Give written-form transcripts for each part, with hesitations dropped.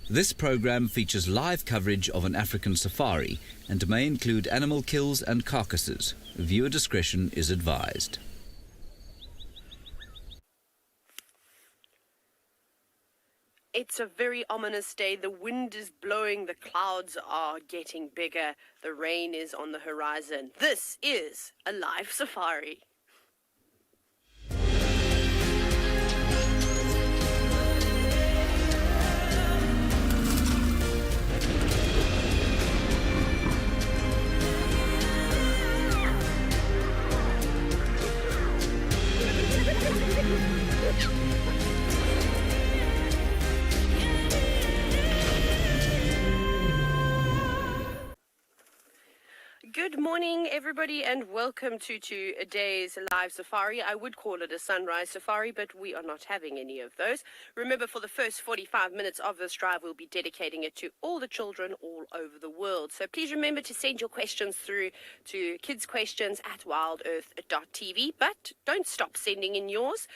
This program features live coverage of an African safari and may include animal kills and carcasses. Viewer discretion is advised. It's a very ominous day. The wind is blowing, the clouds are getting bigger, the rain is on the horizon. This is a live safari. Good morning, everybody, and welcome to today's live safari. I would call it a sunrise safari, but we are not having any of those. Remember, for the first 45 minutes of this drive, we'll be dedicating it to all the children all over the world. So please remember to send your questions through to kidsquestions@wildearth.tv, but don't stop sending in yours.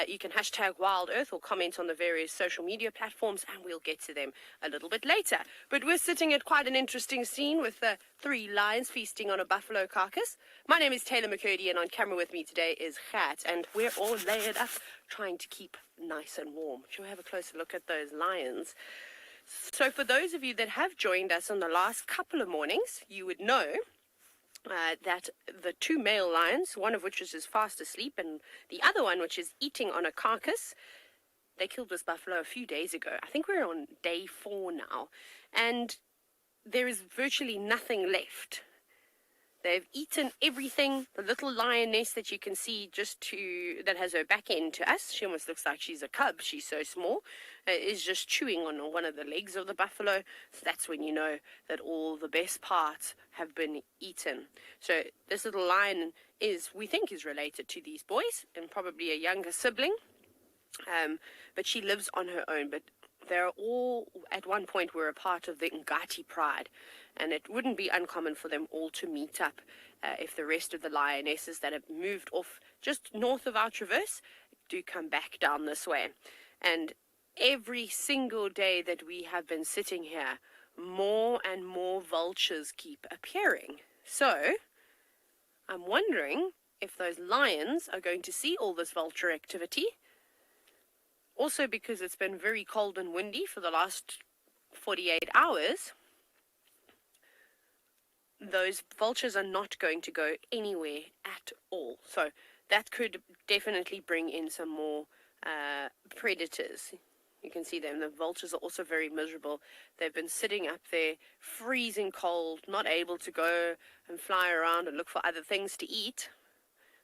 You can hashtag WildEarth or comment on the various social media platforms, and we'll get to them a little bit later. But we're sitting at quite an interesting scene with 3 lions feasting on a buffalo carcass. My name is Taylor McCurdy, and on camera with me today is Gert, and we're all layered up trying to keep nice and warm. Shall we have a closer look at those lions? So for those of you that have joined us on the last couple of mornings, you would know that the 2 male lions, one of which is fast asleep and the other one which is eating on a carcass, they killed this buffalo a few days ago. I think we're on day 4 now, and there is virtually nothing left. They've eaten everything. The little lioness that you can see that has her back end to us, she almost looks like she's a cub, she's so small, is just chewing on one of the legs of the buffalo. So that's when you know that all the best parts have been eaten. So this little lion we think is related to these boys and probably a younger sibling. But she lives on her own. But they're all, at one point, were a part of the Ngala Pride, and it wouldn't be uncommon for them all to meet up if the rest of the lionesses that have moved off just north of our traverse do come back down this way. And every single day that we have been sitting here, more and more vultures keep appearing. So I'm wondering if those lions are going to see all this vulture activity. Also, because it's been very cold and windy for the last 48 hours, those vultures are not going to go anywhere at all. So that could definitely bring in some more predators. You can see them. The vultures are also very miserable. They've been sitting up there, freezing cold, not able to go and fly around and look for other things to eat.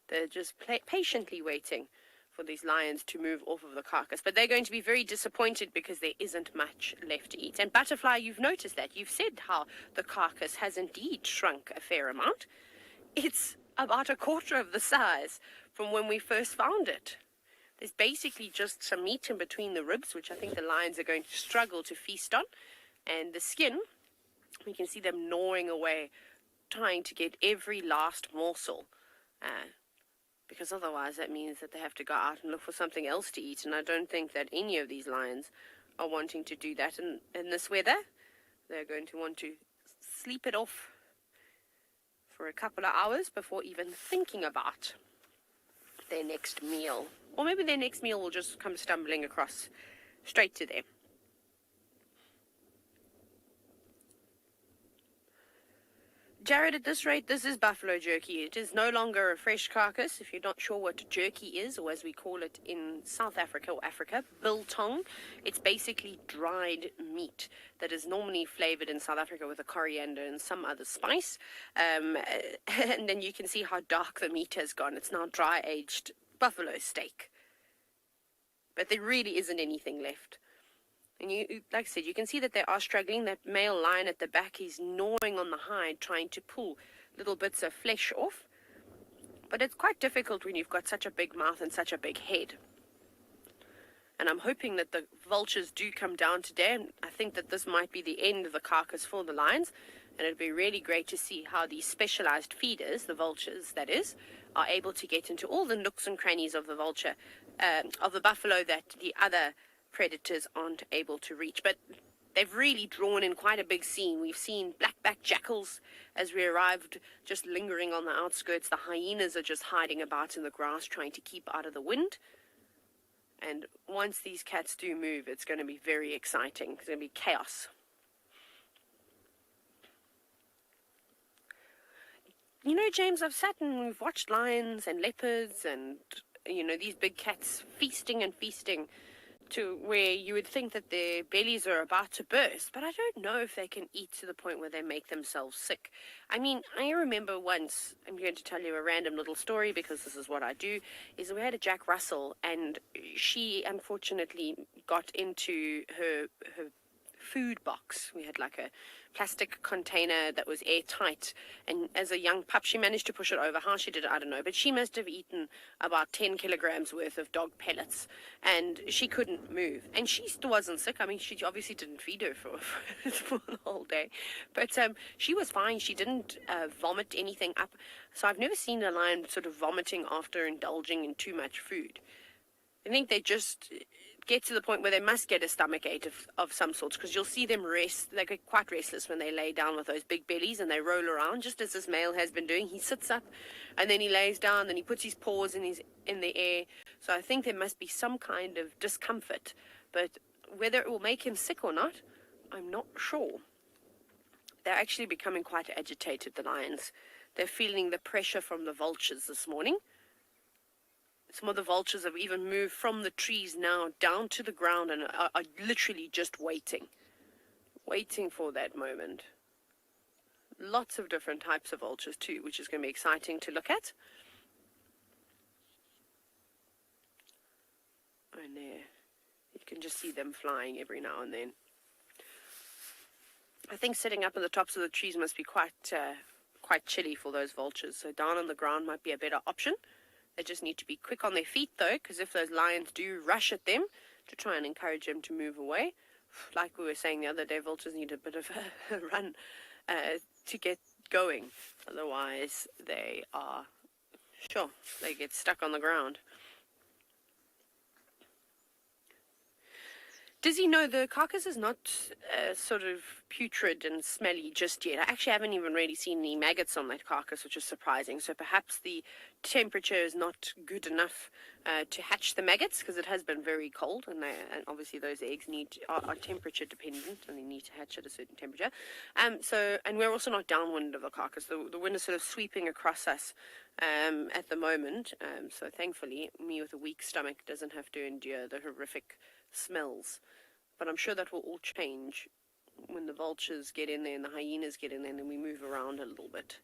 They're just patiently waiting for these lions to move off of the carcass. But they're going to be very disappointed because there isn't much left to eat. And Butterfly, you've noticed that. You've said how the carcass has indeed shrunk a fair amount. It's about 1/4 of the size from when we first found it. There's basically just some meat in between the ribs, which I think the lions are going to struggle to feast on. And the skin, we can see them gnawing away, trying to get every last morsel. Because otherwise that means that they have to go out and look for something else to eat. And I don't think that any of these lions are wanting to do that in this weather. They're going to want to sleep it off for a couple of hours before even thinking about their next meal. Or maybe their next meal will just come stumbling across straight to them. Jared, at this rate, this is buffalo jerky. It is no longer a fresh carcass. If you're not sure what jerky is, or as we call it in South Africa or Africa, biltong, it's basically dried meat that is normally flavored in South Africa with a coriander and some other spice. And then you can see how dark the meat has gone. It's now dry-aged buffalo steak. But there really isn't anything left. And like I said, you can see that they are struggling. That male lion at the back is gnawing on the hide, trying to pull little bits of flesh off. But it's quite difficult when you've got such a big mouth and such a big head. And I'm hoping that the vultures do come down today. And I think that this might be the end of the carcass for the lions. And it'd be really great to see how these specialized feeders, the vultures that is, are able to get into all the nooks and crannies of the vulture, of the buffalo that the other predators aren't able to reach. But they've really drawn in quite a big scene. We've seen black-backed jackals as we arrived, just lingering on the outskirts. The hyenas are just hiding about in the grass, trying to keep out of the wind. And once these cats do move, it's going to be very exciting. It's going to be chaos. You know, James, I've sat and we've watched lions and leopards and, you know, these big cats feasting and feasting to where you would think that their bellies are about to burst, but I don't know if they can eat to the point where they make themselves sick. I mean, I remember once, I'm going to tell you a random little story because this is what I do, is we had a Jack Russell and she unfortunately got into her food box. We had like a plastic container that was airtight, and as a young pup she managed to push it over. How she did it, I don't know, but she must have eaten about 10 kilograms worth of dog pellets, and she couldn't move, and she still wasn't sick. I mean, she obviously didn't feed her for the whole day, but she was fine. She didn't vomit anything up, so I've never seen a lion sort of vomiting after indulging in too much food. I think they just get to the point where they must get a stomachache of some sort, because you'll see them rest. They get quite restless when they lay down with those big bellies and they roll around, just as this male has been doing. He sits up and then he lays down, then he puts his paws in the air. So I think there must be some kind of discomfort, but whether it will make him sick or not, I'm not sure. They're actually becoming quite agitated, the lions. They're feeling the pressure from the vultures this morning. Some of the vultures have even moved from the trees now down to the ground and are literally just waiting for that moment. Lots of different types of vultures too, which is going to be exciting to look at. And there, you can just see them flying every now and then. I think sitting up in the tops of the trees must be quite chilly for those vultures, so down on the ground might be a better option. They just need to be quick on their feet, though, because if those lions do rush at them, to try and encourage them to move away, like we were saying the other day, vultures need a bit of a run to get going. Otherwise, they get stuck on the ground. Dizzy, no, the carcass is not sort of putrid and smelly just yet. I actually haven't even really seen any maggots on that carcass, which is surprising. So perhaps the temperature is not good enough to hatch the maggots, because it has been very cold, and obviously those eggs are temperature dependent, and they need to hatch at a certain temperature. And we're also not downwind of the carcass. The wind is sort of sweeping across us at the moment. So thankfully, me with a weak stomach doesn't have to endure the horrific smells, but I'm sure that will all change when the vultures get in there and the hyenas get in there, and then we move around a little bit.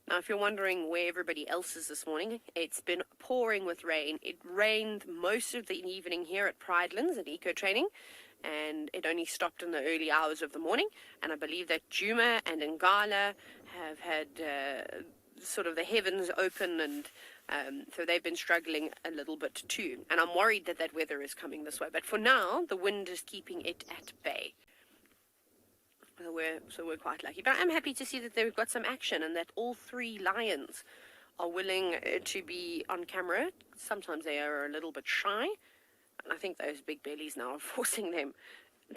Now, if you're wondering where everybody else is this morning, it's been pouring with rain. It rained most of the evening here at Pridelands at Eco Training, and it only stopped in the early hours of the morning, and I believe that Djuma and Ngala have had sort of the heavens open, and so they've been struggling a little bit too. And I'm worried that weather is coming this way. But for now, the wind is keeping it at bay. So we're quite lucky. But I'm happy to see that they've got some action and that all three lions are willing to be on camera. Sometimes they are a little bit shy. And I think those big bellies now are forcing them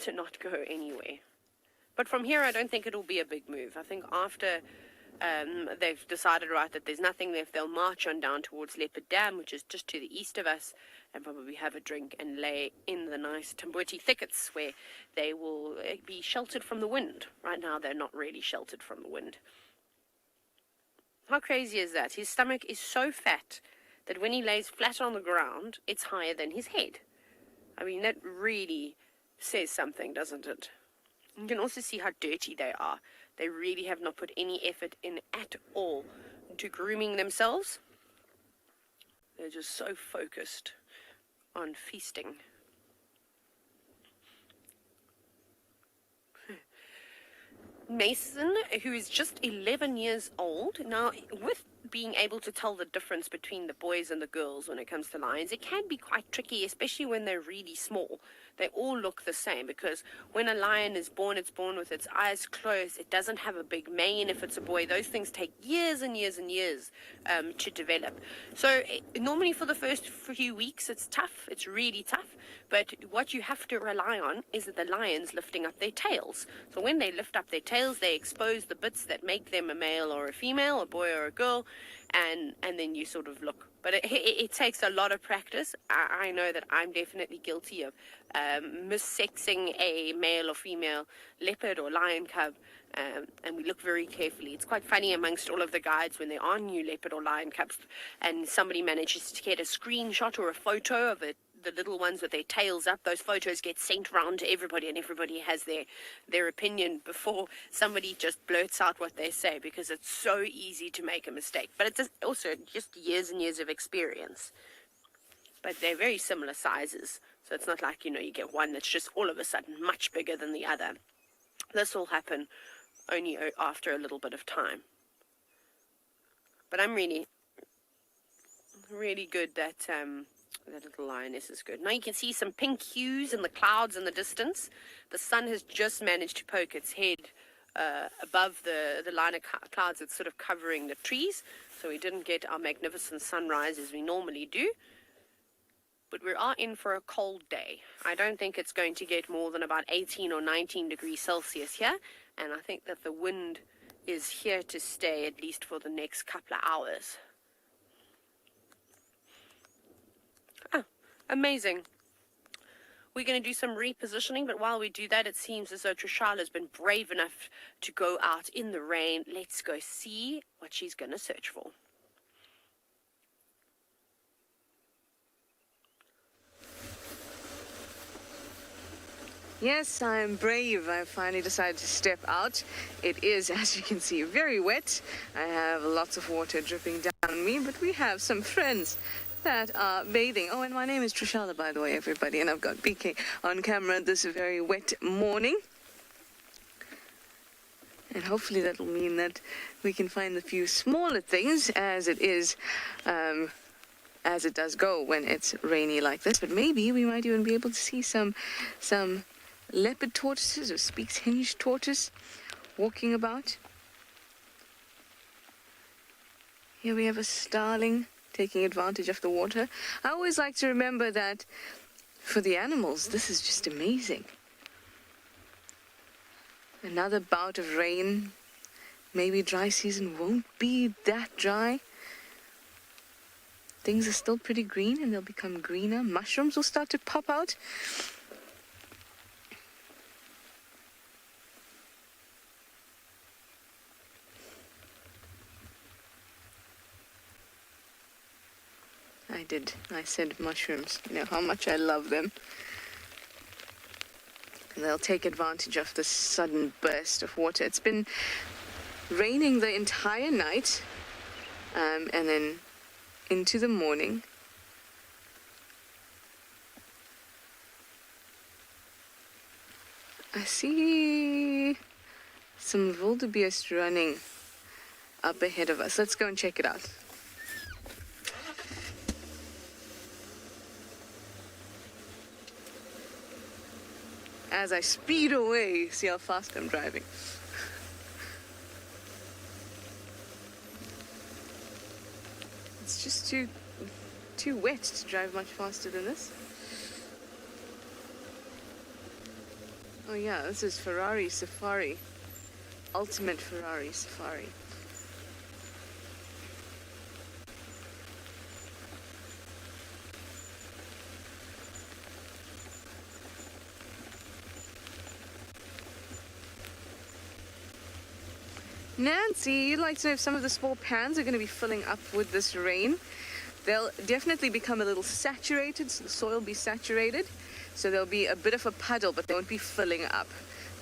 to not go anywhere. But from here, I don't think it'll be a big move. I think after they've decided, right, that there's nothing left, they'll march on down towards Leopard Dam, which is just to the east of us, and probably have a drink and lay in the nice Tamboti thickets where they will be sheltered from the wind. Right now, they're not really sheltered from the wind. How crazy is that? His stomach is so fat that when he lays flat on the ground, it's higher than his head. I mean, that really says something, doesn't it? You can also see how dirty they are. They really have not put any effort in at all into grooming themselves. They're just so focused on feasting. Mason, who is just 11 years old, now with being able to tell the difference between the boys and the girls when it comes to lions. It can be quite tricky, especially when they're really small. They all look the same, because when a lion is born, it's born with its eyes closed. It doesn't have a big mane if it's a boy. Those things take years and years and years to develop. So normally for the first few weeks, it's tough. It's really tough. But what you have to rely on is the lions lifting up their tails. So when they lift up their tails, they expose the bits that make them a male or a female, a boy or a girl, and then you sort of look. But it takes a lot of practice. I know that I'm definitely guilty of missexing a male or female leopard or lion cub, and we look very carefully. It's quite funny amongst all of the guides when there are new leopard or lion cubs and somebody manages to get a screenshot or a photo of it, the little ones with their tails up. Those photos get sent around to everybody, and everybody has their opinion before somebody just blurts out what they say, because it's so easy to make a mistake. But it's also just years and years of experience. But they're very similar sizes, so it's not like, you get one that's just all of a sudden much bigger than the other. This will happen only after a little bit of time. But I'm really, really good that that little lioness is good. Now you can see some pink hues in the clouds in the distance. The sun has just managed to poke its head above the line of clouds that's sort of covering the trees. So we didn't get our magnificent sunrise as we normally do. But we are in for a cold day. I don't think it's going to get more than about 18 or 19 degrees Celsius here. And I think that the wind is here to stay, at least for the next couple of hours. Amazing. We're going to do some repositioning, but while we do that, it seems as though Trishal has been brave enough to go out in the rain. Let's go see what she's going to search for. Yes, I'm brave. I finally decided to step out. It is, as you can see, very wet. I have lots of water dripping down on me, but we have some friends that are bathing. Oh, and my name is Trishala, by the way, everybody, and I've got BK on camera this very wet morning. And hopefully that will mean that we can find a few smaller things, as it is, as it does go when it's rainy like this. But maybe we might even be able to see some leopard tortoises or speaks-hinged tortoise walking about. Here we have a starling taking advantage of the water. I always like to remember that for the animals, this is just amazing. Another bout of rain. Maybe dry season won't be that dry. Things are still pretty green, and they'll become greener. Mushrooms will start to pop out. I said mushrooms. You know how much I love them. And they'll take advantage of this sudden burst of water. It's been raining the entire night, and then into the morning. I see some wildebeest running up ahead of us. Let's go and check it out. As I speed away, see how fast I'm driving. It's just too wet to drive much faster than this. Oh yeah, this is Ferrari Safari. Ultimate Ferrari Safari. Nancy, you'd like to know if some of the small pans are going to be filling up with this rain. They'll definitely become a little saturated, so the soil will be saturated. So there'll be a bit of a puddle, but they won't be filling up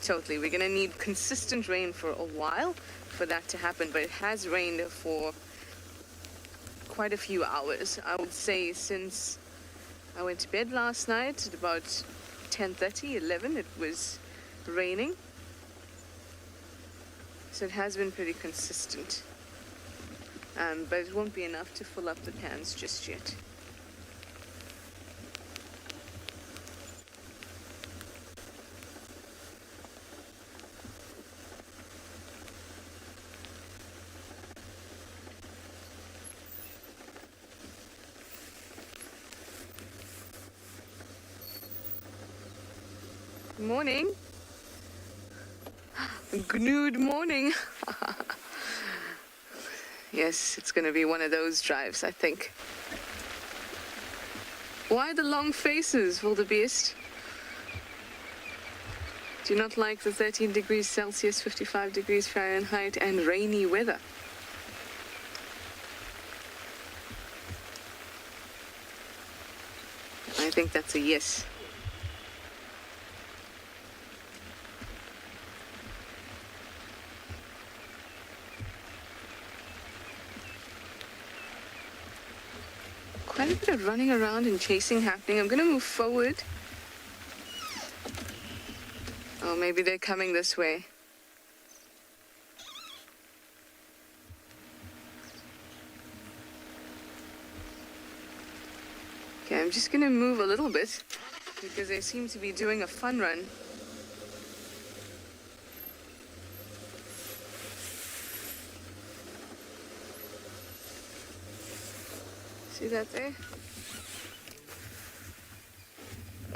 totally. We're going to need consistent rain for a while for that to happen, but it has rained for quite a few hours. I would say since I went to bed last night at about 10:30, 11, it was raining. So it has been pretty consistent. but it won't be enough to fill up the pans just yet. Morning. Good morning. Yes, it's going to be one of those drives, I think. Why the long faces, Wildebeest? Do you not like the 13 degrees Celsius, 55 degrees Fahrenheit, and rainy weather? I think that's a yes. Quite a bit of running around and chasing happening. I'm going to move forward. Oh, maybe they're coming this way. Okay, I'm just going to move a little bit because they seem to be doing a fun run. See that there?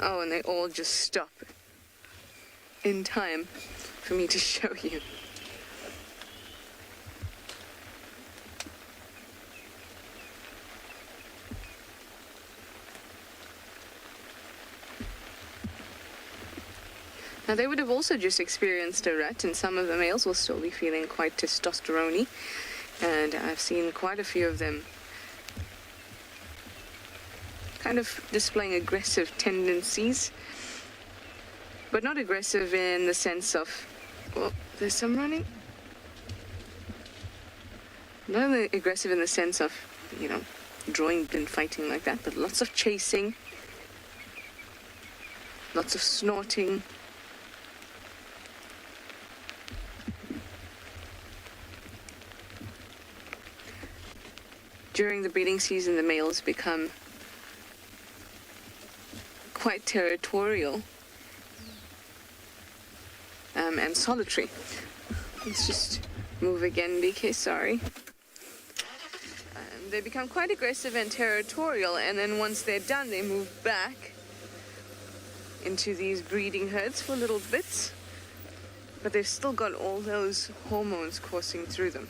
Oh, and they all just stop in time for me to show you. Now, they would have also just experienced a rut, and some of the males will still be feeling quite testosterone-y, and I've seen quite a few of them kind of displaying aggressive tendencies, but not aggressive in the sense of, well, there's some running. Not aggressive in the sense of, you know, drawing and fighting like that, but lots of chasing, lots of snorting. During the breeding season, the males become quite territorial and solitary. Let's just move again, BK, sorry. They become quite aggressive and territorial, and then once they're done, they move back into these breeding herds for little bits, but they've still got all those hormones coursing through them.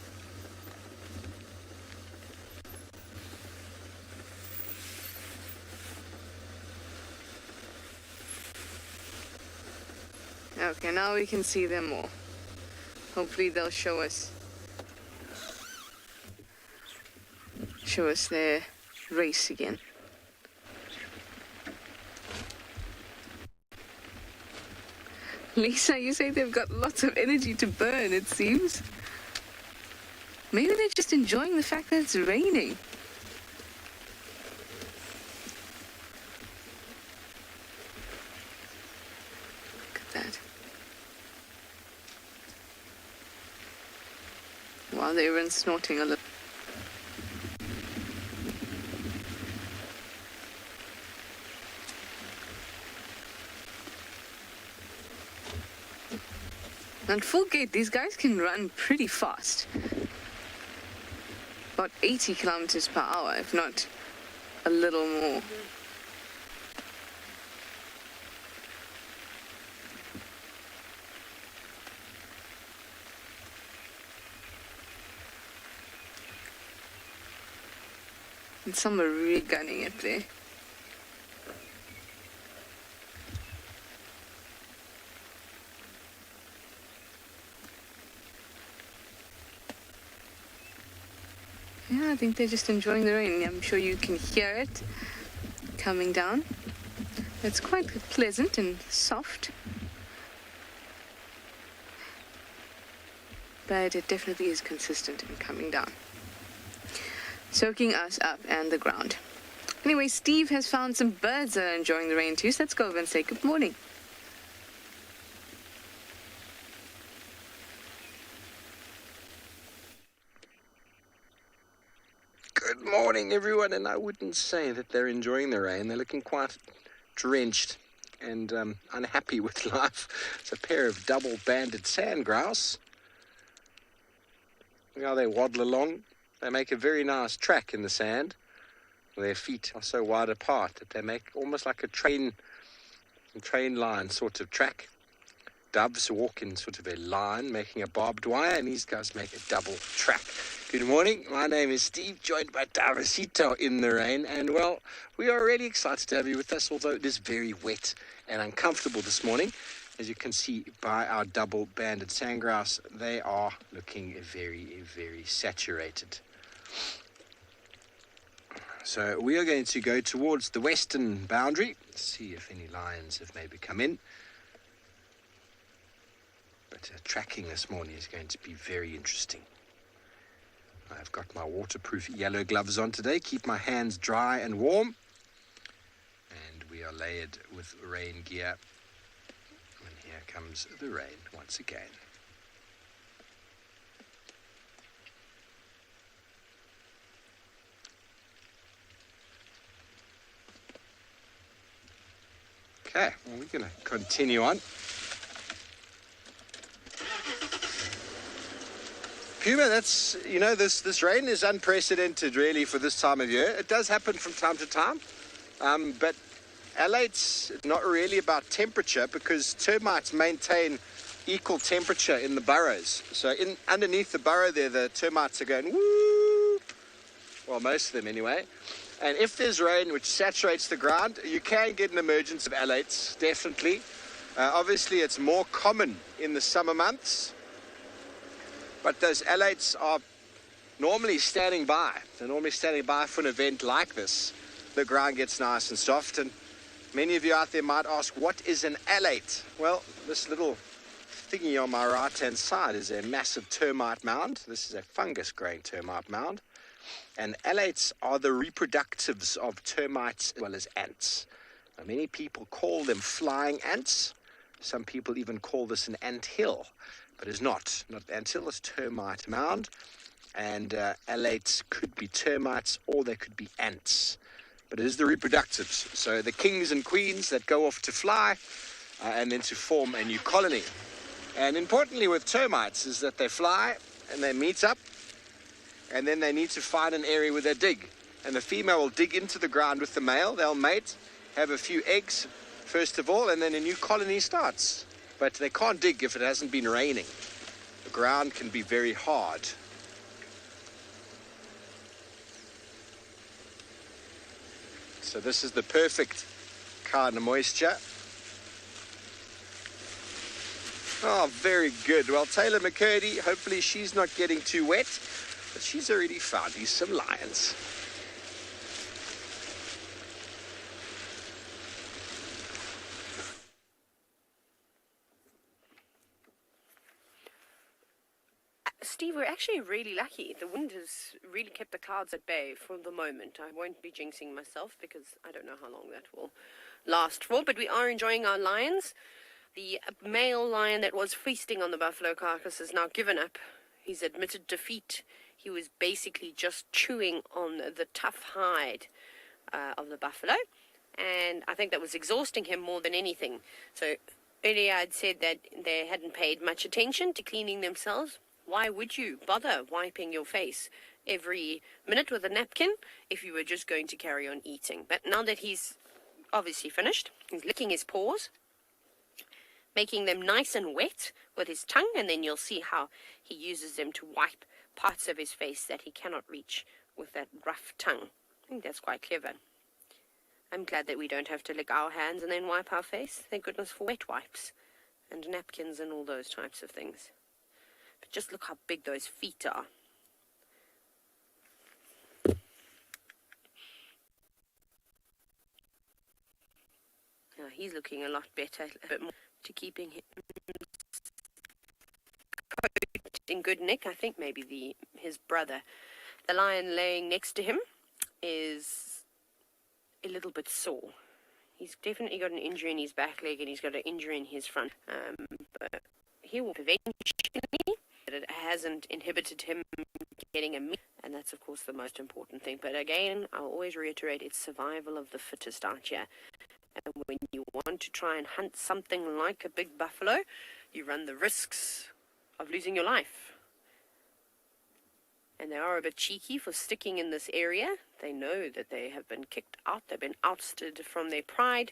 Okay, now we can see them all. Hopefully they'll show us their race again. Lisa, you say they've got lots of energy to burn, it seems. Maybe they're just enjoying the fact that it's raining. While they were snorting a little. At full gait, these guys can run pretty fast. About 80 kilometers per hour, if not a little more. And some are really gunning it there. Yeah, I think they're just enjoying the rain. I'm sure you can hear it coming down. It's quite pleasant and soft. But it definitely is consistent in coming down, soaking us up and the ground. Anyway, Steve has found some birds that are enjoying the rain too, so let's go over and say good morning. morning, everyone, and I wouldn't say that they're enjoying the rain. They're looking quite drenched and unhappy with life. It's a pair of double-banded sand grouse. Look how they waddle along. They make a very nice track in the sand. Their feet are so wide apart that they make almost like a train line sort of track. Doves walk in sort of a line, making a barbed wire, and these guys make a double track. Good morning, my name is Steve, joined by Davasito in the rain, and well, we are really excited to have you with us, although it is very wet and uncomfortable this morning. As you can see by our double-banded sandgrouse, they are looking very, very saturated. So we are going to go towards the western boundary, see if any lions have maybe come in. But tracking this morning is going to be very interesting. I've got my waterproof yellow gloves on today, keep my hands dry and warm. And we are layered with rain gear. And here comes the rain once again. Okay, well, we're going to continue on. Puma, that's, you know, this rain is unprecedented really for this time of year. It does happen from time to time, but Alate's not really about temperature because termites maintain equal temperature in the burrows. So underneath the burrow there, the termites are going woo, well, most of them anyway. And if there's rain which saturates the ground, you can get an emergence of alates, definitely. Obviously, it's more common in the summer months. But those alates are normally standing by. They're normally standing by for an event like this. The ground gets nice and soft. And many of you out there might ask, what is an alate? Well, this little thingy on my right-hand side is a massive termite mound. This is a fungus-growing termite mound. And alates are the reproductives of termites as well as ants. Now, many people call them flying ants. Some people even call this an anthill. But it's not. Not anthill, it's termite mound. And alates could be termites or they could be ants. But it is the reproductives. So the kings and queens that go off to fly and then to form a new colony. And importantly with termites is that they fly and they meet up and then they need to find an area where they dig. And the female will dig into the ground with the male. They'll mate, have a few eggs first of all, and then a new colony starts. But they can't dig if it hasn't been raining. The ground can be very hard. So this is the perfect kind of moisture. Oh, very good. Well, Taylor McCurdy, hopefully she's not getting too wet, but she's already found you some lions. Steve, we're actually really lucky. The wind has really kept the clouds at bay for the moment. I won't be jinxing myself because I don't know how long that will last for, but we are enjoying our lions. The male lion that was feasting on the buffalo carcass has now given up. He's admitted defeat. He was basically just chewing on the tough hide of the buffalo, and I think that was exhausting him more than anything. So earlier I'd said that they hadn't paid much attention to cleaning themselves. Why would you bother wiping your face every minute with a napkin if you were just going to carry on eating? But now that he's obviously finished, he's licking his paws, making them nice and wet with his tongue, and then you'll see how he uses them to wipe parts of his face that he cannot reach with that rough tongue. I think that's quite clever. I'm glad that we don't have to lick our hands and then wipe our face. Thank goodness for wet wipes and napkins and all those types of things. But just look how big those feet are. Now he's looking a lot better, a bit more to keeping him in good nick. I think maybe his brother, the lion laying next to him, is a little bit sore. He's definitely got an injury in his back leg and he's got an injury in his front. But he will eventually, but it hasn't inhibited him getting a meal, and that's of course the most important thing. But again, I'll always reiterate, it's survival of the fittest out here. And when you want to try and hunt something like a big buffalo, you run the risks of losing your life. And they are a bit cheeky for sticking in this area. They know that they have been kicked out, they've been ousted from their pride,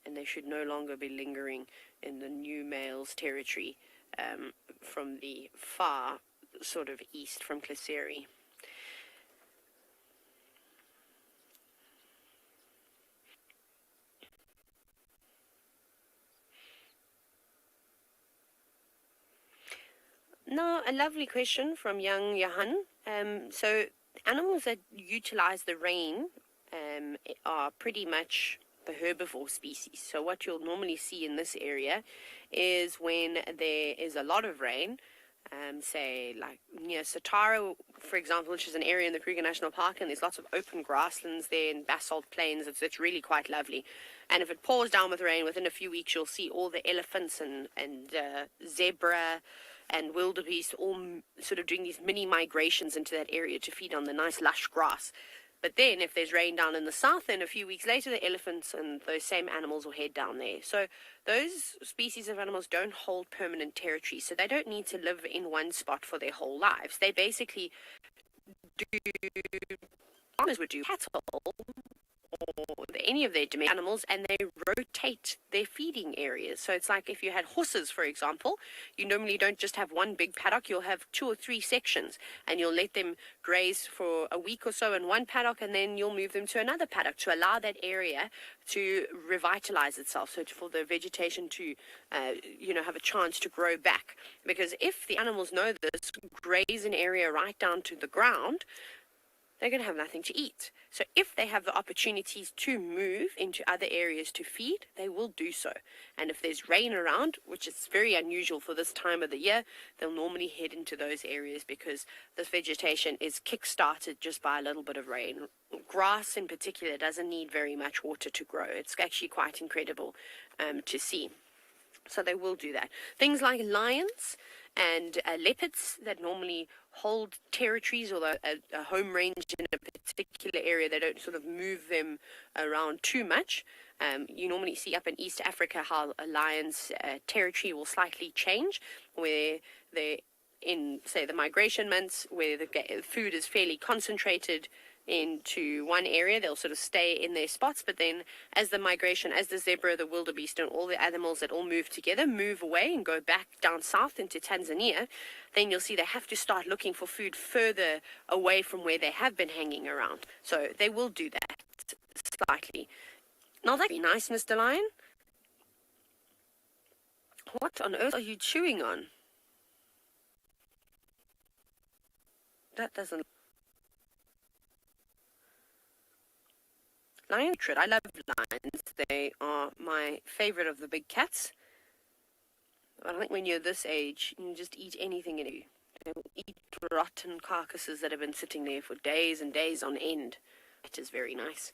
and they should no longer be lingering in the new male's territory from the far sort of east from Kalahari. Now, a lovely question from young Johan. So animals that utilize the rain are pretty much the herbivore species. So what you'll normally see in this area is when there is a lot of rain, say like near Satara, for example, which is an area in the Kruger National Park, and there's lots of open grasslands there and basalt plains. It's really quite lovely. And if it pours down with rain, within a few weeks you'll see all the elephants and zebra and wildebeest all sort of doing these mini migrations into that area to feed on the nice lush grass. But then if there's rain down in the south, then a few weeks later the elephants and those same animals will head down there. So those species of animals don't hold permanent territory, so they don't need to live in one spot for their whole lives. They basically do, farmers would do cattle or any of their domestic animals, and they rotate their feeding areas. So it's like if you had horses, for example, you normally don't just have one big paddock, you'll have 2 or 3 sections, and you'll let them graze for a week or so in one paddock, and then you'll move them to another paddock to allow that area to revitalize itself, so for the vegetation to have a chance to grow back. Because if the animals know this, graze an area right down to the ground, they're going to have nothing to eat. So if they have the opportunities to move into other areas to feed, they will do so. And if there's rain around, which is very unusual for this time of the year, they'll normally head into those areas because this vegetation is kick-started just by a little bit of rain. Grass in particular doesn't need very much water to grow. It's actually quite incredible to see. So they will do that. Things like lions and leopards that normally hold territories or a home range in a particular area, they don't sort of move them around too much. You normally see up in East Africa how a lion's territory will slightly change, where they're in, say, the migration months, where the food is fairly concentrated into one area, they'll sort of stay in their spots. But then as the migration, as the zebra, the wildebeest, and all the animals that all move together move away and go back down south into Tanzania, then you'll see they have to start looking for food further away from where they have been hanging around. So they will do that slightly. Now that'd be nice, Mr. Lion. What on earth are you chewing on? That doesn't... Lion, I love lions. They are my favorite of the big cats. But I think when you're this age, you can just eat anything in you. They will eat rotten carcasses that have been sitting there for days and days on end. It is very nice.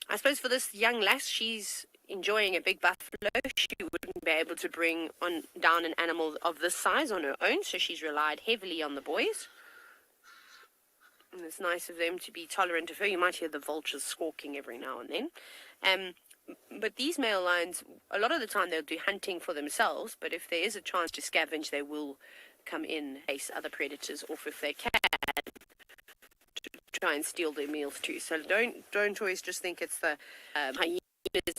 I suppose for this young lass, she's enjoying a big buffalo. She wouldn't be able to bring down an animal of this size on her own, so she's relied heavily on the boys. And it's nice of them to be tolerant of her. You might hear the vultures squawking every now and then. But these male lions, a lot of the time they'll do hunting for themselves, but if there is a chance to scavenge, they will come in, chase other predators off if they can, to try and steal their meals too. So don't always just think it's the hyenas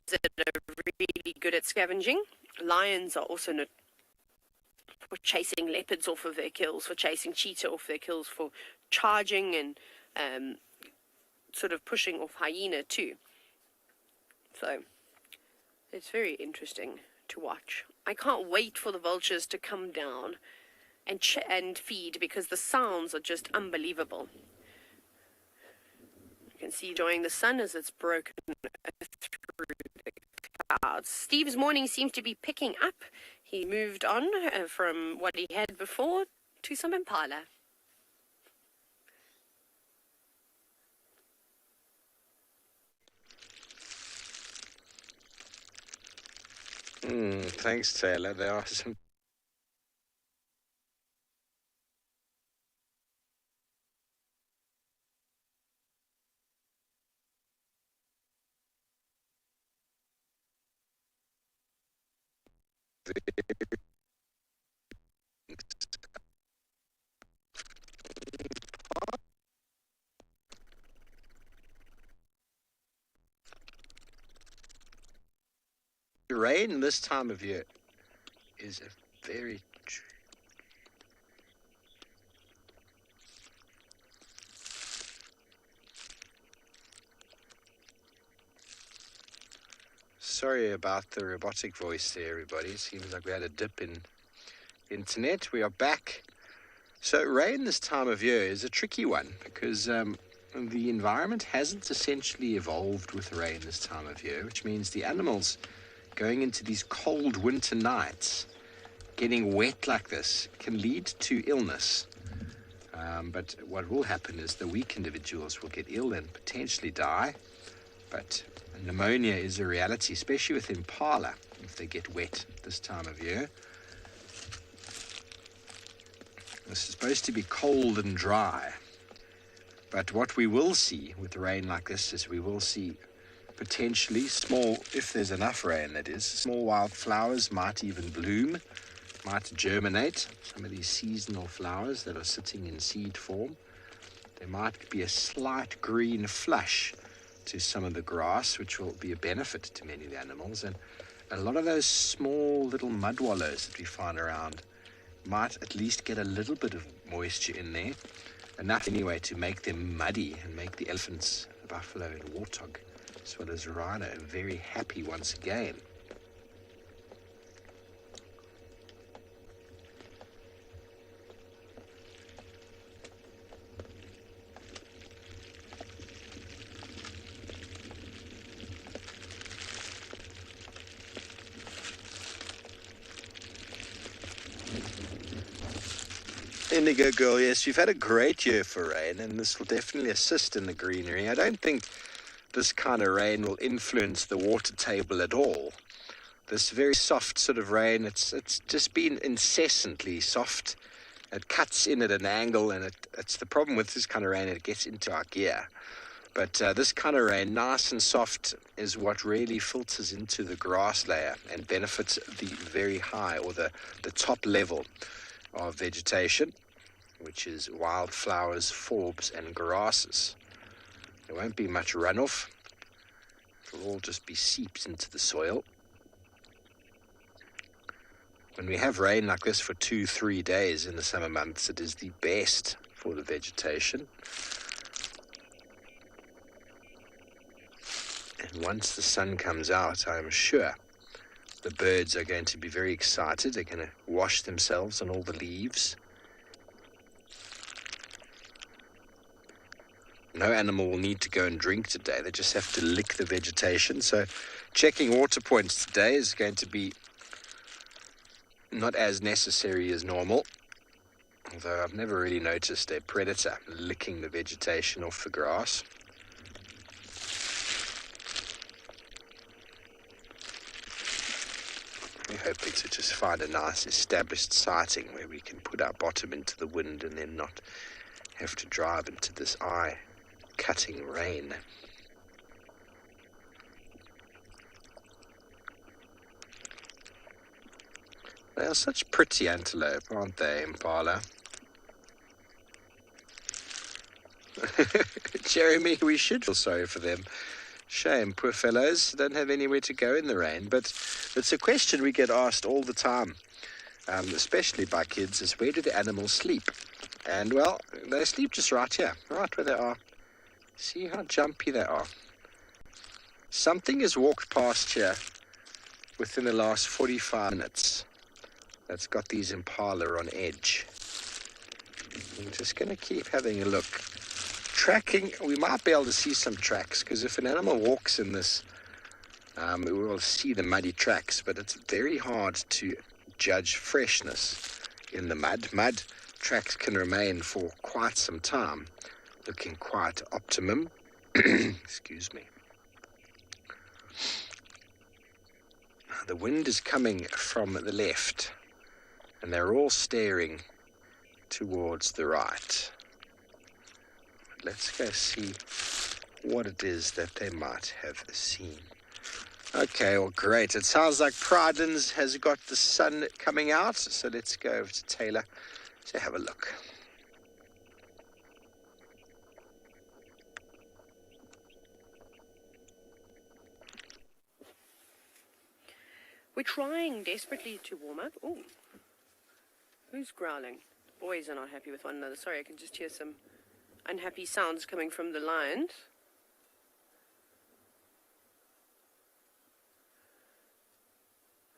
that are really good at scavenging. Lions are also for chasing leopards off of their kills, for chasing cheetah off their kills, for charging and sort of pushing off hyena too. So it's very interesting to watch. I can't wait for the vultures to come down and feed, because the sounds are just unbelievable. You can see enjoying the sun as it's broken through the clouds. Steve's morning seems to be picking up. He moved on from what he had before to some impala. Thanks, Taylor. There are some Rain this time of year is a very sorry about the robotic voice there, everybody. Seems like we had a dip in internet. We are back. So rain this time of year is a tricky one because the environment hasn't essentially evolved with rain this time of year, which means the animals going into these cold winter nights, getting wet like this, can lead to illness. But what will happen is the weak individuals will get ill and potentially die. But pneumonia is a reality, especially with impala, if they get wet this time of year. This is supposed to be cold and dry. But what we will see with rain like this is we will see potentially small, if there's enough rain that is, small wild flowers might even bloom, might germinate. Some of these seasonal flowers that are sitting in seed form. There might be a slight green flush to some of the grass, which will be a benefit to many of the animals. And a lot of those small little mud wallows that we find around might at least get a little bit of moisture in there. Enough anyway to make them muddy and make the elephants, the buffalo and warthog, as well as Rhino, very happy once again. Indigo Girl, yes, we've had a great year for rain, and this will definitely assist in the greenery. I don't think this kind of rain will influence the water table at all. This very soft sort of rain, it's just been incessantly soft. It cuts in at an angle, and it's the problem with this kind of rain, it gets into our gear. But this kind of rain, nice and soft, is what really filters into the grass layer and benefits the very high, or the top level of vegetation, which is wildflowers, forbs and grasses. There won't be much runoff. It'll all just be seeped into the soil. When we have rain like this for 2-3 days in the summer months, it is the best for the vegetation. And once the sun comes out, I'm sure the birds are going to be very excited. They're going to wash themselves on all the leaves. No animal will need to go and drink today. They just have to lick the vegetation. So checking water points today is going to be not as necessary as normal. Although I've never really noticed a predator licking the vegetation off the grass. We're hoping to just find a nice established sighting where we can put our bottom into the wind and then not have to drive into this eye-cutting rain. They are such pretty antelope, aren't they, Impala? Jeremy, we should feel sorry for them. Shame, poor fellows, don't have anywhere to go in the rain. But it's a question we get asked all the time, especially by kids, is where do the animals sleep? And, well, they sleep just right here, right where they are. See how jumpy they are. Something has walked past here within the last 45 minutes that's got these impala on edge. I'm just going to keep having a look. Tracking, we might be able to see some tracks, because if an animal walks in this, we will see the muddy tracks, but it's very hard to judge freshness in the mud. Mud tracks can remain for quite some time, looking quite optimum. Excuse me. The wind is coming from the left, and they're all staring towards the right. Let's go see what it is that they might have seen. Okay, well, great. It sounds like Pridelands has got the sun coming out, so let's go over to Taylor to have a look. We're trying desperately to warm up. Oh, who's growling? Boys are not happy with one another. Sorry, I can just hear some unhappy sounds coming from the lions.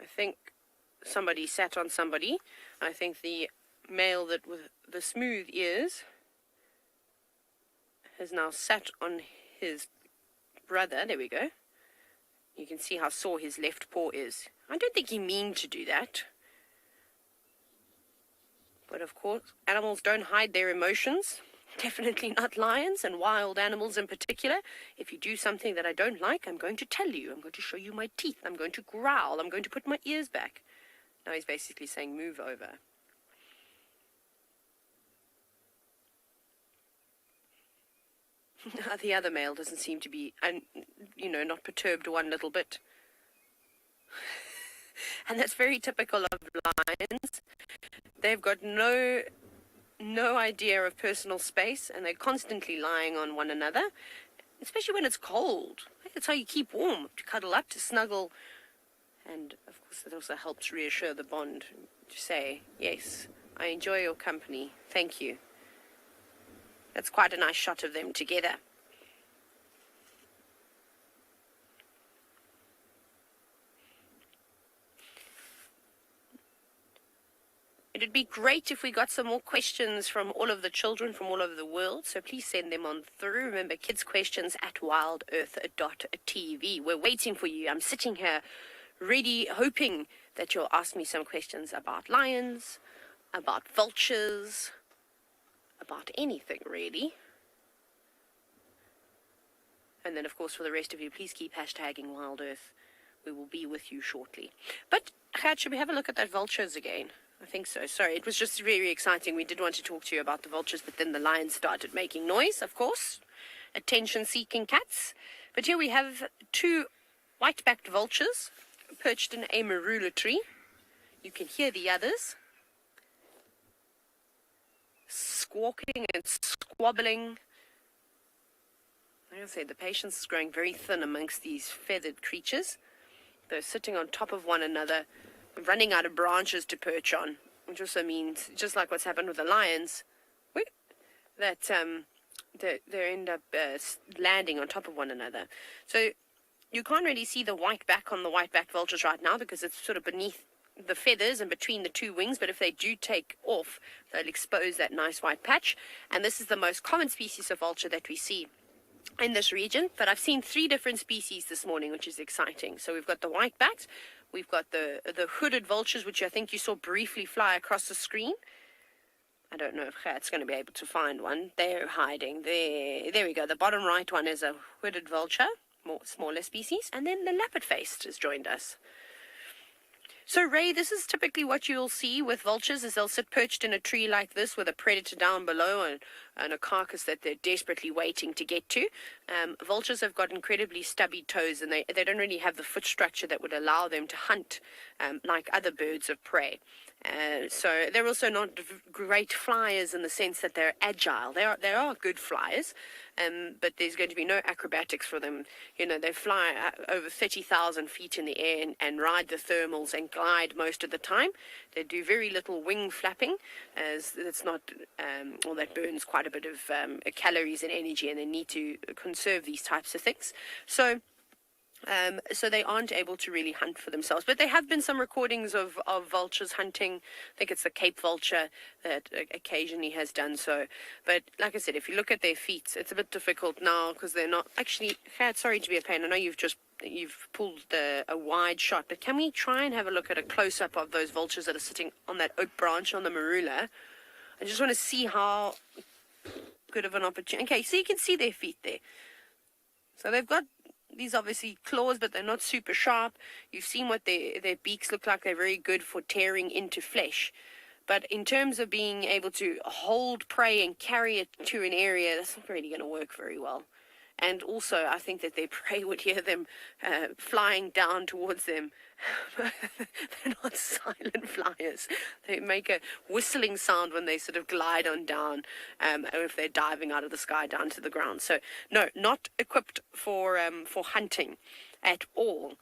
I think somebody sat on somebody. I think the male that with the smooth ears has now sat on his brother. There we go. You can see how sore his left paw is. I don't think he meant to do that. But of course, animals don't hide their emotions. Definitely not lions and wild animals in particular. If you do something that I don't like, I'm going to tell you. I'm going to show you my teeth. I'm going to growl. I'm going to put my ears back. Now he's basically saying, move over. The other male doesn't seem to be, not perturbed one little bit. And that's very typical of lions. They've got no idea of personal space, and they're constantly lying on one another, especially when it's cold. That's how you keep warm, to cuddle up, to snuggle. And, of course, that also helps reassure the bond, to say, yes, I enjoy your company. Thank you. That's quite a nice shot of them together. It'd be great if we got some more questions from all of the children from all over the world, so please send them on through. Remember, kids' questions at wildearth.tv. We're waiting for you. I'm sitting here ready, hoping that you'll ask me some questions about lions, about vultures, about anything, really. And then, of course, for the rest of you, please keep hashtagging WildEarth. We will be with you shortly. But, Gert, should we have a look at that vultures again? I think so. Sorry, it was just very exciting. We did want to talk to you about the vultures, but then the lions started making noise, of course. Attention-seeking cats. But here we have two white-backed vultures perched in a marula tree. You can hear the others squawking and squabbling. Like I say, the patience is growing very thin amongst these feathered creatures. They're sitting on top of one another, running out of branches to perch on, which also means, just like what's happened with the lions, that they end up landing on top of one another. So you can't really see the white back on the white-backed vultures right now because it's sort of beneath the feathers and between the two wings, but if they do take off, they'll expose that nice white patch. And this is the most common species of vulture that we see in this region, but I've seen 3 different species this morning, which is exciting. So we've got the white-backed, we've got the hooded vultures, which I think you saw briefly fly across the screen. I don't know if Gert's going to be able to find one. They're hiding. There we go. The bottom right one is a hooded vulture, more smaller species, and then the leopard-faced has joined us. So, Ray, this is typically what you'll see with vultures, is they'll sit perched in a tree like this with a predator down below and a carcass that they're desperately waiting to get to. Vultures have got incredibly stubby toes, and they don't really have the foot structure that would allow them to hunt like other birds of prey. So they're also not great flyers in the sense that they're agile. They are good flyers, but there's going to be no acrobatics for them. You know, they fly over 30,000 feet in the air and ride the thermals and glide most of the time. They do very little wing flapping, as it's not, or that burns quite a bit of calories and energy, and they need to conserve these types of things. So they aren't able to really hunt for themselves. But there have been some recordings of vultures hunting. I think it's the Cape vulture that occasionally has done so. But like I said, if you look at their feet, it's a bit difficult now because they're not actually. Sorry to be a pain. I know you've pulled a wide shot, but can we try and have a look at a close-up of those vultures that are sitting on that oak branch on the marula? I just want to see how good of an opportunity. Okay, so you can see their feet there. So they've got these obviously claws, but they're not super sharp. You've seen what their beaks look like. They're very good for tearing into flesh. But in terms of being able to hold prey and carry it to an area, that's not really going to work very well. And also, I think that their prey would hear them flying down towards them. They're not silent flyers. They make a whistling sound when they sort of glide on down, or if they're diving out of the sky down to the ground. So, no, not equipped for hunting at all.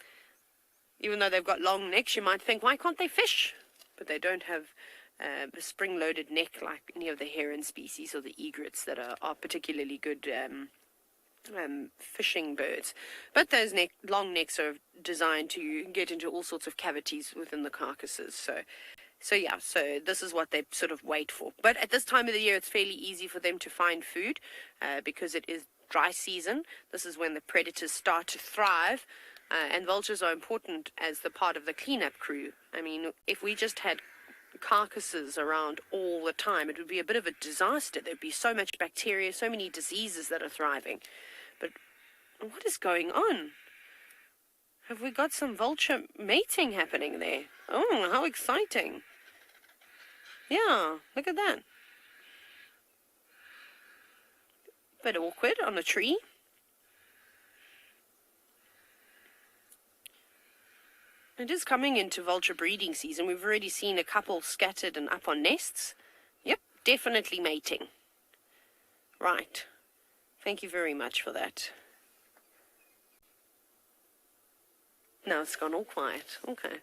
Even though they've got long necks, you might think, why can't they fish? But they don't have a spring-loaded neck like any of the heron species or the egrets that are particularly good fishing birds. But those long necks are designed to get into all sorts of cavities within the carcasses. So this is what they sort of wait for. But at this time of the year, it's fairly easy for them to find food because it is dry season. This is when the predators start to thrive. And vultures are important as the part of the cleanup crew. I mean, if we just had carcasses around all the time, it would be a bit of a disaster. There'd be so much bacteria, so many diseases that are thriving. But what is going on? Have we got some vulture mating happening there? Oh, how exciting. Yeah, look at that. Bit awkward on a tree. It is coming into vulture breeding season. We've already seen a couple scattered and up on nests. Yep, definitely mating. Right. Thank you very much for that. Now it's gone all quiet. Okay.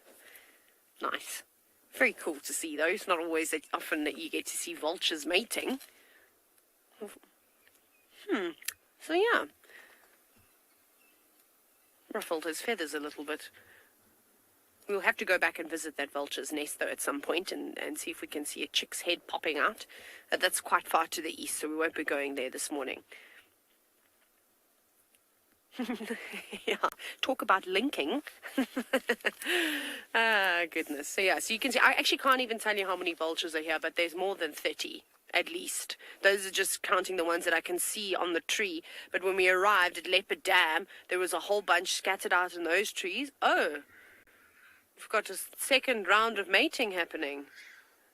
Nice. Very cool to see though. It's not always that often that you get to see vultures mating. So yeah. Ruffled his feathers a little bit. We'll have to go back and visit that vulture's nest, though, at some point and see if we can see a chick's head popping out. That's quite far to the east, so we won't be going there this morning. Yeah, talk about linking. Ah, goodness. So, yeah, so you can see, I actually can't even tell you how many vultures are here, but there's more than 30, at least. Those are just counting the ones that I can see on the tree. But when we arrived at Leopard Dam, there was a whole bunch scattered out in those trees. Oh, we've got a second round of mating happening.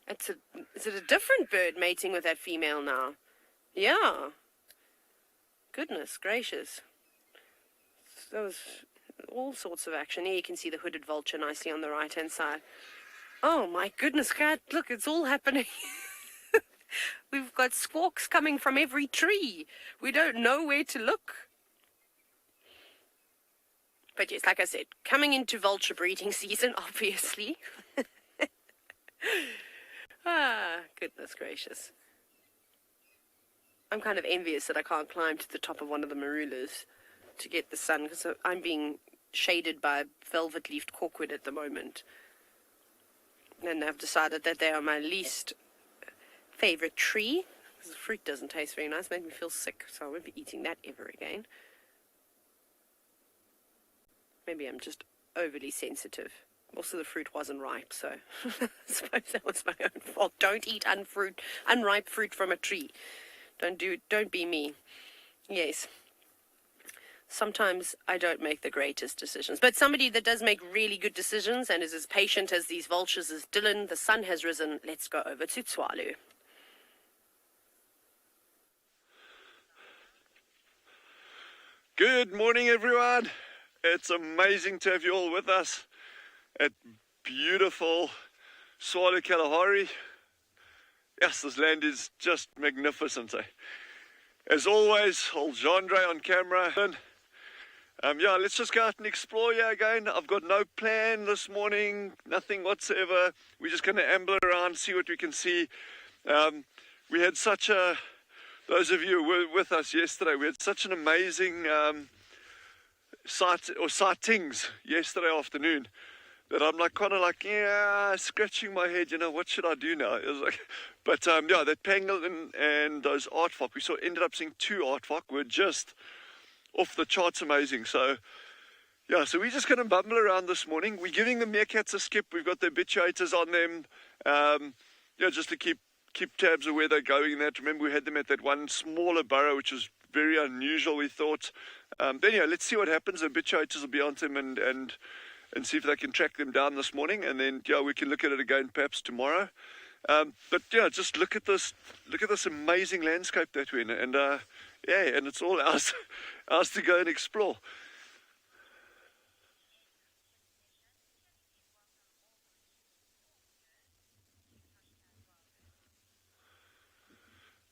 Is it a different bird mating with that female now? Yeah. Goodness gracious. There was all sorts of action. Here you can see the hooded vulture nicely on the right-hand side. Oh my goodness, Kat, look, it's all happening. We've got squawks coming from every tree. We don't know where to look. But yes, like I said, coming into vulture breeding season, obviously. Ah, goodness gracious. I'm kind of envious that I can't climb to the top of one of the marulas to get the sun, because I'm being shaded by velvet-leafed corkwood at the moment. And I've decided that they are my least favorite tree, because the fruit doesn't taste very nice. It made me feel sick, so I won't be eating that ever again. Maybe I'm just overly sensitive. Also, the fruit wasn't ripe, so I suppose that was my own fault. Don't eat unripe fruit from a tree. Don't be me. Yes. Sometimes I don't make the greatest decisions. But somebody that does make really good decisions and is as patient as these vultures is Dylan. The sun has risen. Let's go over to Tswalu. Good morning, everyone. It's amazing to have you all with us at beautiful Tswalu Kalahari. Yes, this land is just magnificent. As always, old Jandre on camera. Yeah, let's just go out and explore here again. I've got no plan this morning, nothing whatsoever. We're just going to amble around, see what we can see. We had such a, those of you who were with us yesterday, we had such an amazing sightings yesterday afternoon that I'm like kind of like, yeah, scratching my head, you know, what should I do now? It was like, but yeah, that pangolin and those aardvark, we ended up seeing 2 aardvark, were just off the charts amazing. So yeah, so we're just going to bumble around this morning. We're giving the meerkats a skip. We've got the habituators on them, yeah, just to keep tabs of where they're going and that. Remember, we had them at that one smaller burrow, which was very unusual, we thought. Then yeah, let's see what happens. The habituators will be on them and see if they can track them down this morning, and then yeah, we can look at it again perhaps tomorrow. But yeah, just look at this amazing landscape that we're in, and yeah, and it's all ours, ours to go and explore.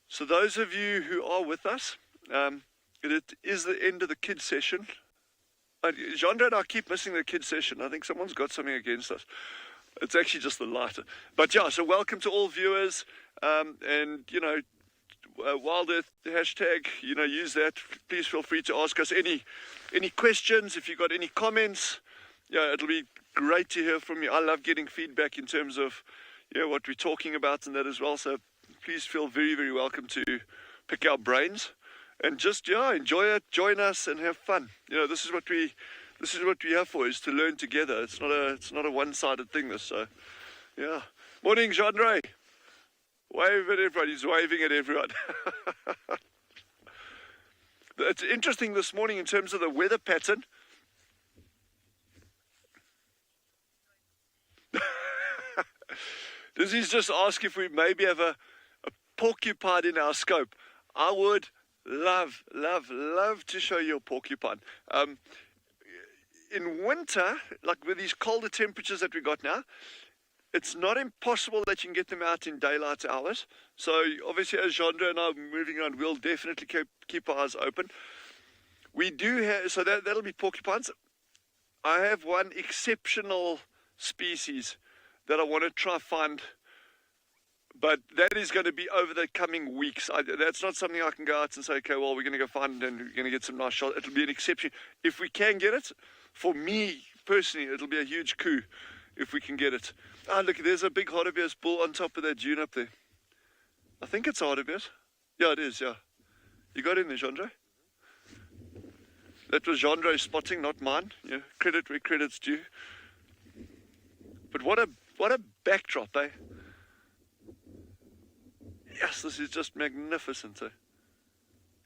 So those of you who are with us, it is the end of the kids session. Jandra and I keep missing the kids session. I think someone's got something against us. It's actually just the light. But yeah, so welcome to all viewers. And, you know, WildEarth hashtag, you know, use that. Please feel free to ask us any questions. If you've got any comments, yeah, it'll be great to hear from you. I love getting feedback in terms of, you know, what we're talking about and that as well. So please feel very, very welcome to pick our brains and just, yeah, enjoy it, join us and have fun. You know, this is what we're here for, is to learn together. It's not a one-sided thing, this. So, yeah. Morning, Jean-Ray. Wave at everyone. He's waving at everyone. It's interesting this morning in terms of the weather pattern. Does he just ask if we maybe have a porcupine in our scope? I would love to show you a porcupine. In winter, like with these colder temperatures that we got now, it's not impossible that you can get them out in daylight hours. So obviously, as Jandra and I are moving around, we'll definitely keep our eyes open. We do have, so that'll be porcupines. I have one exceptional species that I want to try find, but that is going to be over the coming weeks. That's not something I can go out and say, okay, well, we're going to go find and we're going to get some nice shots. It'll be an exception. If we can get it, for me personally, it'll be a huge coup if we can get it. Ah, look, there's a big hartebeest bull on top of that dune up there. I think it's a hartebeest. Yeah, it is, yeah. You got in there, Jandre? That was Jandre's spotting, not mine. Yeah, credit where credit's due. But what a backdrop, eh? Yes, this is just magnificent, eh?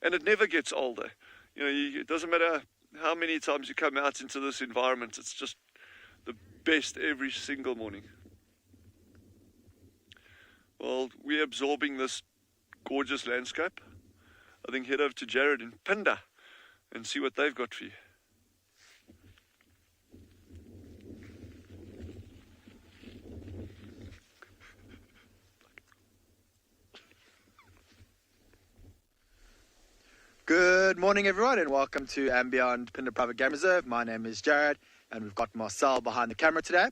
And it never gets old, eh? You know, it doesn't matter how many times you come out into this environment, it's just the best every single morning. Well, we're absorbing this gorgeous landscape. I think head over to Jared in Phinda and see what they've got for you. Good morning, everyone, and welcome to andBeyond Phinda Private Game Reserve. My name is Jared, and we've got Marcel behind the camera today.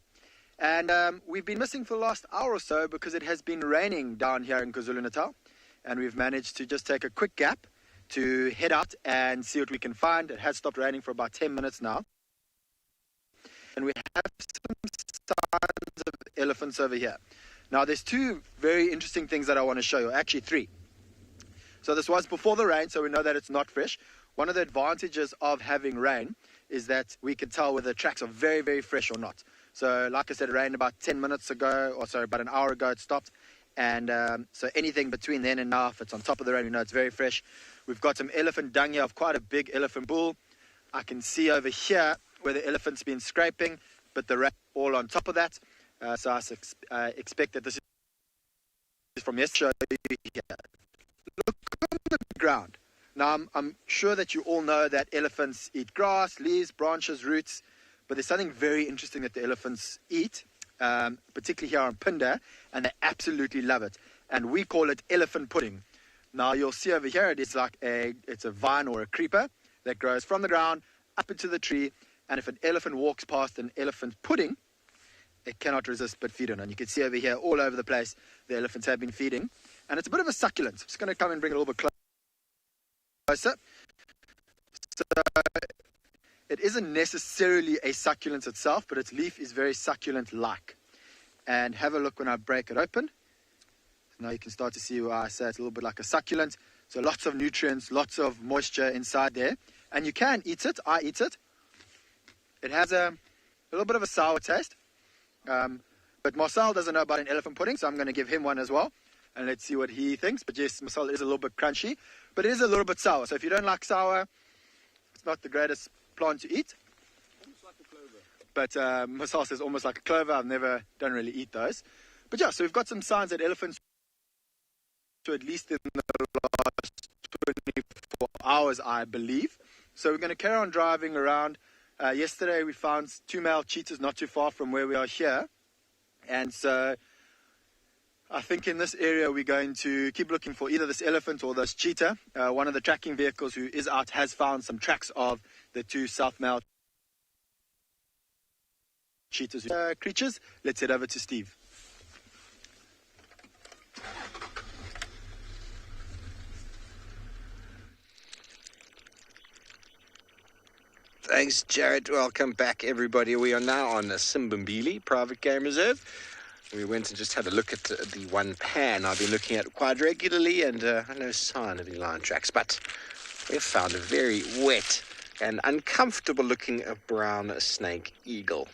And we've been missing for the last hour or so because it has been raining down here in KwaZulu-Natal. And we've managed to just take a quick gap to head out and see what we can find. It has stopped raining for about 10 minutes now. And we have some signs of elephants over here. Now, there's two very interesting things that I want to show you, actually three. So this was before the rain, so we know that it's not fresh. One of the advantages of having rain is that we can tell whether the tracks are very, very fresh or not. So like I said, it rained about 10 minutes ago, or sorry, about an hour ago it stopped. And so anything between then and now, if it's on top of the rain, we know it's very fresh. We've got some elephant dung here of quite a big elephant bull. I can see over here where the elephant's been scraping, but the rain all on top of that. So I expect that this is from yesterday. Look on the ground. Now, I'm sure that you all know that elephants eat grass, leaves, branches, roots, but there's something very interesting that the elephants eat, particularly here on Phinda, and they absolutely love it. And we call it elephant pudding. Now, you'll see over here, it's a vine or a creeper that grows from the ground up into the tree, and if an elephant walks past an elephant pudding, it cannot resist but feed on it. And you can see over here, all over the place, the elephants have been feeding. And it's a bit of a succulent. I'm just going to come and bring it a little bit closer. So it isn't necessarily a succulent itself, but its leaf is very succulent-like. And have a look when I break it open. Now you can start to see why I say it's a little bit like a succulent. So lots of nutrients, lots of moisture inside there. And you can eat it. I eat it. It has a little bit of a sour taste. But Marcel doesn't know about an elephant pudding, so I'm going to give him one as well. And let's see what he thinks. But yes, Marcel is a little bit crunchy, but it is a little bit sour. So if you don't like sour, it's not the greatest plant to eat. Almost like a clover. But Marcel says almost like a clover. Don't really eat those. But yeah, so we've got some signs that elephants, so at least in the last 24 for hours, I believe. So we're going to carry on driving around. Yesterday we found 2 male cheetahs not too far from where we are here. And so I think in this area we're going to keep looking for either this elephant or this cheetah. One of the tracking vehicles who is out has found some tracks of the 2 south male cheetahs creatures. Let's head over to Steve. Thanks, Jared. Welcome back, everybody. We are now on Simbambili Private Game Reserve. We went and just had a look at the one pan I've been looking at quite regularly, and no sign of any lion tracks, but we've found a very wet and uncomfortable looking brown snake eagle.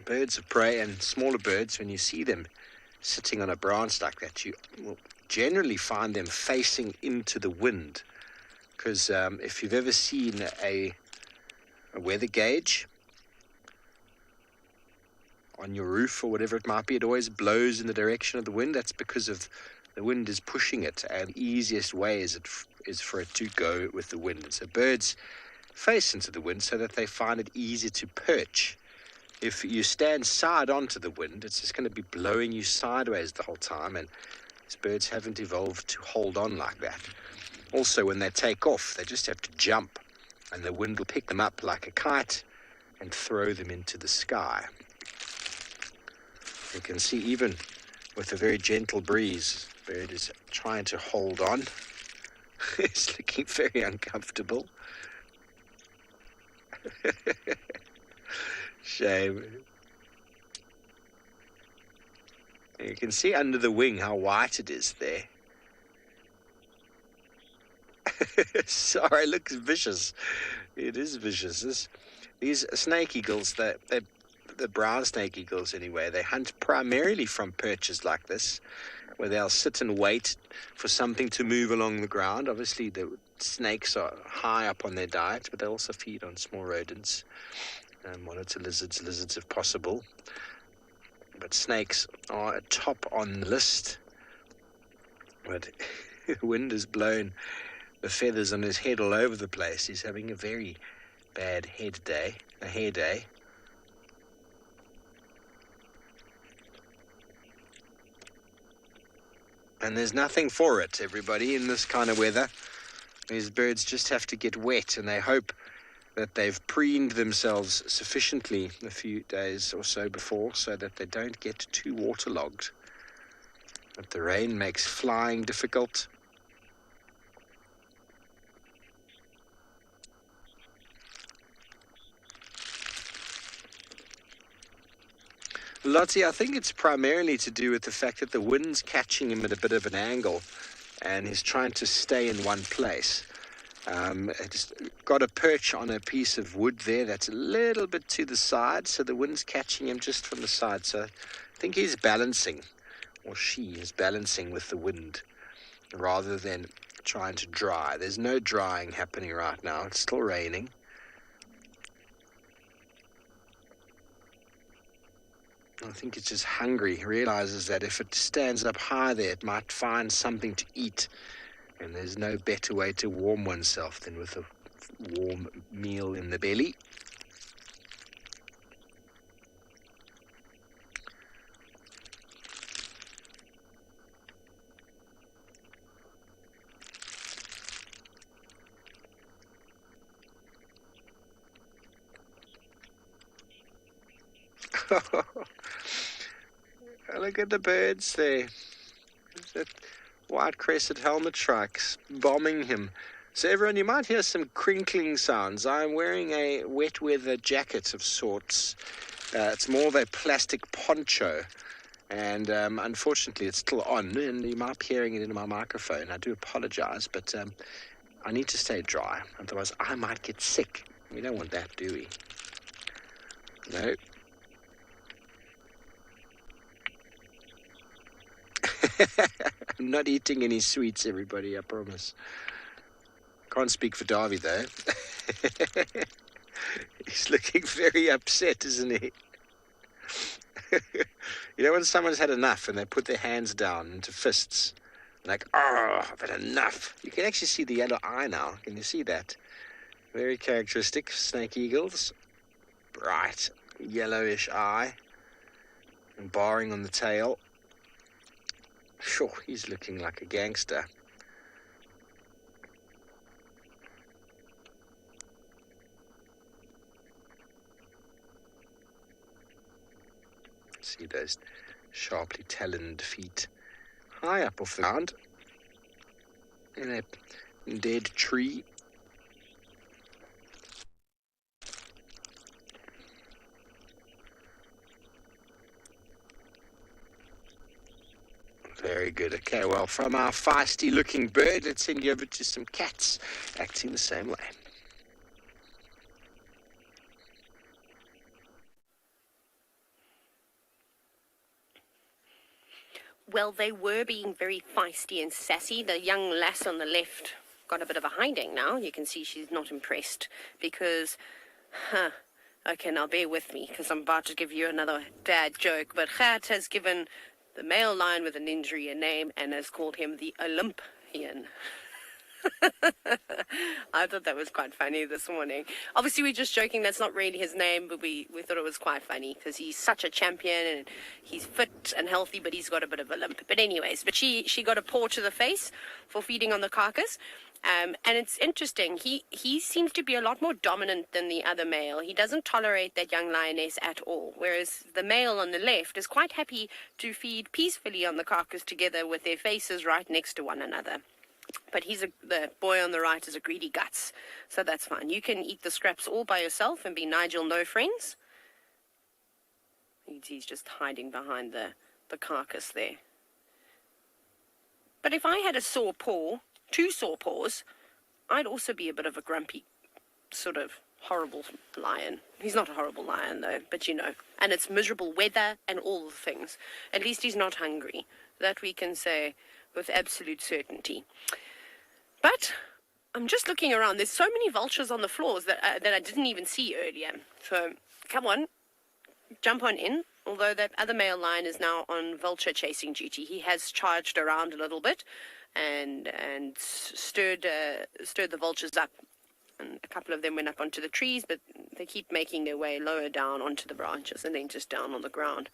Birds of prey and smaller birds, when you see them sitting on a branch like that, you will generally find them facing into the wind, because if you've ever seen a weather gauge on your roof or whatever it might be, it always blows in the direction of the wind. That's because of the wind is pushing it, and the easiest way is for it to go with the wind. And so birds face into the wind so that they find it easy to perch. If you stand side onto the wind, it's just going to be blowing you sideways the whole time, and these birds haven't evolved to hold on like that. Also, when they take off, they just have to jump, and the wind will pick them up like a kite and throw them into the sky. You can see even with a very gentle breeze, the bird is trying to hold on. It's looking very uncomfortable. Shame. You can see under the wing how white it is there. Sorry, it looks vicious. It is vicious. These snake eagles, the brown snake eagles anyway, they hunt primarily from perches like this, where they'll sit and wait for something to move along the ground. Obviously, the snakes are high up on their diet, but they also feed on small rodents, monitor lizards if possible. But snakes are top on the list. But the wind has blown the feathers on his head all over the place. He's having a very bad hair day. And there's nothing for it, everybody, in this kind of weather. These birds just have to get wet, and they hope that they've preened themselves sufficiently a few days or so before, so that they don't get too waterlogged. But the rain makes flying difficult. Lottie, I think it's primarily to do with the fact that the wind's catching him at a bit of an angle, and he's trying to stay in one place. It's got a perch on a piece of wood there that's a little bit to the side, so the wind's catching him just from the side. So I think he's balancing, or she is balancing with the wind, rather than trying to dry. There's no drying happening right now. It's still raining. I think it's just hungry. It realizes that if it stands up high there, it might find something to eat. And there's no better way to warm oneself than with a warm meal in the belly. Look at the birds there. That white-crested helmet shrikes bombing him. So everyone, you might hear some crinkling sounds. I'm wearing a wet weather jacket of sorts. It's more of a plastic poncho. And unfortunately, it's still on, and you might be hearing it in my microphone. I do apologize, but I need to stay dry. Otherwise, I might get sick. We don't want that, do we? No. I'm not eating any sweets, everybody, I promise. Can't speak for Darby, though. He's looking very upset, isn't he? You know when someone's had enough and they put their hands down into fists, like, oh, I've had enough. You can actually see the yellow eye now. Can you see that? Very characteristic of snake eagles. Bright yellowish eye and barring on the tail. Sure, he's looking like a gangster. See those sharply taloned feet high up off the ground in a dead tree. Very good. Okay, well, from our feisty looking bird, let's send you over to some cats acting the same way. Well, they were being very feisty and sassy. The young lass on the left got a bit of a hiding now. You can see she's not impressed because, okay, now bear with me because I'm about to give you another dad joke. But Gert has given the male lion with an injury a name and has called him the Olympian. I thought that was quite funny this morning. Obviously, we're just joking. That's not really his name, but we thought it was quite funny because he's such a champion and he's fit and healthy, but he's got a bit of a limp. But anyways, but she got a paw to the face for feeding on the carcass. And it's interesting. He seems to be a lot more dominant than the other male. He doesn't tolerate that young lioness at all, whereas the male on the left is quite happy to feed peacefully on the carcass together with their faces right next to one another. But the boy on the right is a greedy guts, so that's fine. You can eat the scraps all by yourself and be Nigel no friends. He's just hiding behind the carcass there. But if I had a sore paw, 2 sore paws, I'd also be a bit of a grumpy, sort of horrible lion. He's not a horrible lion though, but you know. And it's miserable weather and all the things. At least he's not hungry. That we can say with absolute certainty. But I'm just looking around. There's so many vultures on the floors that I didn't even see earlier. So come on, jump on in. Although that other male lion is now on vulture chasing duty. He has charged around a little bit and stirred the vultures up. And a couple of them went up onto the trees, but they keep making their way lower down onto the branches and then just down on the ground.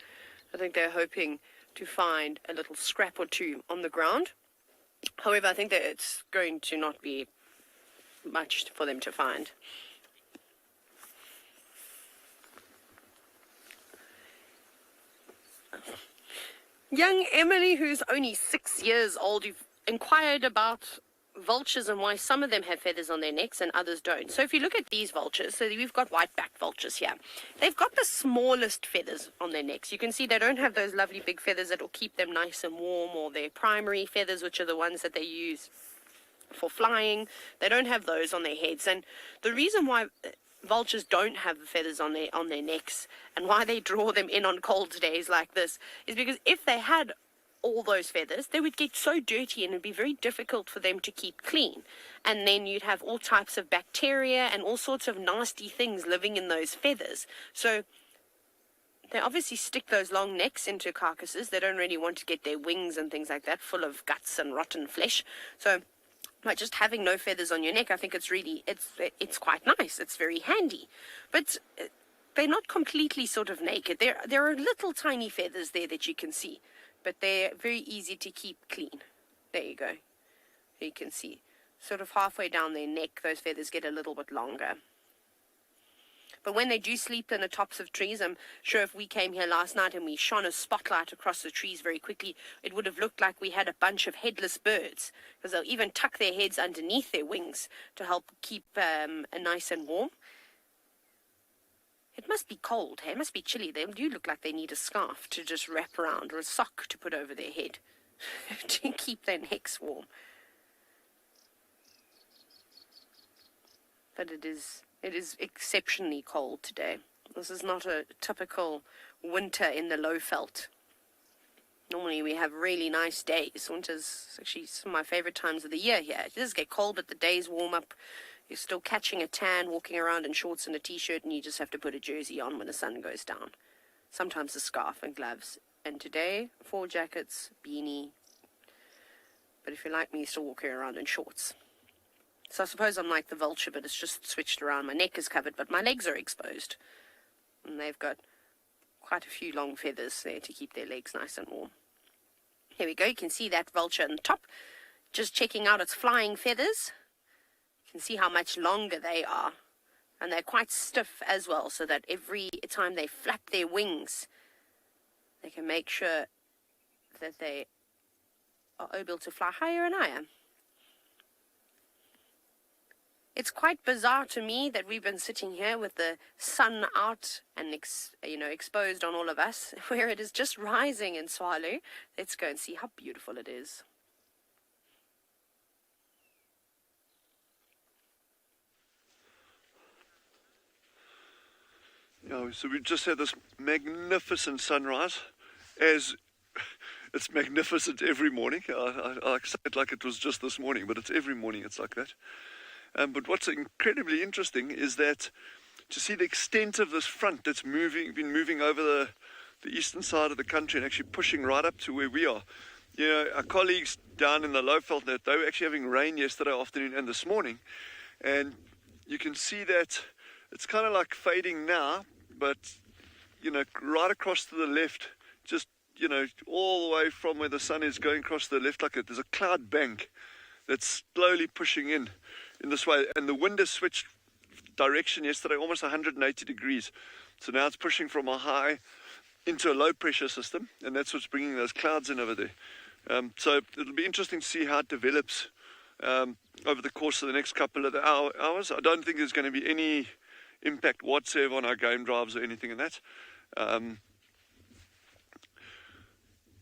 I think they're hoping to find a little scrap or two on the ground. However, I think that it's going to not be much for them to find. Young Emily, who's only 6 years old, you've inquired about vultures and why some of them have feathers on their necks and others don't. So if you look at these vultures, so we've got white-backed vultures here. They've got the smallest feathers on their necks. You can see they don't have those lovely big feathers that will keep them nice and warm, or their primary feathers, which are the ones that they use for flying. They don't have those on their heads. And the reason why vultures don't have the feathers on their necks and why they draw them in on cold days like this is because if they had all those feathers, they would get so dirty and it'd be very difficult for them to keep clean. And then you'd have all types of bacteria and all sorts of nasty things living in those feathers. So they obviously stick those long necks into carcasses. They don't really want to get their wings and things like that full of guts and rotten flesh. So by just having no feathers on your neck, I think it's quite nice. It's very handy. But they're not completely sort of naked. There are little tiny feathers there that you can see. But they're very easy to keep clean. There you go. You can see. Sort of halfway down their neck, those feathers get a little bit longer. But when they do sleep in the tops of trees, I'm sure if we came here last night and we shone a spotlight across the trees very quickly, it would have looked like we had a bunch of headless birds. Because they'll even tuck their heads underneath their wings to help keep nice and warm. It must be cold, hey? It must be chilly. They do look like they need a scarf to just wrap around or a sock to put over their head to keep their necks warm. But it is exceptionally cold today. This is not a typical winter in the Lowveld. Normally we have really nice days. Winter's actually some of my favorite times of the year here. It does get cold, but the days warm up. You're still catching a tan, walking around in shorts and a t-shirt, and you just have to put a jersey on when the sun goes down. sometimes a scarf and gloves. And today, 4 jackets, beanie. But if you're like me, still walking around in shorts. So I suppose I'm like the vulture, but it's just switched around. My neck is covered, but my legs are exposed. And they've got quite a few long feathers there to keep their legs nice and warm. Here we go. You can see that vulture on top, just checking out its flying feathers. You can see how much longer they are. And they're quite stiff as well, so that every time they flap their wings, they can make sure that they are able to fly higher and higher. It's quite bizarre to me that we've been sitting here with the sun out and exposed on all of us, where it is just rising in Tswalu. Let's go and see how beautiful it is. Yeah, so we just had this magnificent sunrise. As it's magnificent every morning. I say it like it was just this morning, but it's every morning it's like that. But what's incredibly interesting is that to see the extent of this front that's been moving over the eastern side of the country and actually pushing right up to where we are. You know, our colleagues down in the Lowveld, they were actually having rain yesterday afternoon and this morning. And you can see that it's kind of like fading now, but, you know, right across to the left, just, you know, all the way from where the sun is going across to the left, like there's a cloud bank that's slowly pushing in this way. And the wind has switched direction yesterday, almost 180 degrees. So now it's pushing from a high into a low pressure system, and that's what's bringing those clouds in over there. So it'll be interesting to see how it develops over the course of the next couple of hours. I don't think there's going to be any impact whatsoever on our game drives or anything in that.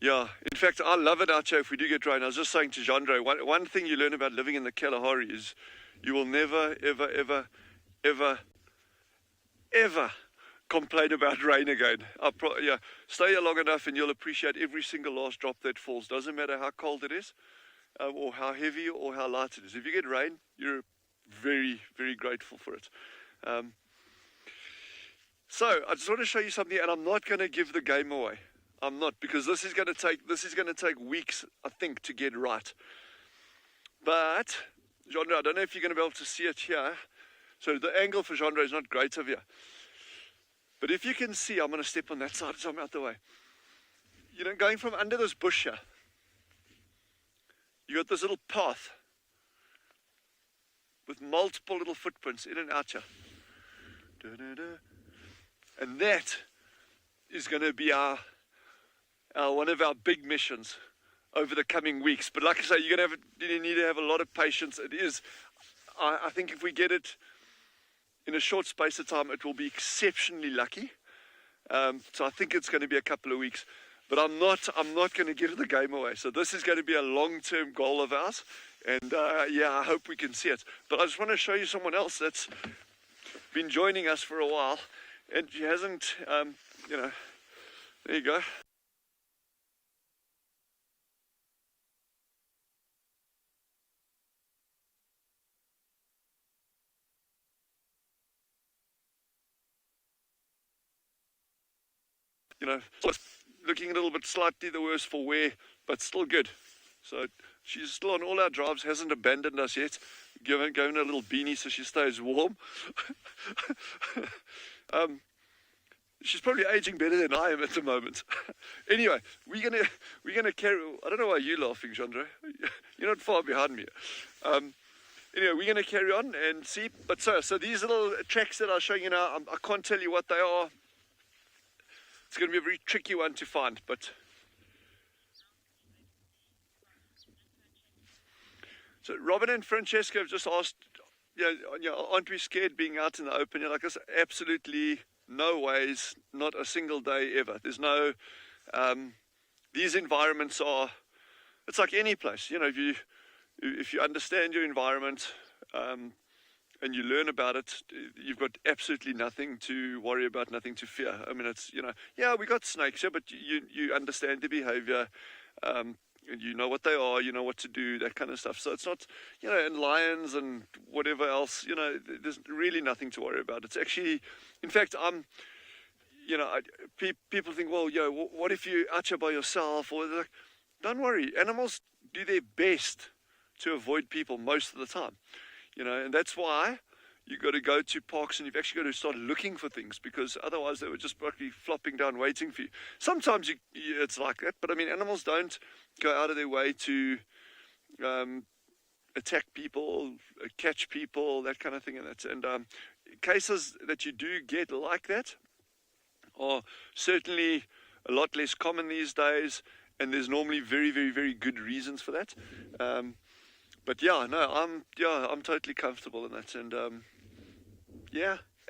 Yeah, in fact, I love it out here if we do get rain. I was just saying to Jandre, one thing you learn about living in the Kalahari is you will never, ever, ever, ever, ever complain about rain again. Stay here long enough and you'll appreciate every single last drop that falls. Doesn't matter how cold it is, or how heavy or how light it is. If you get rain, you're very, very grateful for it. So I just want to show you something, and I'm not going to give the game away. I'm not, because this is going to take weeks, I think, to get right. But Jandre, I don't know if you're going to be able to see it here. So the angle for Jandre is not great over here. But if you can see, I'm going to step on that side so I'm out the way. You know, going from under this bush here, you got this little path with multiple little footprints in and out here. And that is going to be one of our big missions over the coming weeks. But like I say, you need to have a lot of patience. It is, I think if we get it in a short space of time, it will be exceptionally lucky. So I think it's going to be a couple of weeks. But I'm not going to give the game away. So this is going to be a long-term goal of ours. And yeah, I hope we can see it. But I just want to show you someone else that's been joining us for a while. And she hasn't, you know, there you go. You know, looking a little bit slightly the worse for wear, but still good. So she's still on all our drives, hasn't abandoned us yet. Given a little beanie so she stays warm. She's probably aging better than I am at the moment. Anyway, we're gonna carry. I don't know why you're laughing, Jandre. You're not far behind me. Anyway, we're gonna carry on and see. But so these little tracks that I'm showing you now, I can't tell you what they are. It's going to be a very tricky one to find, but so Robin and Francesca have just asked, aren't we scared being out in the open? Like I said, absolutely no ways, not a single day ever. There's no, these environments are, it's like any place, you know, if you understand your environment, and you learn about it, you've got absolutely nothing to worry about, nothing to fear. I mean, it's, you know, yeah, we got snakes here, but you understand the behavior, and you know what they are, you know what to do, that kind of stuff. So it's not, you know, and lions and whatever else, you know, there's really nothing to worry about. It's actually, in fact, people think, well, what if you out here by yourself? Or like, don't worry, animals do their best to avoid people most of the time, and that's why you got to go to parks and you've actually got to start looking for things, because otherwise they would just probably flopping down waiting for you. Sometimes it's like that, but I mean, animals don't go out of their way to attack people, catch people, that kind of thing. And cases that you do get like that are certainly a lot less common these days, and there's normally very, very, very good reasons for that. But yeah, no, I'm totally comfortable in that, and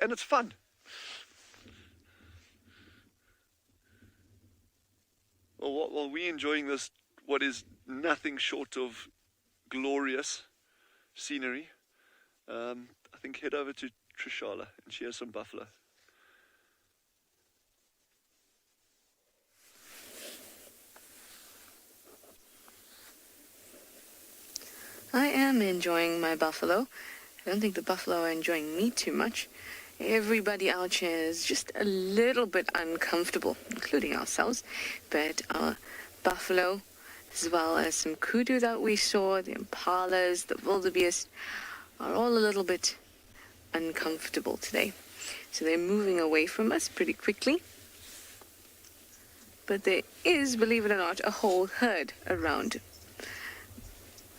and it's fun. Well, while we're enjoying this, what is nothing short of glorious scenery, I think head over to Trishala and she has some buffalo. I am enjoying my buffalo. I don't think the buffalo are enjoying me too much. Everybody out here is just a little bit uncomfortable, including ourselves. But our buffalo, as well as some kudu that we saw, the impalas, the wildebeest, are all a little bit uncomfortable today. So they're moving away from us pretty quickly. But there is, believe it or not, a whole herd around.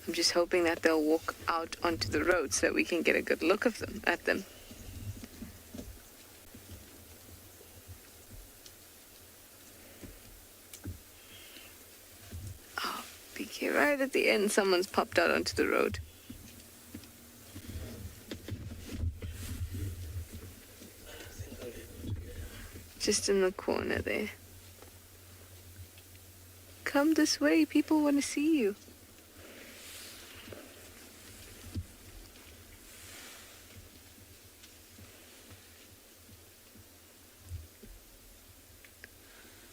I'm just hoping that they'll walk out onto the road so that we can get a good look at them. Oh, PK, right at the end, someone's popped out onto the road. Just in the corner there. Come this way, people want to see you.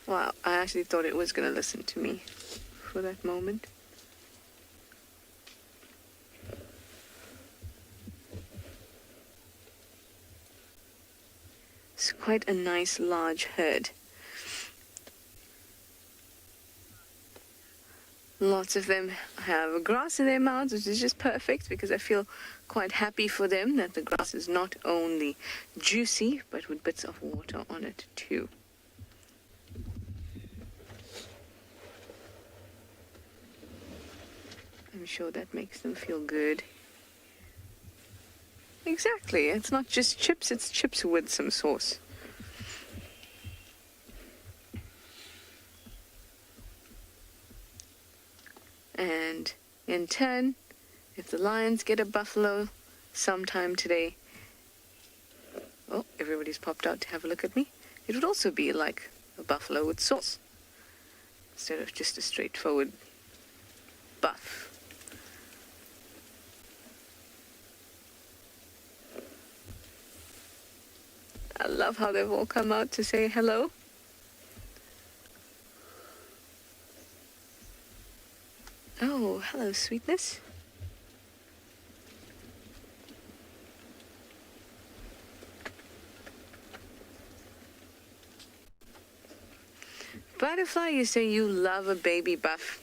Wow, I actually thought it was going to listen to me for that moment. It's quite a nice large herd. Lots of them have grass in their mouths, which is just perfect because I feel quite happy for them that the grass is not only juicy, but with bits of water on it too. I'm sure that makes them feel good. Exactly, it's not just chips, it's chips with some sauce. And in turn, if the lions get a buffalo sometime today, oh, everybody's popped out to have a look at me, it would also be like a buffalo with sauce, instead of just a straightforward buff. I love how they've all come out to say hello. Oh, hello, sweetness. Butterfly, you say you love a baby buff.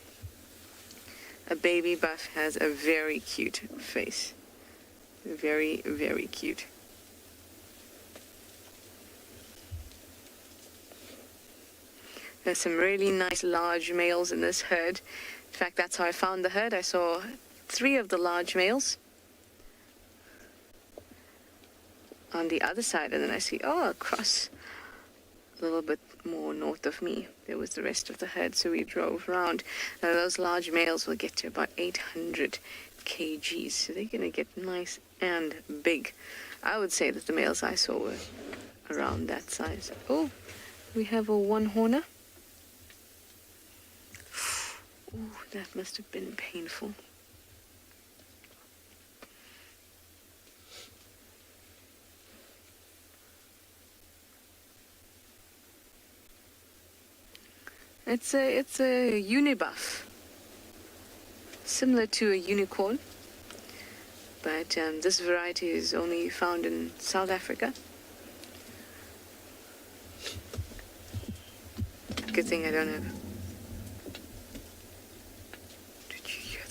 A baby buff has a very cute face. Very, very cute. There's some really nice large males in this herd. In fact, that's how I found the herd. I saw 3 of the large males on the other side, and then I see, across a little bit more north of me, there was the rest of the herd, so we drove around. Now, those large males will get to about 800 kgs, so they're going to get nice and big. I would say that the males I saw were around that size. Oh, we have a one-horner. Ooh, that must have been painful. It's a unibuff, similar to a unicorn, but this variety is only found in South Africa. Good thing I don't have. Did you hear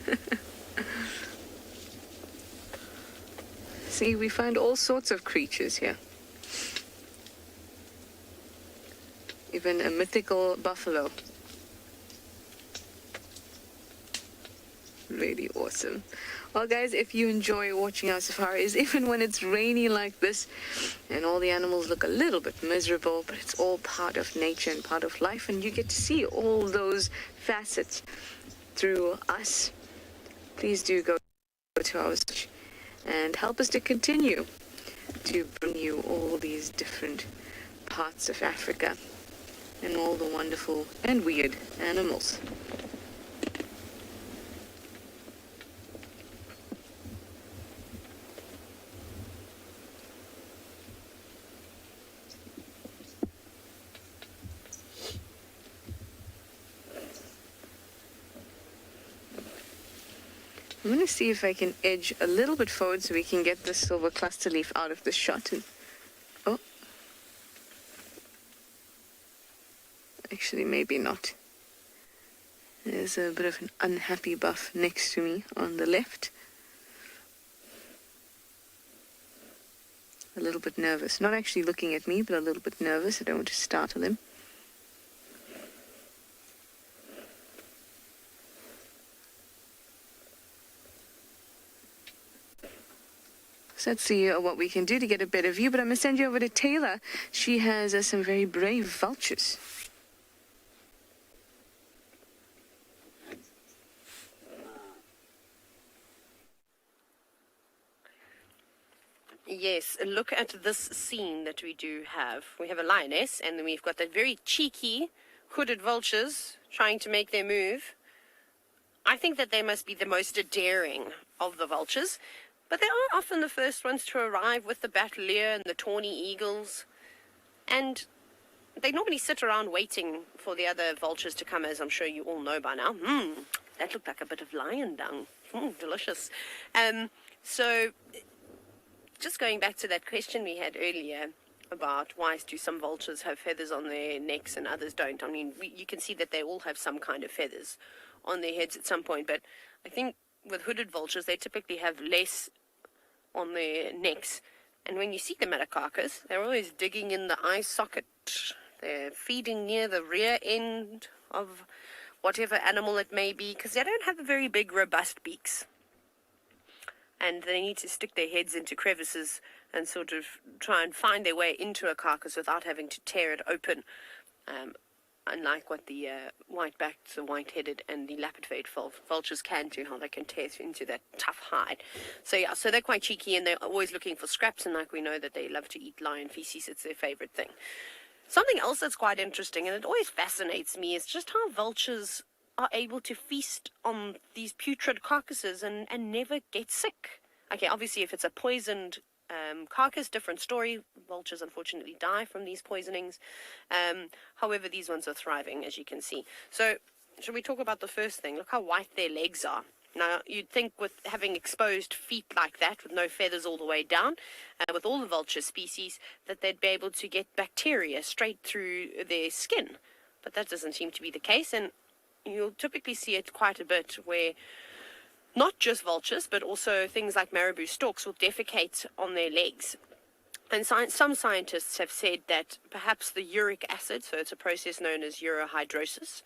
that? See, we find all sorts of creatures here. Even a mythical buffalo. Really awesome. Well, guys, if you enjoy watching our safaris, even when it's rainy like this, and all the animals look a little bit miserable, but it's all part of nature and part of life, and you get to see all those facets through us, please do go to our search and help us to continue to bring you all these different parts of Africa and all the wonderful and weird animals. I'm going to see if I can edge a little bit forward so we can get the silver cluster leaf out of the shot. And, oh. Actually, maybe not. There's a bit of an unhappy buff next to me on the left. A little bit nervous. Not actually looking at me, but a little bit nervous. I don't want to startle him. So let's see what we can do to get a better view, but I'm going to send you over to Taylor. She has some very brave vultures. Yes, look at this scene that we do have. We have a lioness, and then we've got the very cheeky hooded vultures trying to make their move. I think that they must be the most daring of the vultures. But they are often the first ones to arrive with the batelier and the tawny eagles. And they normally sit around waiting for the other vultures to come, as I'm sure you all know by now. That looked like a bit of lion dung. Delicious. So, just going back to that question we had earlier about why do some vultures have feathers on their necks and others don't. I mean, you can see that they all have some kind of feathers on their heads at some point. But I think with hooded vultures, they typically have less on their necks, and when you see them at a carcass, they're always digging in the eye socket. They're feeding near the rear end of whatever animal it may be, because they don't have very big robust beaks, and they need to stick their heads into crevices and sort of try and find their way into a carcass without having to tear it open, unlike what the white-backed, the white-headed, and the lapid-fade vultures can do, how they can tear into that tough hide. So yeah, so they're quite cheeky, and they're always looking for scraps, and like we know that they love to eat lion feces. It's their favorite thing. Something else that's quite interesting, and it always fascinates me, is just how vultures are able to feast on these putrid carcasses and never get sick. Okay, obviously if it's a poisoned carcass, different story. Vultures unfortunately die from these poisonings. However, these ones are thriving, as you can see. So, should we talk about the first thing? Look how white their legs are. Now, you'd think with having exposed feet like that, with no feathers all the way down, with all the vulture species, that they'd be able to get bacteria straight through their skin. But that doesn't seem to be the case, and you'll typically see it quite a bit where not just vultures, but also things like marabou storks will defecate on their legs. And some scientists have said that perhaps the uric acid, so it's a process known as urohydrosis,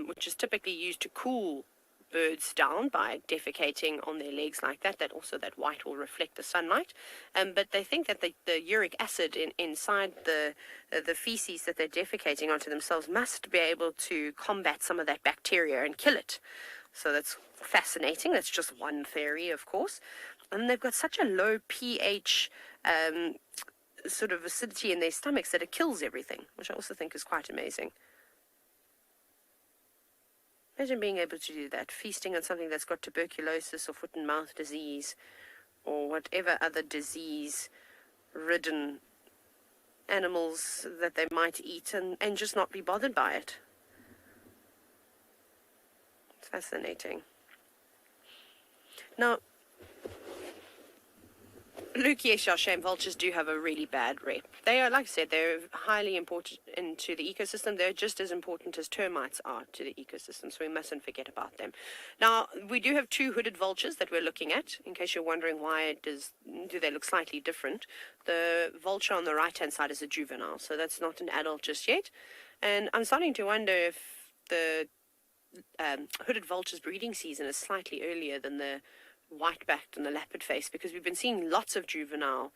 which is typically used to cool birds down by defecating on their legs like that, that white will reflect the sunlight. But they think that the uric acid inside the feces that they're defecating onto themselves must be able to combat some of that bacteria and kill it. So that's fascinating. That's just one theory, of course. And they've got such a low pH sort of acidity in their stomachs that it kills everything, which I also think is quite amazing. Imagine being able to do that, feasting on something that's got tuberculosis or foot and mouth disease or whatever other disease-ridden animals that they might eat and just not be bothered by it. It's fascinating. Now, Luke, yes, our shame vultures do have a really bad rep. They are, like I said, they're highly important into the ecosystem. They're just as important as termites are to the ecosystem, so we mustn't forget about them. Now, we do have 2 hooded vultures that we're looking at, in case you're wondering why do they look slightly different. The vulture on the right-hand side is a juvenile, so that's not an adult just yet. And I'm starting to wonder if the hooded vulture's breeding season is slightly earlier than the white-backed and the leopard face, because we've been seeing lots of juvenile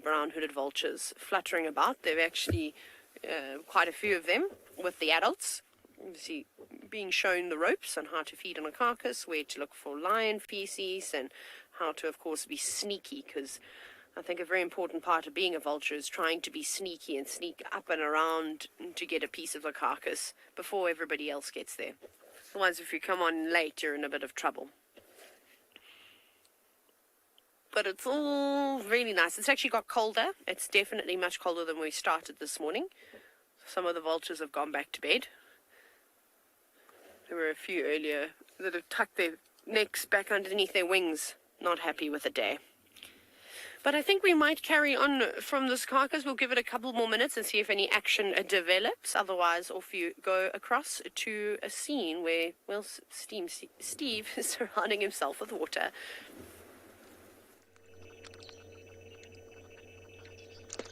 brown hooded vultures fluttering about. There are actually quite a few of them with the adults. You see, being shown the ropes on how to feed on a carcass, where to look for lion feces, and how to, of course, be sneaky, because I think a very important part of being a vulture is trying to be sneaky and sneak up and around to get a piece of the carcass before everybody else gets there. Otherwise, if you come on late, you're in a bit of trouble. But it's all really nice. It's actually got colder. It's definitely much colder than we started this morning. Some of the vultures have gone back to bed. There were a few earlier that have tucked their necks back underneath their wings, not happy with the day. But I think we might carry on from this carcass. We'll give it a couple more minutes and see if any action develops. Otherwise, off you go across to a scene where, well, Steve is surrounding himself with water.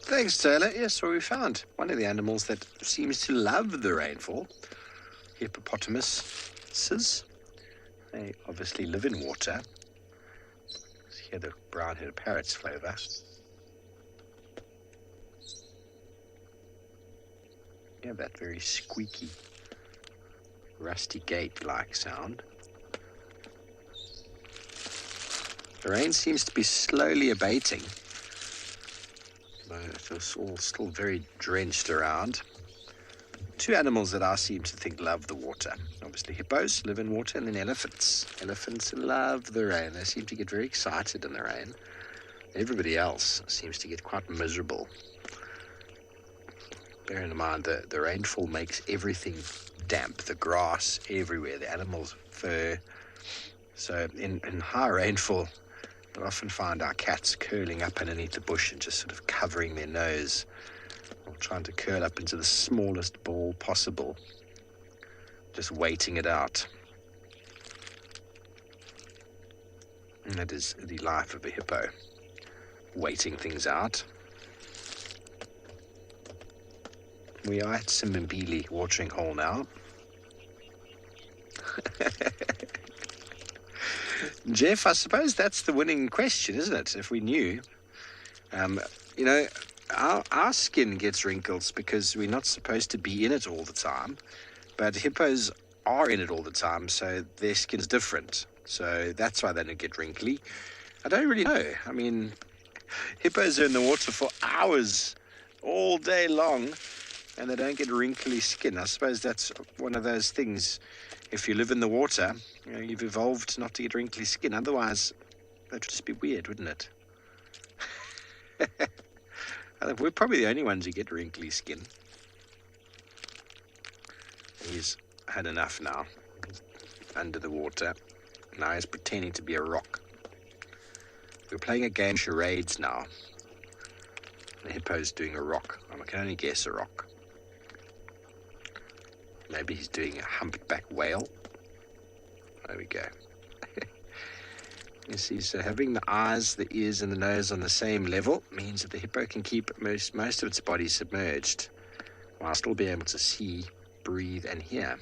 Thanks, Taylor. Yes, well, we found one of the animals that seems to love the rainfall. Hippopotamuses. They obviously live in water. Here the brown-headed parrots fly over. You have that very squeaky, rusty gate-like sound. The rain seems to be slowly abating. It's all still very drenched around. 2 animals that I seem to think love the water. Obviously hippos live in water, and then elephants. Elephants love the rain. They seem to get very excited in the rain. Everybody else seems to get quite miserable. Bearing in mind that the rainfall makes everything damp. The grass everywhere, the animals' fur. So in high rainfall, I often find our cats curling up underneath the bush and just sort of covering their nose, or trying to curl up into the smallest ball possible, just waiting it out. And that is the life of a hippo, waiting things out. We are at Simbambili watering hole now. Jeff, I suppose that's the winning question, isn't it? If we knew. Our skin gets wrinkles because we're not supposed to be in it all the time. But hippos are in it all the time, so their skin's different. So that's why they don't get wrinkly. I don't really know. I mean, hippos are in the water for hours, all day long, and they don't get wrinkly skin. I suppose that's one of those things. If you live in the water, you've evolved not to get wrinkly skin. Otherwise, that would just be weird, wouldn't it? I think we're probably the only ones who get wrinkly skin. He's had enough now. He's under the water. Now he's pretending to be a rock. We're playing a game charades now. The hippo's doing a rock. I can only guess a rock. Maybe he's doing a humpback whale. There we go. Yes, he's having the eyes, the ears, and the nose on the same level. Means that the hippo can keep most of its body submerged while still being able to see, breathe, and hear.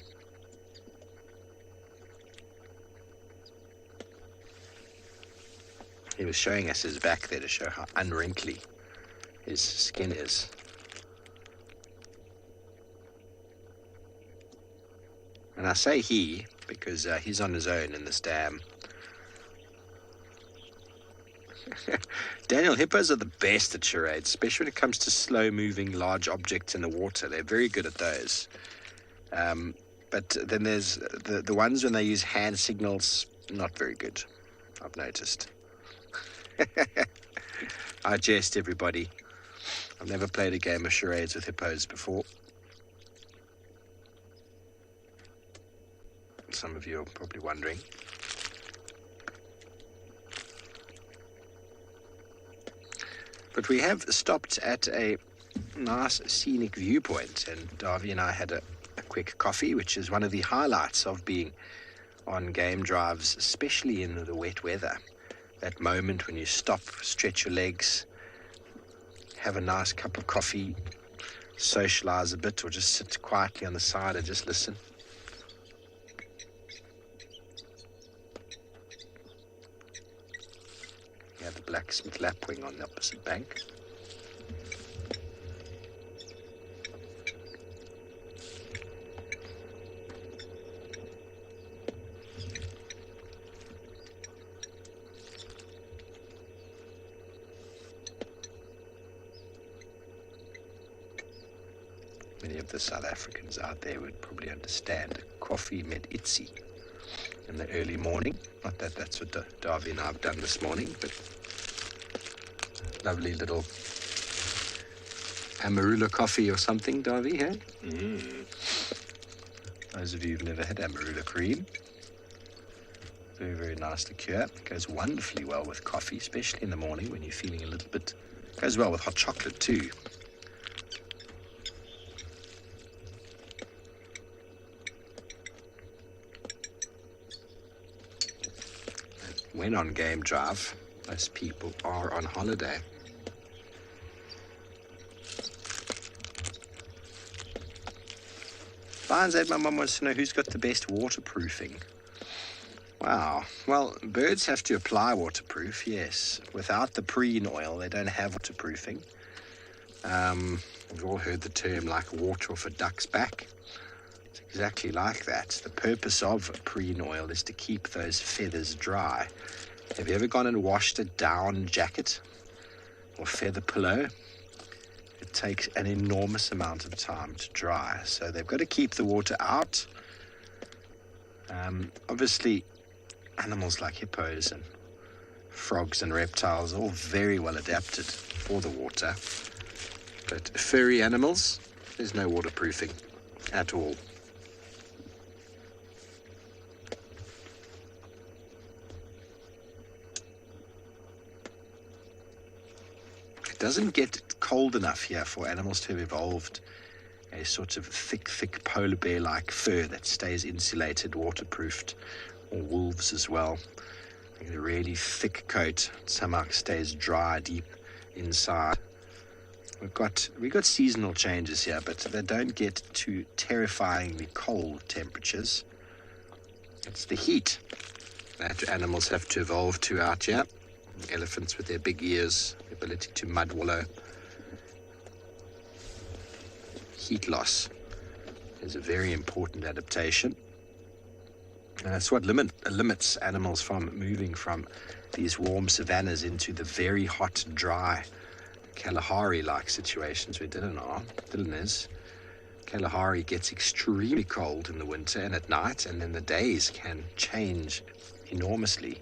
He was showing us his back there to show how unwrinkly his skin is. And I say he because he's on his own in this dam. Daniel, hippos are the best at charades, especially when it comes to slow-moving large objects in the water. They're very good at those. But then there's the ones when they use hand signals, not very good, I've noticed. I jest, everybody. I've never played a game of charades with hippos before. Some of you are probably wondering. But we have stopped at a nice scenic viewpoint, and Davy and I had a quick coffee, which is one of the highlights of being on game drives, especially in the wet weather. That moment when you stop, stretch your legs, have a nice cup of coffee, socialize a bit, or just sit quietly on the side and just listen. Yeah, the blacksmith lapwing on the opposite bank. Many of the South Africans out there would probably understand coffee meant itzy in the early morning. Not that that's what Davy and I have done this morning, but lovely little Amarula coffee or something, Davy, hey? Those of you who've never had Amarula cream, very, very nice liqueur. It goes wonderfully well with coffee, especially in the morning when you're feeling a little bit. Goes well with hot chocolate too. When on game drive, most people are on holiday. Finds out my mum wants to know who's got the best waterproofing. Wow. Well, birds have to apply waterproof, yes. Without the preen oil, they don't have waterproofing. We've all heard the term like water off a duck's back. It's exactly like that. The purpose of preen oil is to keep those feathers dry. Have you ever gone and washed a down jacket or feather pillow? It takes an enormous amount of time to dry. So they've got to keep the water out. Obviously, animals like hippos and frogs and reptiles are all very well adapted for the water. But furry animals, there's no waterproofing at all. It doesn't get cold enough here for animals to have evolved a sort of thick polar bear-like fur that stays insulated, waterproofed, or wolves as well. A really thick coat somehow stays dry deep inside. We've got seasonal changes here, but they don't get to terrifyingly cold temperatures. It's the heat that animals have to evolve to out here. Elephants with their big ears, the ability to mud wallow. Heat loss is a very important adaptation. And that's what limits animals from moving from these warm savannas into the very hot, dry Kalahari-like situations where Dylan is. Kalahari gets extremely cold in the winter and at night, and then the days can change enormously.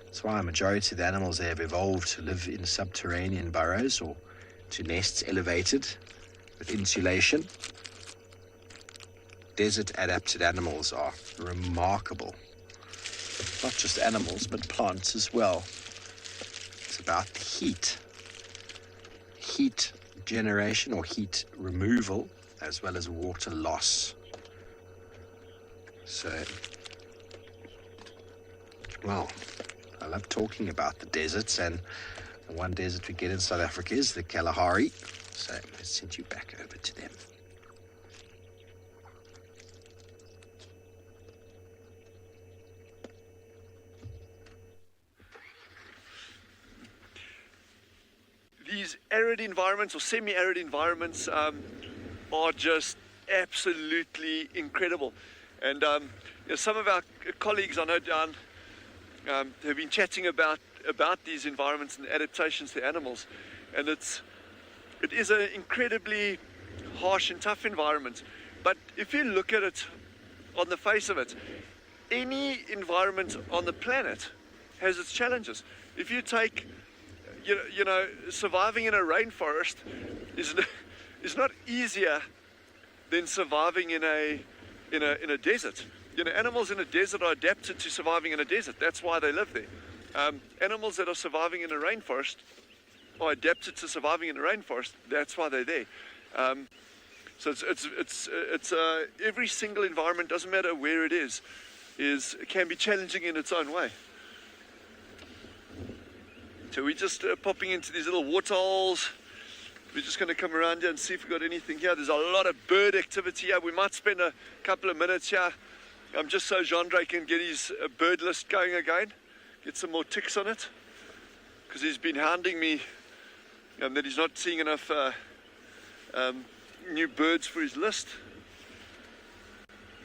That's why a majority of the animals there have evolved to live in subterranean burrows or to nests elevated with insulation. Desert-adapted animals are remarkable. Not just animals, but plants as well. It's about the heat. Heat generation or heat removal, as well as water loss. So, well, I love talking about the deserts, and the one desert we get in South Africa is the Kalahari. So let's send you back over to them. These arid environments or semi-arid environments are just absolutely incredible. And some of our colleagues I know down have been chatting about these environments and adaptations to animals, and it is an incredibly harsh and tough environment. But if you look at it on the face of it, any environment on the planet has its challenges. If you take surviving in a rainforest is not easier than surviving in a desert. Animals in a desert are adapted to surviving in a desert. That's why they live there. Animals that are surviving in a rainforest are adapted to surviving in the rainforest. That's why they're there. So it's every single environment, doesn't matter where it is can be challenging in its own way. So we're just popping into these little waterholes. We're just going to come around here and see if we've got anything here. There's a lot of bird activity here. We might spend a couple of minutes here. Just so Jean-Dre can get his bird list going again. Get some more ticks on it. Because he's been hounding me that he's not seeing enough new birds for his list.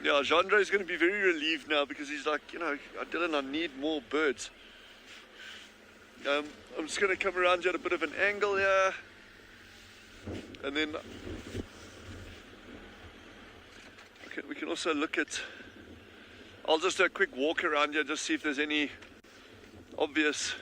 Yeah, Jean-Dre is going to be very relieved now because he's like, Dylan, I need more birds. I'm just going to come around you at a bit of an angle here. And then we can also look at, I'll just do a quick walk around here, just see if there's any obvious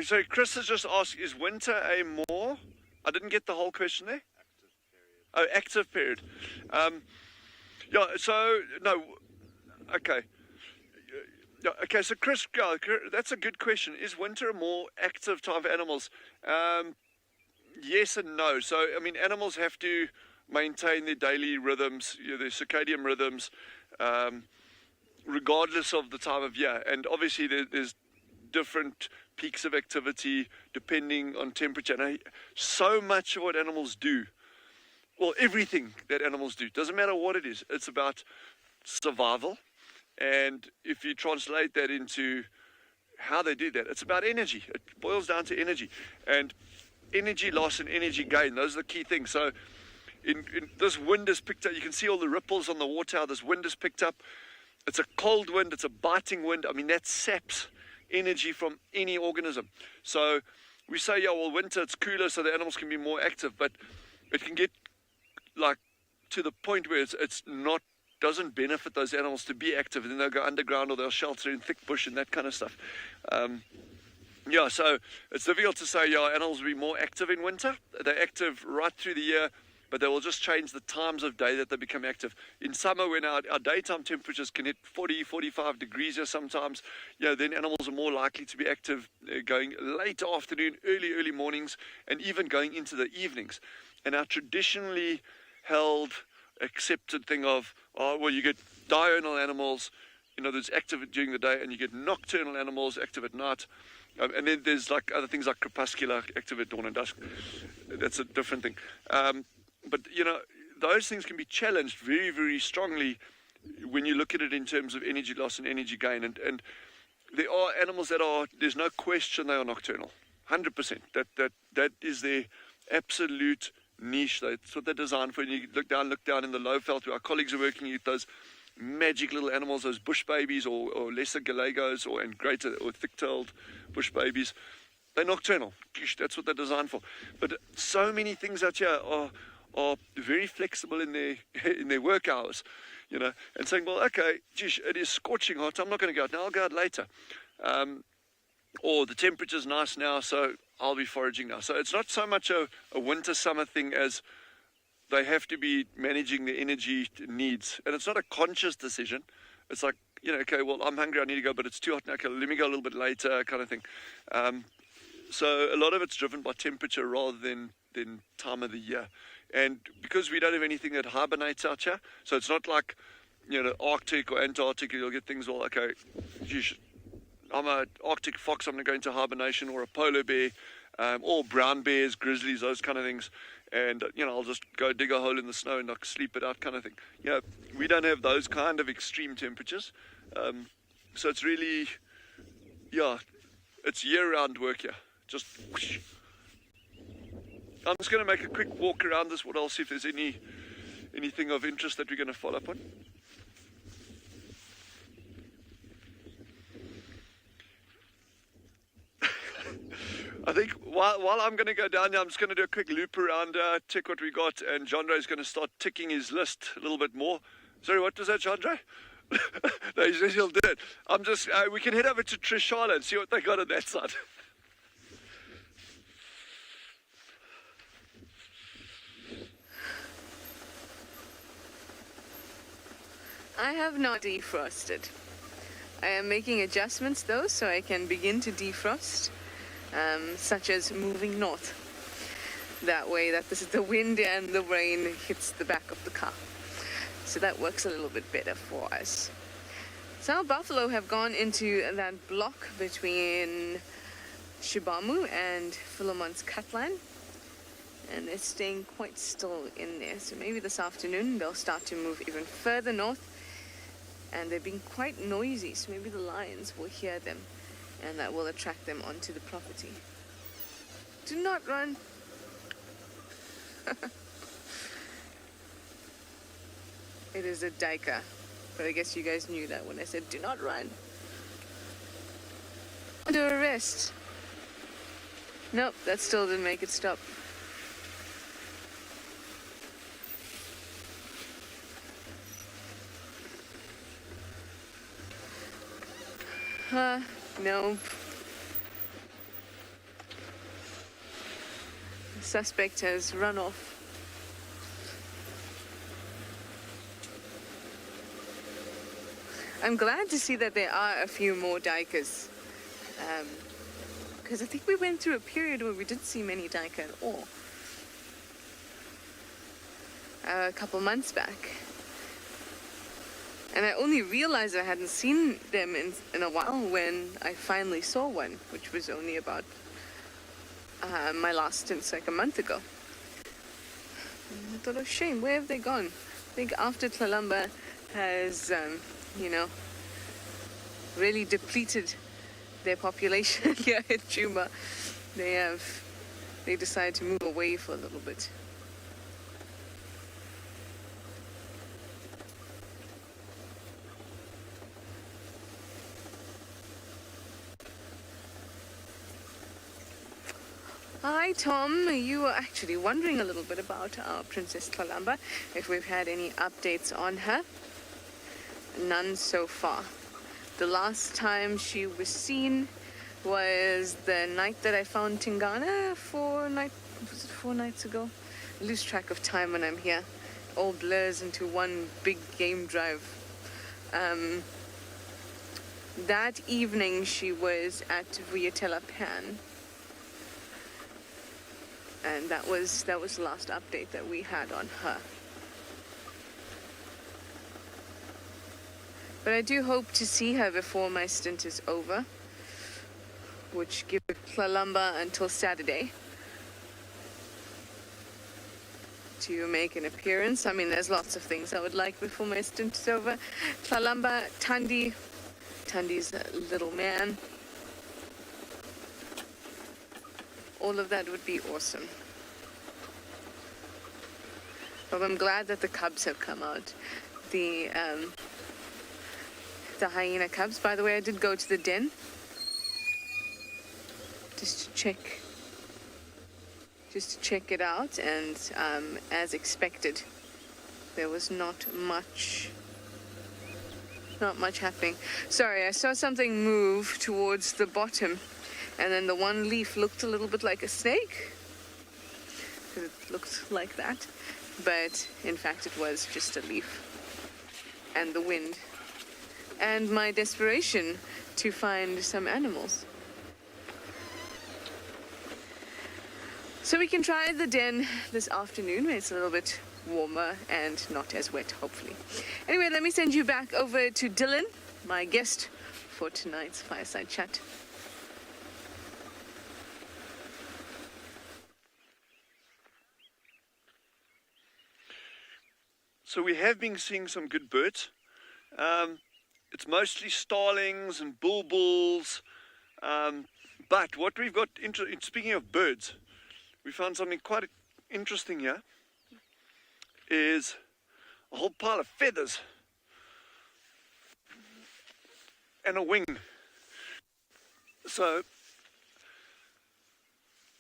sorry, Chris has just asked, is winter a more, I didn't get the whole question there. Active period. Yeah, so, no, okay. Yeah, okay, so Chris, that's a good question. Is winter a more active time for animals? Yes and no. So, I mean, animals have to maintain their daily rhythms, their circadian rhythms, regardless of the time of year. And obviously there's different peaks of activity depending on temperature. Now, so much of what animals do, well, everything that animals do, doesn't matter what it is, it's about survival. And if you translate that into how they do that, it's about energy. It boils down to energy. And energy loss and energy gain, those are the key things. So in this wind is picked up, you can see all the ripples on the water, how this wind is picked up. It's a cold wind, it's a biting wind. I mean, that saps energy from any organism. So we say, yeah, well, winter it's cooler so the animals can be more active, but it can get like to the point where it's not, doesn't benefit those animals to be active, and then they'll go underground or they'll shelter in thick bush and that kind of stuff. Yeah, so it's difficult to say, yeah, animals will be more active in winter. They're active right through the year, but they will just change the times of day that they become active. In summer, when our daytime temperatures can hit 40, 45 degrees here sometimes, then animals are more likely to be active going late afternoon, early mornings, and even going into the evenings. And our traditionally held, accepted thing of, you get diurnal animals, that's active during the day, and you get nocturnal animals active at night. And then there's like other things like crepuscular, active at dawn and dusk. That's a different thing. But, those things can be challenged very, very strongly when you look at it in terms of energy loss and energy gain. And there are animals there's no question they are nocturnal. 100%. That is their absolute niche. That's what they're designed for. And you look down in the low veld where our colleagues are working with those magic little animals, those bush babies or lesser galagos and greater or thick-tailed bush babies. They're nocturnal. That's what they're designed for. But so many things out here are very flexible in their work hours, and saying, well, okay, it is scorching hot, I'm not going to go out now, I'll go out later. Or the temperature's nice now, so I'll be foraging now. So it's not so much a winter-summer thing as they have to be managing their energy needs. And it's not a conscious decision. It's like, okay, well, I'm hungry, I need to go, but it's too hot now, okay, let me go a little bit later, kind of thing. So a lot of it's driven by temperature rather than time of the year. And because we don't have anything that hibernates out here, so it's not like, Arctic or Antarctic, you'll get things, well, okay, I'm an Arctic fox, I'm going to go into hibernation, or a polar bear, or brown bears, grizzlies, those kind of things. And, I'll just go dig a hole in the snow and sleep it out kind of thing. We don't have those kind of extreme temperatures. So it's really, it's year-round work here. Just whoosh. I'm just going to make a quick walk around this. What else, see if there's anything of interest that we're going to follow up on. I think while I'm going to go down here, I'm just going to do a quick loop around, check what we got, and Jean-Dre is going to start ticking his list a little bit more. Sorry, what was that, Jean-Dre? No, he says he'll do it. We can head over to Trishana and see what they got on that side. I have not defrosted. I am making adjustments though, so I can begin to defrost, such as moving north. That way that the wind and the rain hits the back of the car. So that works a little bit better for us. So our buffalo have gone into that block between Shibamu and Philemon's cutline, and they're staying quite still in there. So maybe this afternoon they'll start to move even further north, and they're being quite noisy, so maybe the lions will hear them, and that will attract them onto the property. Do not run. It is a duiker, but I guess you guys knew that when I said do not run. Under arrest. Nope, that still didn't make it stop. Nope. The suspect has run off. I'm glad to see that there are a few more duikers, because I think we went through a period where we didn't see many duiker at all. A couple months back. And I only realized I hadn't seen them in a while when I finally saw one, which was only about my last stint, like a month ago. And I thought, oh shame, where have they gone? I think after Tlalamba has, really depleted their population here at Djuma, they decided to move away for a little bit. Hi Tom, you were actually wondering a little bit about our Princess Tlalamba, if we've had any updates on her. None so far. The last time she was seen was the night that I found Tingana, 4 nights ago? I lose track of time when I'm here. All blurs into one big game drive. That evening she was at Vuyatela Pan. And that was the last update that we had on her. But I do hope to see her before my stint is over, which gives Tlalamba until Saturday to make an appearance. I mean, there's lots of things I would like before my stint is over. Tlalamba, Tandi's a little man. All of that would be awesome. But I'm glad that the cubs have come out. The hyena cubs. By the way, I did go to the den just to check it out, and as expected, there was not much happening. Sorry, I saw something move towards the bottom, and then the one leaf looked a little bit like a snake, because it looked like that, but in fact it was just a leaf. And the wind and my desperation to find some animals. So we can try the den this afternoon when it's a little bit warmer and not as wet, hopefully. Anyway, let me send you back over to Dylan, my guest for tonight's Fireside Chat. So we have been seeing some good birds. It's mostly starlings and bulbuls. But what we've got, speaking of birds, we found something quite interesting here. Is a whole pile of feathers and a wing. So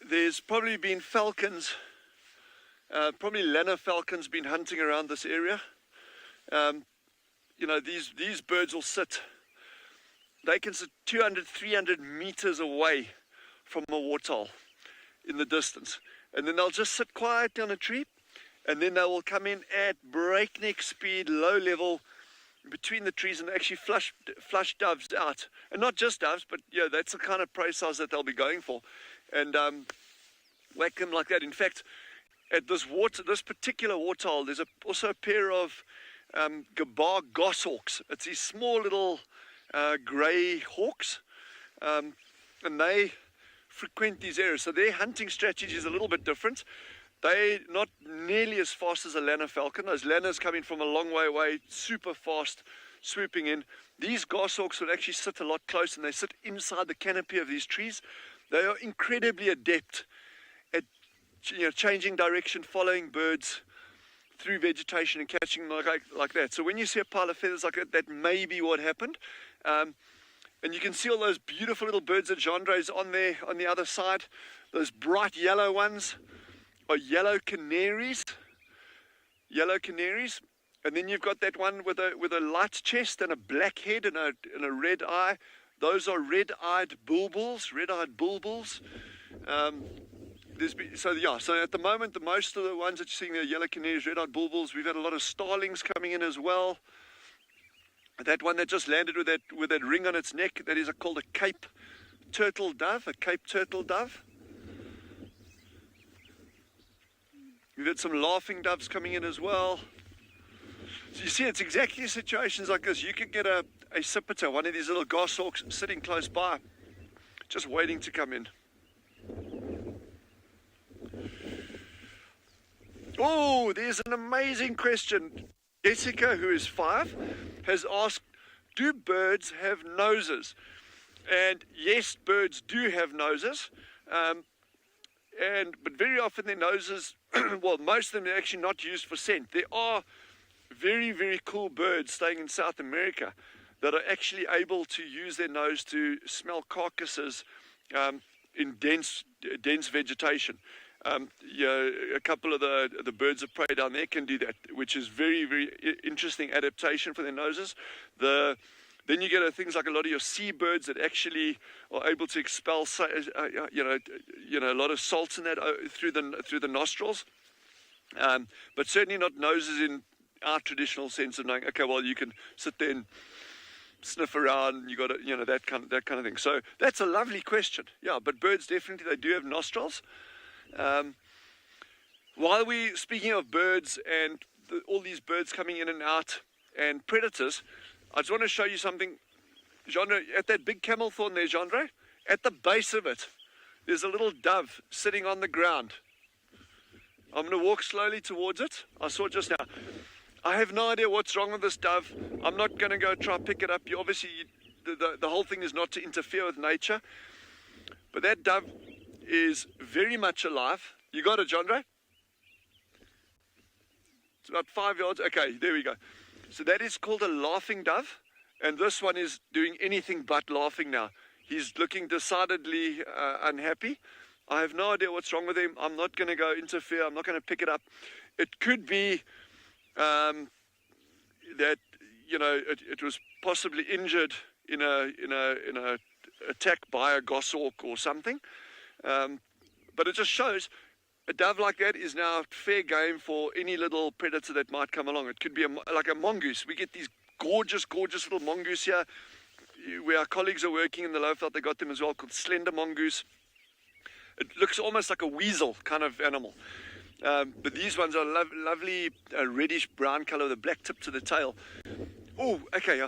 there's probably been falcons, probably Lena falcons been hunting around this area. These birds will sit, they can sit 200, 300 meters away from a warthol in the distance. And then they'll just sit quietly on a tree, and then they will come in at breakneck speed, low level, between the trees and they actually flush doves out. And not just doves, but yeah, that's the kind of prey size that they'll be going for. And whack them like that. In fact, at this particular waterhole, there's also a pair of gabar goshawks. It's these small little grey hawks, and they frequent these areas. So their hunting strategy is a little bit different. They're not nearly as fast as a lanner falcon. Those lanners coming from a long way away, super fast, swooping in. These goshawks will actually sit a lot closer, and they sit inside the canopy of these trees. They are incredibly adept at changing direction, following birds through vegetation and catching them like that. So when you see a pile of feathers like that, that may be what happened. And you can see all those beautiful little birds that Gendre's on there on the other side. Those bright yellow ones are yellow canaries. And then you've got that one with a light chest and a black head and a red eye. Those are red-eyed bulbuls. So at the moment, the most of the ones that you're seeing there are yellow canaries, red-eyed bulbuls. We've had a lot of starlings coming in as well. That one that just landed with that ring on its neck, that is called a Cape turtle dove. We've had some laughing doves coming in as well. So you see, it's exactly situations like this. You could get a sipiter, one of these little goshawks sitting close by, just waiting to come in. Oh, there's an amazing question. Jessica, who is 5, has asked, do birds have noses? And yes, birds do have noses. But very often their noses, well, most of them are actually not used for scent. There are very, very cool birds staying in South America that are actually able to use their nose to smell carcasses in dense vegetation. A couple of the birds of prey down there can do that, which is very, very interesting adaptation for their noses. Then you get things like a lot of your seabirds that actually are able to expel, a lot of salts in that through the nostrils, but certainly not noses in our traditional sense of knowing. Okay, well, you can sit there and sniff around. You got that kind of thing. So that's a lovely question. Yeah, but birds definitely, they do have nostrils. While we're speaking of birds and all these birds coming in and out and predators, I just want to show you something. Genre, at that big camel thorn there, Genre, at the base of it, there's a little dove sitting on the ground. I'm going to walk slowly towards it. I saw it just now. I have no idea what's wrong with this dove. I'm not going to go try and pick it up. The whole thing is not to interfere with nature. But that dove is very much alive. You got it, Genre? It's about 5 yards. Okay, there we go. So that is called a laughing dove, and this one is doing anything but laughing now. He's looking decidedly unhappy. I have no idea what's wrong with him. I'm not going to go interfere. I'm not going to pick it up. It could be that it was possibly injured in a attack by a goshawk or something. But it just shows a dove like that is now fair game for any little predator that might come along. It could be like a mongoose. We get these gorgeous little mongoose here, where our colleagues are working in the Lowveld. They got them as well, called slender mongoose. It looks almost like a weasel kind of animal. But these ones are lovely reddish brown color with a black tip to the tail. Oh, okay.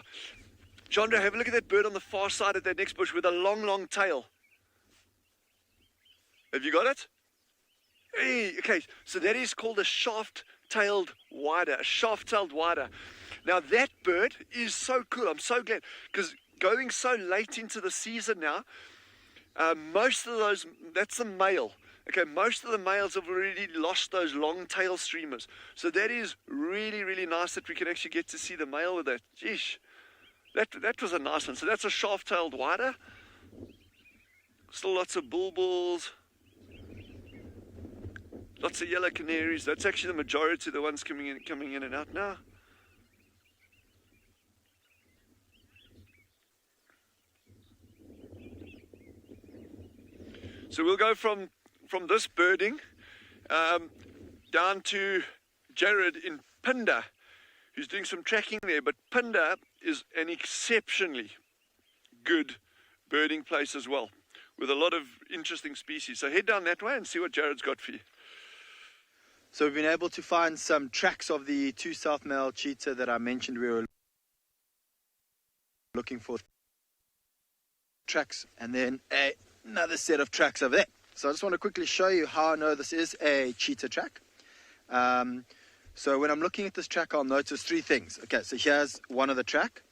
Chandra, have a look at that bird on the far side of that next bush with a long tail. Have you got it? Hey, okay, so that is called a shaft-tailed wider, Now that bird is so cool. I'm so glad, because going so late into the season now, most of those, that's the male. Okay, most of the males have already lost those long tail streamers. So that is really, really nice that we can actually get to see the male with that. Jeesh, that was a nice one. So that's a shaft-tailed wider. Still lots of bulbuls. Lots of yellow canaries. That's actually the majority of the ones coming in and out now. So we'll go from this birding down to Jared in Phinda, who's doing some tracking there. But Phinda is an exceptionally good birding place as well, with a lot of interesting species. So head down that way and see what Jared's got for you. So we've been able to find some tracks of the 2 south male cheetah that I mentioned we were looking for. Tracks, and then another set of tracks over there. So I just want to quickly show you how I know this is a cheetah track. So when I'm looking at this track, I'll notice 3 things. Okay, so here's one of the track,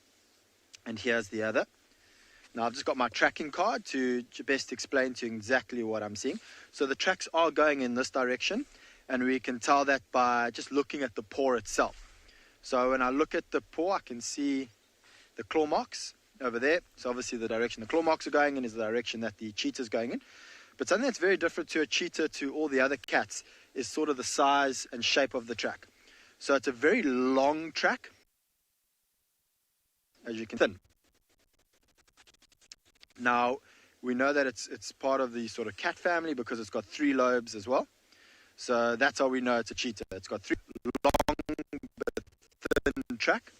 and here's the other. Now I've just got my tracking card to best explain to you exactly what I'm seeing. So the tracks are going in this direction, and we can tell that by just looking at the paw itself. So when I look at the paw, I can see the claw marks over there. So obviously the direction the claw marks are going in is the direction that the cheetah is going in. But something that's very different to a cheetah to all the other cats is sort of the size and shape of the track. So it's a very long track, as you can see. Now, we know that it's part of the sort of cat family because it's got 3 lobes as well. So that's how we know it's a cheetah. It's got 3 long but thin track.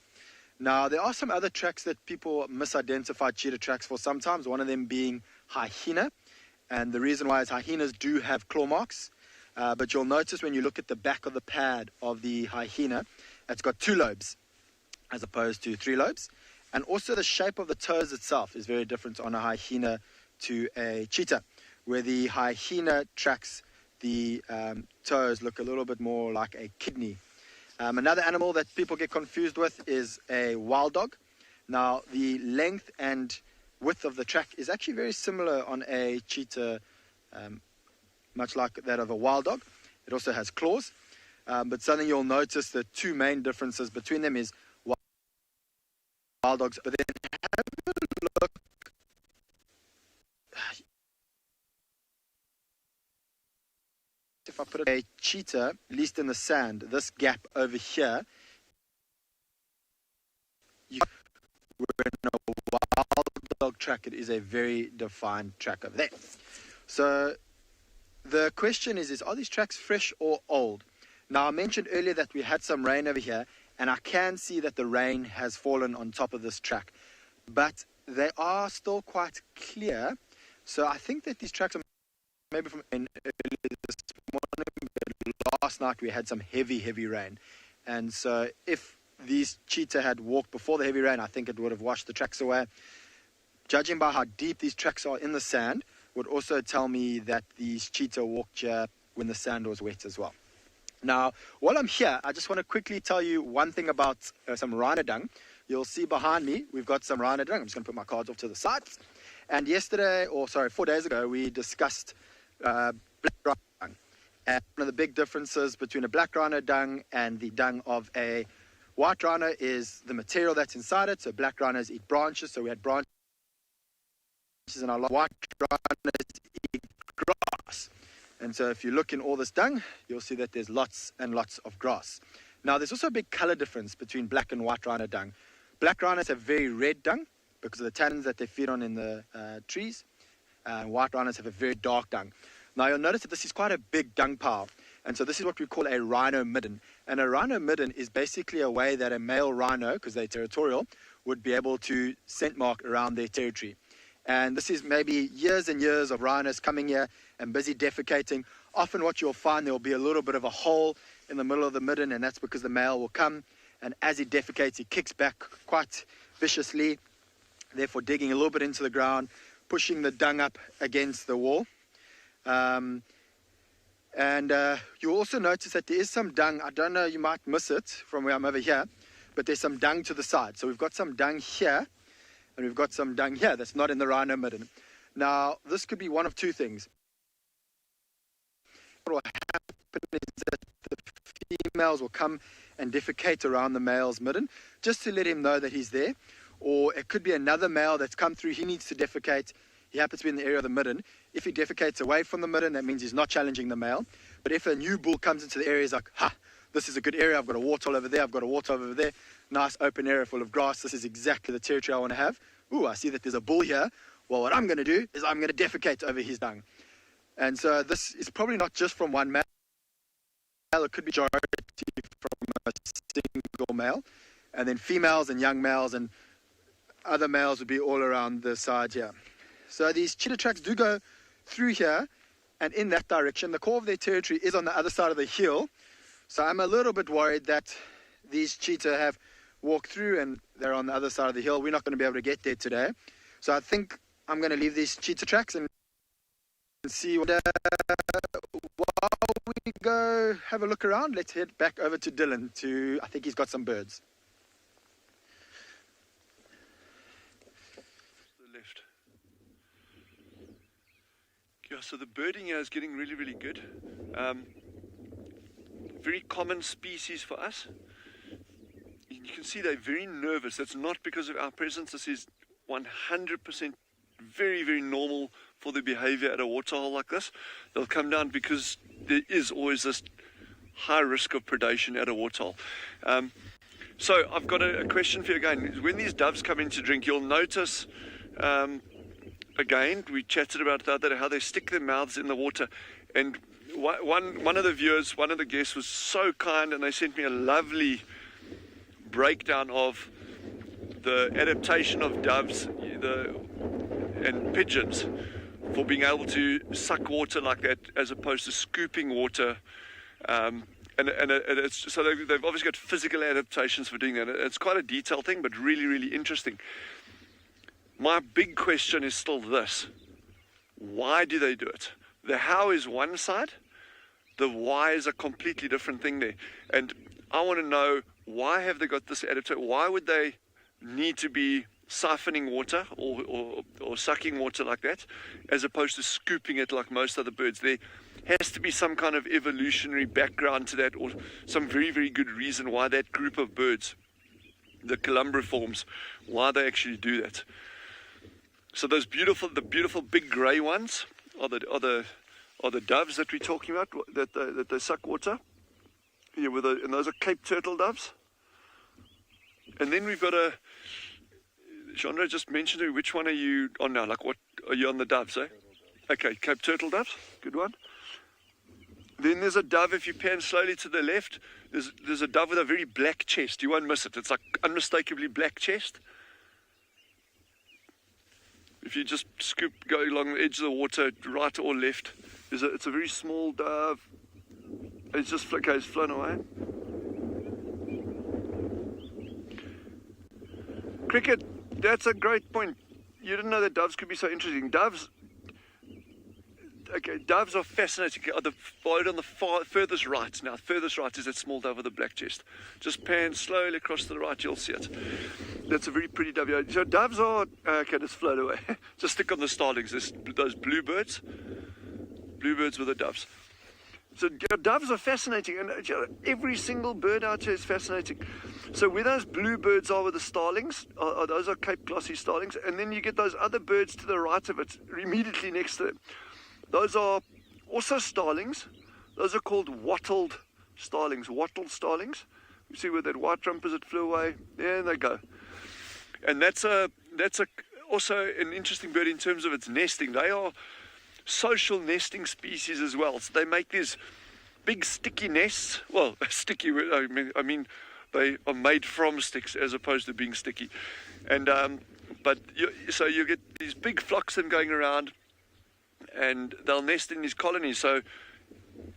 Now, there are some other tracks that people misidentify cheetah tracks for sometimes, one of them being hyena. And the reason why is hyenas do have claw marks. But you'll notice when you look at the back of the pad of the hyena, it's got 2 lobes as opposed to 3 lobes. And also the shape of the toes itself is very different on a hyena to a cheetah, where the hyena tracks, the toes look a little bit more like a kidney. Another animal that people get confused with is a wild dog. Now, the length and width of the track is actually very similar on a cheetah, much like that of a wild dog. It also has claws. But something you'll notice, the 2 main differences between them is wild dogs. But then have a look. If I put a cheetah, at least in the sand, this gap over here, we're in a wild dog track. It is a very defined track over there. So the question is are these tracks fresh or old? Now, I mentioned earlier that we had some rain over here, and I can see that the rain has fallen on top of this track. But they are still quite clear. So I think that these tracks are maybe from earlier this morning, but last night we had some heavy rain. And so if these cheetah had walked before the heavy rain, I think it would have washed the tracks away. Judging by how deep these tracks are in the sand, would also tell me that these cheetah walked here when the sand was wet as well. Now, while I'm here, I just want to quickly tell you one thing about some rhino dung. You'll see behind me, we've got some rhino dung. I'm just going to put my cards off to the side. And 4 days ago, we discussed black rhino dung. And one of the big differences between a black rhino dung and the dung of a white rhino is the material that's inside it. So black rhinos eat branches, so we had branches in our white rhinos eat grass. And so if you look in all this dung, you'll see that there's lots and lots of grass. Now, there's also a big color difference between black and white rhino dung. Black rhinos have very red dung because of the tannins that they feed on in the trees. And white rhinos have a very dark dung. Now, you'll notice that this is quite a big dung pile. And so this is what we call a rhino midden. And a rhino midden is basically a way that a male rhino, because they're territorial, would be able to scent mark around their territory. And this is maybe years and years of rhinos coming here and busy defecating. Often what you'll find, there will be a little bit of a hole in the middle of the midden, and that's because the male will come, and as he defecates, he kicks back quite viciously, therefore digging a little bit into the ground, pushing the dung up against the wall. And you'll also notice that there is some dung. I don't know, you might miss it from where I'm over here, but there's some dung to the side. So we've got some dung here, and we've got some dung here that's not in the rhino midden. Now, this could be one of 2 things. What will happen is that the females will come and defecate around the male's midden, just to let him know that he's there. Or it could be another male that's come through, he needs to defecate. He happens to be in the area of the midden. If he defecates away from the midden, that means he's not challenging the male. But if a new bull comes into the area, he's like, this is a good area. I've got a waterhole over there. I've got a waterhole over there. Nice open area full of grass. This is exactly the territory I want to have. Ooh, I see that there's a bull here. Well, what I'm going to do is I'm going to defecate over his dung. And so this is probably not just from one male. It could be majority from a single male. And then females and young males and other males would be all around the side here. So these cheetah tracks do go through here and in that direction. The core of their territory is on the other side of the hill. So I'm a little bit worried that these cheetah have walked through and they're on the other side of the hill. We're not going to be able to get there today. So I think I'm going to leave these cheetah tracks and see what, while we go have a look around, let's head back over to Dylan I think he's got some birds. The left. Yeah, so the birding here is getting really, really good. Very common species for us. You can see they're very nervous. That's not because of our presence. This is 100% very, very normal for the behavior at a waterhole like this. They'll come down because there is always this high risk of predation at a waterhole. So I've got a question for you again. When these doves come in to drink, you'll notice, again, we chatted about the other day, how they stick their mouths in the water. And one of the viewers, one of the guests was so kind, and they sent me a lovely breakdown of the adaptation of doves and pigeons for being able to suck water like that as opposed to scooping water. So they've obviously got physical adaptations for doing that. It's quite a detailed thing, but really, really interesting. My big question is still this. Why do they do it? The how is one side. The why is a completely different thing there. And I want to know, why have they got this adaptation? Why would they need to be siphoning water or sucking water like that, as opposed to scooping it like most other birds? There has to be some kind of evolutionary background to that, or some very, very good reason why that group of birds, the columbriforms, why they actually do that. So those the beautiful big grey ones are the doves that we're talking about, that they suck water. Yeah, and those are Cape turtle doves. And then we've got Chandra just mentioned to me, which one are you on now? Like, what are you on the doves, eh? Okay, Cape turtle doves, good one. Then there's a dove, if you pan slowly to the left, there's a dove with a very black chest. You won't miss it. It's like unmistakably black chest. If you just go along the edge of the water, right or left, it's a very small dove. It's just it's flown away. Cricket, that's a great point. You didn't know that doves could be so interesting. Doves are fascinating. The bird on the furthest right. Now, furthest right is that small dove with the black chest. Just pan slowly across to the right, you'll see it. That's a very pretty dove. So doves are, okay, just float away. Just stick on the starlings. There's those bluebirds with the doves. So doves are fascinating, and every single bird out here is fascinating. So where those bluebirds are with the starlings, those are Cape glossy starlings, and then you get those other birds to the right of it, immediately next to them. Those are also starlings. Those are called wattled starlings. You see where that white rump is, it flew away. There they go. And that's also an interesting bird in terms of its nesting. They are social nesting species as well. So they make these big sticky nests. Well, sticky, I mean they are made from sticks as opposed to being sticky. And so you get these big flocks of them going around, and they'll nest in these colonies. So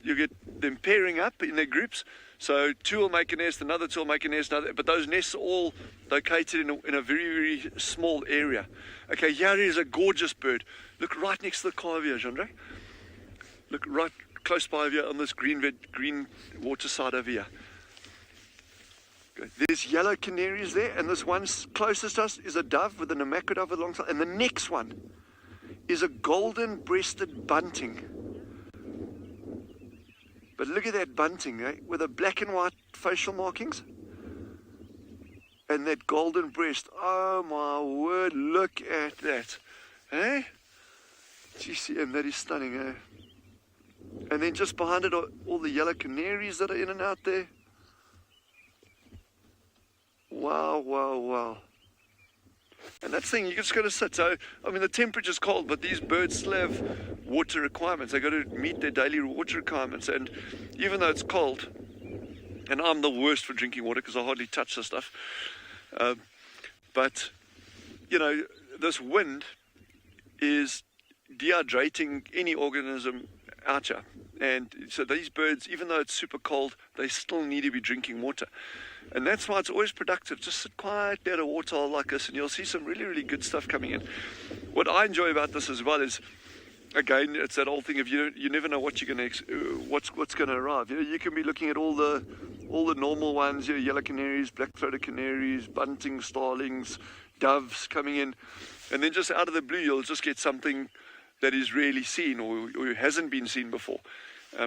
you get them pairing up in their groups. So two will make a nest, another two will make a nest, but those nests are all located in a very, very small area. Okay, here is a gorgeous bird. Look right next to the car over here, Jandre. Look right close by over here on this green water side over here. Okay. There's yellow canaries there, and this one closest to us is a dove with a Namako dove alongside, and the next one is a golden-breasted bunting. But look at that bunting, eh? With the black and white facial markings. And that golden breast. Oh my word, look at that. Eh? GCM, that is stunning, eh? And then just behind it are all the yellow canaries that are in and out there. Wow, wow, wow. And that's the thing, you're just going to sit. So, I mean, the temperature's cold, but these birds still have water requirements. They've got to meet their daily water requirements. And even though it's cold, And I'm the worst for drinking water because I hardly touch the stuff. But, you know, this wind is dehydrating any organism out here. And so these birds, even though it's super cold, they still need to be drinking water. And that's why it's always productive. Just sit quietly at a waterhole like this and you'll see some really, really good stuff coming in. What I enjoy about this as well is, again, it's that old thing of you never know what you're going to what's going to arrive. You know, you can be looking at all the normal ones, you know, yellow canaries, black-throated canaries, bunting starlings, doves coming in, and then just out of the blue you'll just get something that is rarely seen or hasn't been seen before,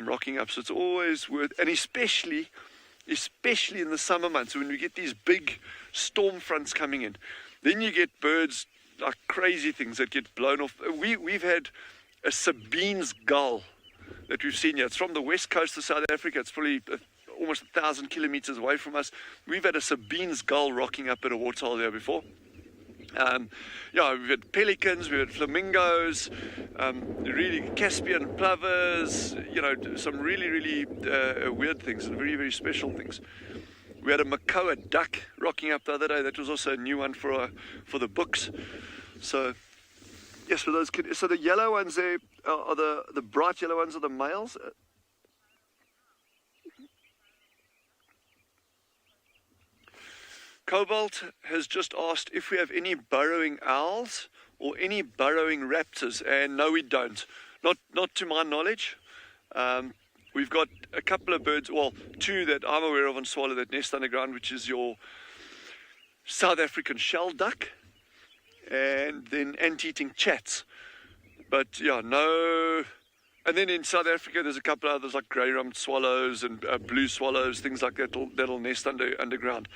rocking up. So it's always worth, and especially in the summer months when we get these big storm fronts coming in, then you get birds like crazy things that get blown off. We've had a Sabine's gull that we've seen here. It's from the west coast of South Africa. It's probably almost 1,000 kilometers away from us. We've had a Sabine's gull rocking up at a waterhole there before. Yeah, we've had pelicans, we've had flamingos, really Caspian plovers, you know, some really, really weird things and very, very special things. We had a makoa duck rocking up the other day. That was also a new one for the books. So, yes, for those kids. So the yellow ones there are the bright yellow ones are the males. Cobalt has just asked if we have any burrowing owls or any burrowing raptors, and no, we don't. Not to my knowledge. We've got a couple of birds, well, two that I'm aware of on Tswalu that nest underground, which is your South African shell duck and then ant-eating chats. But yeah, no. And then in South Africa, there's a couple of others like grey-rumped swallows and blue swallows, things like that that'll nest underground.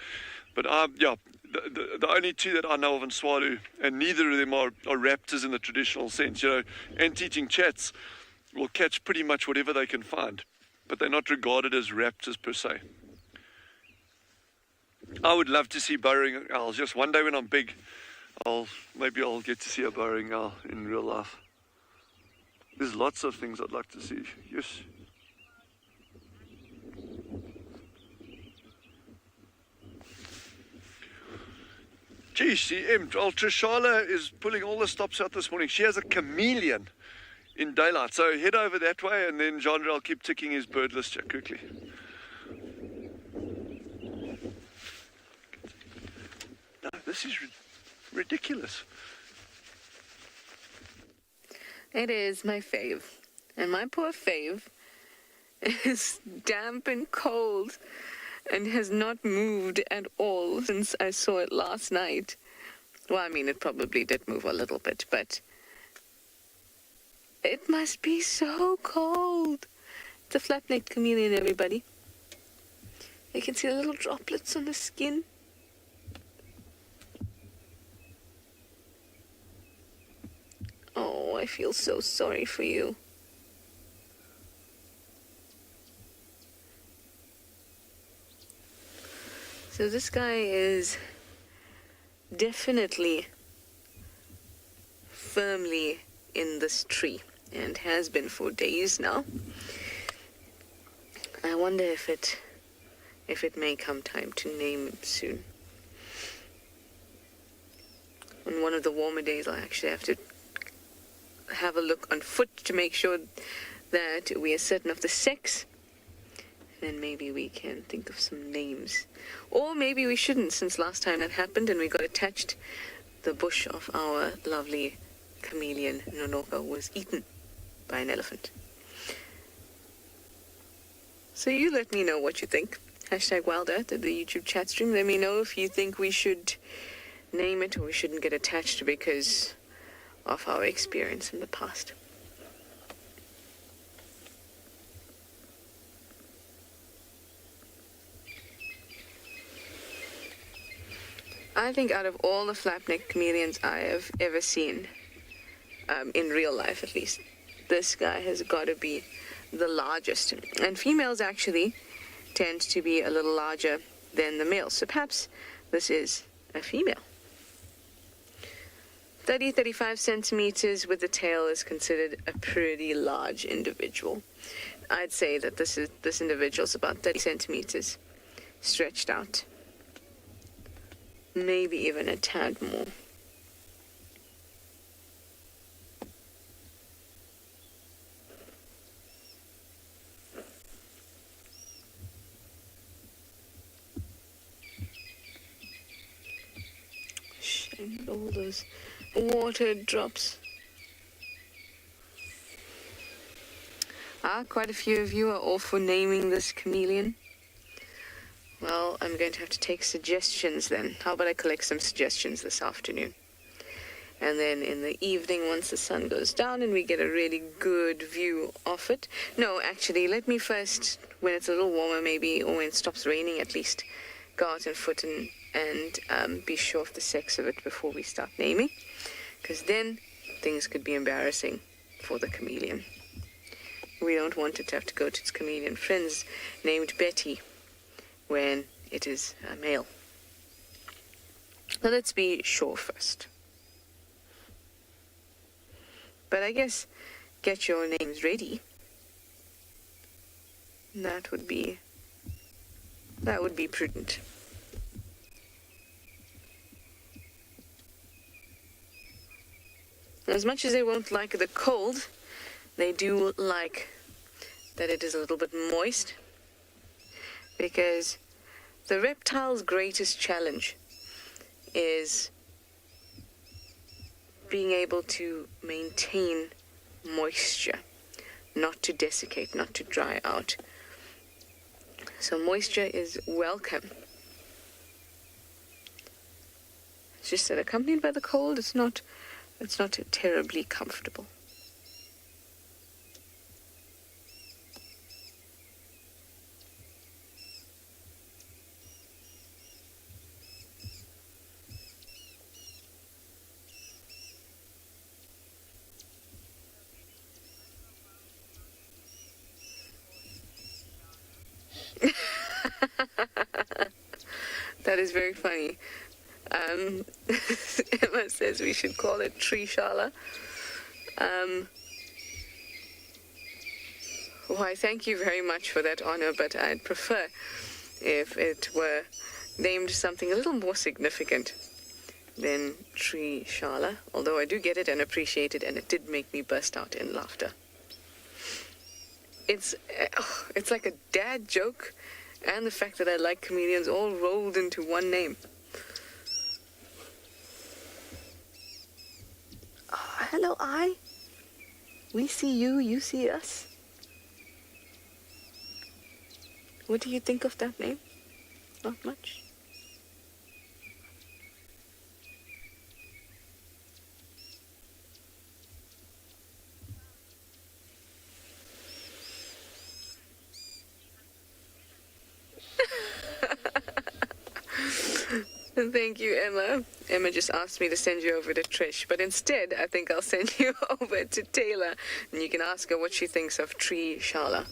But yeah, the only two that I know of in Tswalu, and neither of them are raptors in the traditional sense. You know, ant-eating chats will catch pretty much whatever they can find, but they're not regarded as raptors per se. I would love to see burrowing owls. Just one day when I'm big, maybe I'll get to see a burrowing owl in real life. There's lots of things I'd like to see. Yes. Geez, Trishala is pulling all the stops out this morning. She has a chameleon in daylight. So head over that way and then Genre will keep ticking his bird list here quickly. No, this is ridiculous. It is my fave. And my poor fave is damp and cold and has not moved at all since I saw it last night. Well, I mean, it probably did move a little bit, but it must be so cold. It's a flat-necked chameleon, everybody. You can see the little droplets on the skin. Oh, I feel so sorry for you. So this guy is definitely firmly in this tree and has been for days now. I wonder if it may come time to name him soon. On one of the warmer days, I'll actually have to have a look on foot to make sure that we are certain of the sex. And then maybe we can think of some names. Or maybe we shouldn't, since last time that happened and we got attached, the bush of our lovely chameleon, Nonoka, was eaten by an elephant. So you let me know what you think. #WildEarth at the YouTube chat stream. Let me know if you think we should name it or we shouldn't get attached because of our experience in the past. I think out of all the flat-necked chameleons I have ever seen, in real life at least, this guy has got to be the largest. And females actually tend to be a little larger than the males. So perhaps this is a female. 30-35 centimeters with the tail is considered a pretty large individual. I'd say that this individual is about 30 centimeters stretched out. Maybe even a tad more. Shame, all those water drops. Quite a few of you are all for naming this chameleon. Well, I'm going to have to take suggestions then. How about I collect some suggestions this afternoon? And then in the evening, once the sun goes down and we get a really good view of it. No, actually, let me first, when it's a little warmer maybe, or when it stops raining at least, go out and foot and be sure of the sex of it before we start naming. Because then things could be embarrassing for the chameleon. We don't want it to have to go to its chameleon friends named Betty when it is a male. So let's be sure first. But I guess get your names ready. That would be prudent. As much as they won't like the cold, they do like that it is a little bit moist, because the reptile's greatest challenge is being able to maintain moisture, not to desiccate, not to dry out. So moisture is welcome. It's just that accompanied by the cold, it's not terribly comfortable. That is very funny. Emma says we should call it tree shala. Why, thank you very much for that honor, but I'd prefer if it were named something a little more significant than tree shala, although I do get it and appreciate it, and it did make me burst out in laughter. It's like a dad joke, and the fact that I like chameleons all rolled into one name. Oh, hello, I. We see you, you see us. What do you think of that name? Not much. Thank you, Emma. Emma just asked me to send you over to Trish, but instead I think I'll send you over to Taylor, and you can ask her what she thinks of tree shala.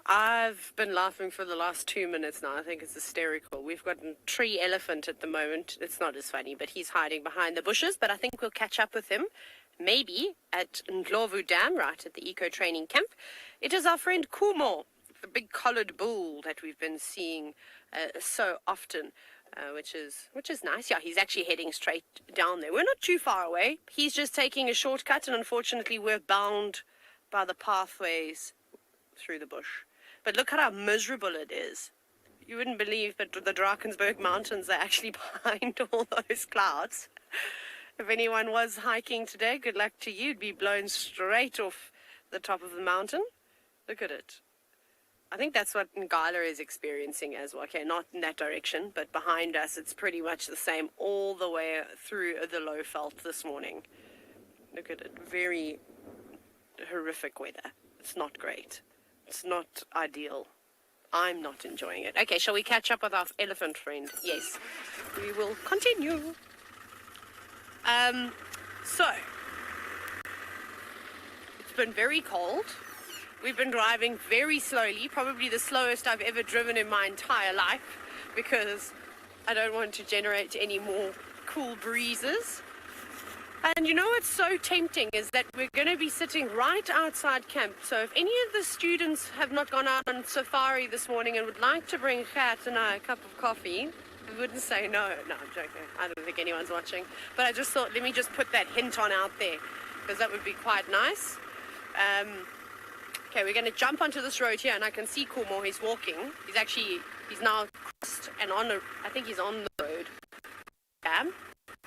I've been laughing for the last 2 minutes now. I think it's hysterical. We've got a tree elephant at the moment. It's not as funny, but he's hiding behind the bushes. But I think we'll catch up with him, maybe at Ndlovu Dam, right at the eco training camp. It is our friend Kumo, the big collared bull that we've been seeing so often, which is nice. Yeah, he's actually heading straight down there. We're not too far away. He's just taking a shortcut, and unfortunately we're bound by the pathways through the bush. But look at how miserable it is. You wouldn't believe, but the Drakensberg Mountains are actually behind all those clouds. If anyone was hiking today, good luck to you. You'd be blown straight off the top of the mountain. Look at it. I think that's what Ngala is experiencing as well. Okay, not in that direction, but behind us, it's pretty much the same all the way through the low veld this morning. Look at it. Very horrific weather. It's not great. It's not ideal. I'm not enjoying it. Okay, shall we catch up with our elephant friend? Yes, we will continue. So, it's been very cold. We've been driving very slowly, probably the slowest I've ever driven in my entire life, because I don't want to generate any more cool breezes. And you know what's so tempting is that we're going to be sitting right outside camp. So if any of the students have not gone out on safari this morning and would like to bring Kat and I a cup of coffee, I wouldn't say no. No, I'm joking. I don't think anyone's watching. But I just thought, let me just put that hint on out there, because that would be quite nice. Okay, we're going to jump onto this road here, and I can see Kumo. He's walking. He's now crossed and I think he's on the road.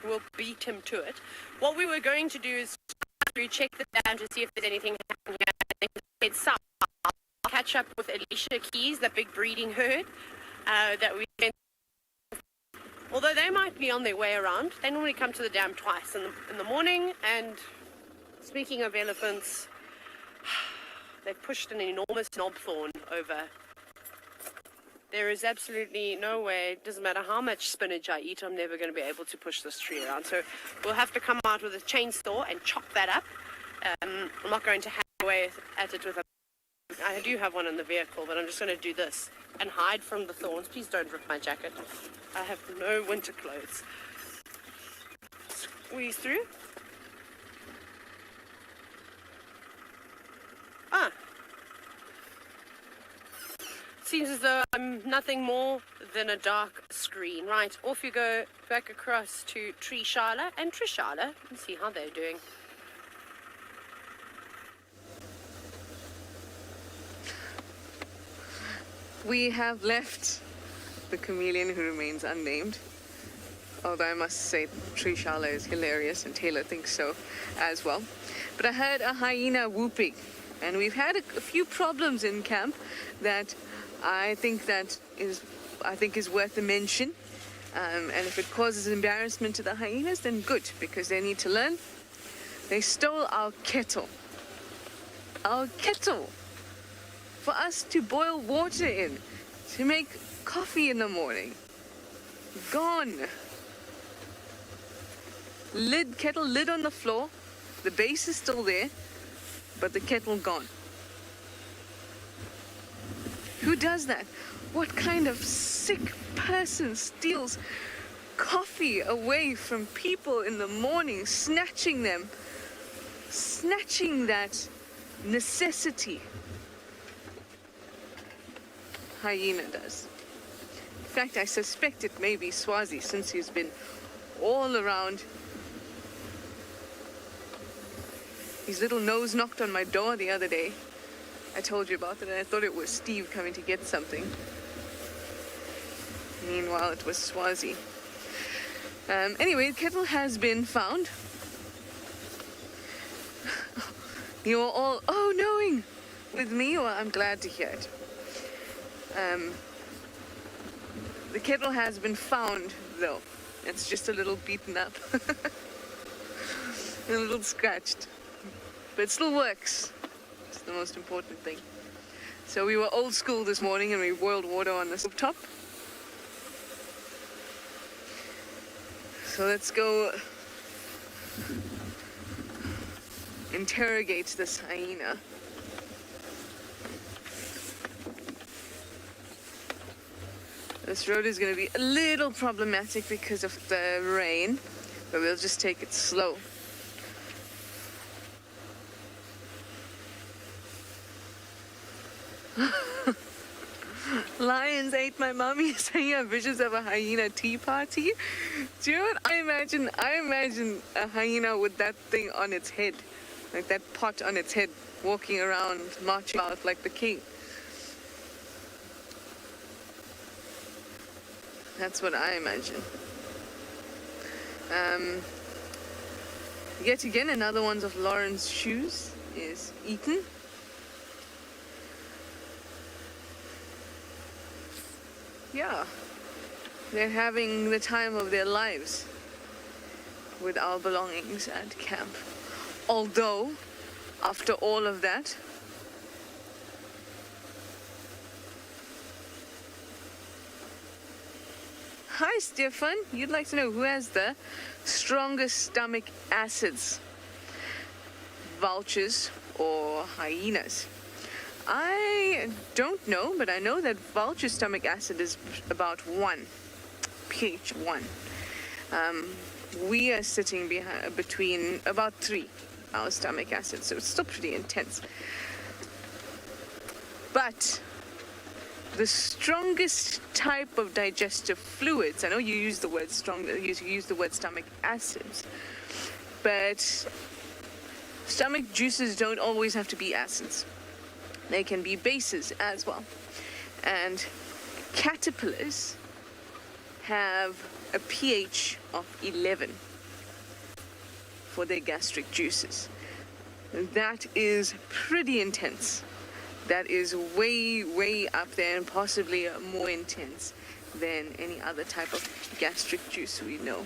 We'll beat him to it. What we were going to do is check the dam to see if there's anything happening here. Head south. I'll catch up with Alicia Keys, the big breeding herd that we sent. Although they might be on their way around, they normally come to the dam twice in the morning. And speaking of elephants, they've pushed an enormous knobthorn over. There is absolutely no way, it doesn't matter how much spinach I eat, I'm never going to be able to push this tree around. So we'll have to come out with a chainsaw and chop that up. I'm not going to hack away at it with a... I do have one in the vehicle, but I'm just going to do this and hide from the thorns. Please don't rip my jacket. I have no winter clothes. Squeeze through. Seems as though I'm nothing more than a dark screen. Right, off you go back across to Trishala and Trishala and see how they're doing. We have left the chameleon who remains unnamed. Although I must say Trishala is hilarious and Taylor thinks so as well. But I heard a hyena whooping, and we've had a few problems in camp that I think is worth a mention. And if it causes embarrassment to the hyenas, then good, because they need to learn. They stole our kettle. Our kettle. For us to boil water in, to make coffee in the morning. Gone. Kettle lid on the floor. The base is still there, but the kettle gone. Who does that? What kind of sick person steals coffee away from people in the morning, snatching that necessity? Hyena does. In fact, I suspect it may be Swazi, since he's been all around. His little nose knocked on my door the other day. I told you about it, and I thought it was Steve coming to get something. Meanwhile, it was Swazi. Anyway, the kettle has been found. You're all knowing with me, or I'm glad to hear it. The kettle has been found, though. It's just a little beaten up. A little scratched. But it still works. It's the most important thing. So we were old school this morning and we boiled water on the stove top. So let's go interrogate this hyena. This road is going to be a little problematic because of the rain, but we'll just take it slow. Lions ate my mommy, saying I have visions of a hyena tea party. Do you know what I imagine? I imagine a hyena with that thing on its head, like that pot on its head, walking around, marching out like the king. That's what I imagine. Yet again, another one of Lauren's shoes is eaten. Yeah, they're having the time of their lives with our belongings at camp. Although, after all of that, hi, Stefan. You'd like to know who has the strongest stomach acids? Vultures or hyenas? I don't know, but I know that vulture stomach acid is about 1, pH 1. we are sitting between about 3, our stomach acid, so it's still pretty intense. But the strongest type of digestive fluids, I know you use the word strong, you use the word stomach acids, but stomach juices don't always have to be acids. They can be bases as well. And caterpillars have a pH of 11 for their gastric juices. That is pretty intense. That is way, way up there and possibly more intense than any other type of gastric juice we know.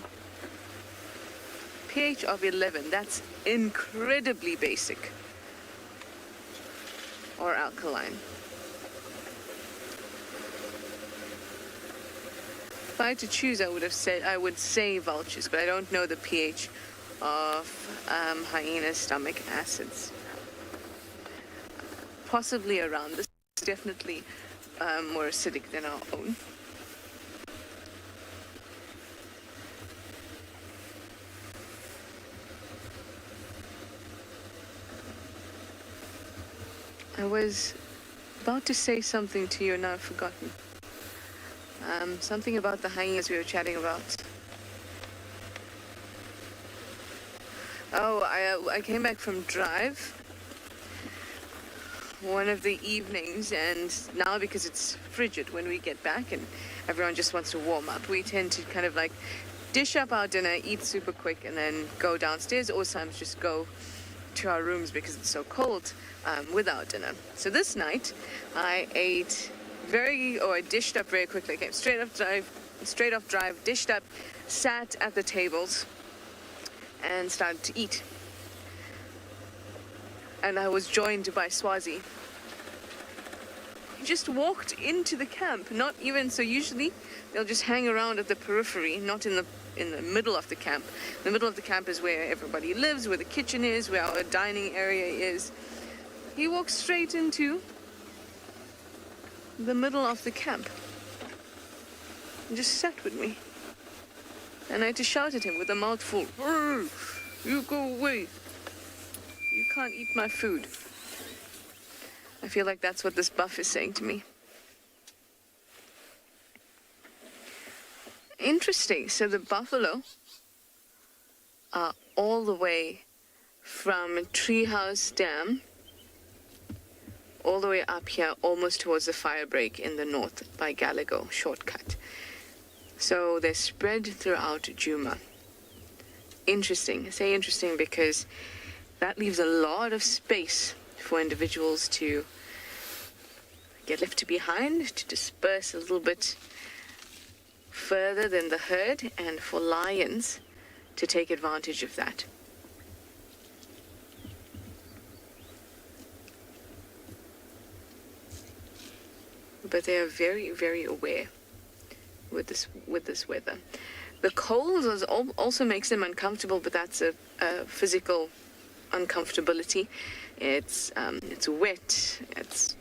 pH of 11, that's incredibly basic or alkaline. If I had to choose, I would say vultures, but I don't know the pH of hyena stomach acids. Possibly around this, definitely more acidic than our own. I was about to say something to you and now I've forgotten. Something about the hyenas we were chatting about. Oh, I came back from drive one of the evenings, and now because it's frigid when we get back and everyone just wants to warm up, we tend to kind of like dish up our dinner, eat super quick, and then go downstairs, or sometimes just go to our rooms because it's so cold with our dinner. So this night I dished up very quickly. I came straight off drive, dished up, sat at the tables and started to eat. And I was joined by Swazi. He just walked into the camp, not even, so usually they'll just hang around at the periphery, not in the middle of the camp. The middle of the camp is where everybody lives, where the kitchen is, where our dining area is. He walked straight into the middle of the camp and just sat with me. And I had to shout at him with a mouthful, "Hey, you go away. You can't eat my food." I feel like that's what this buff is saying to me. Interesting. So the buffalo are all the way from Treehouse Dam all the way up here, almost towards the fire break in the north by Gallagher shortcut. So they're spread throughout Djuma. Interesting. I say interesting because that leaves a lot of space for individuals to get left behind, to disperse a little bit further than the herd, and for lions to take advantage of that. But they are very, very aware with this weather. The cold also makes them uncomfortable, but that's a physical uncomfortability. It's wet. It's,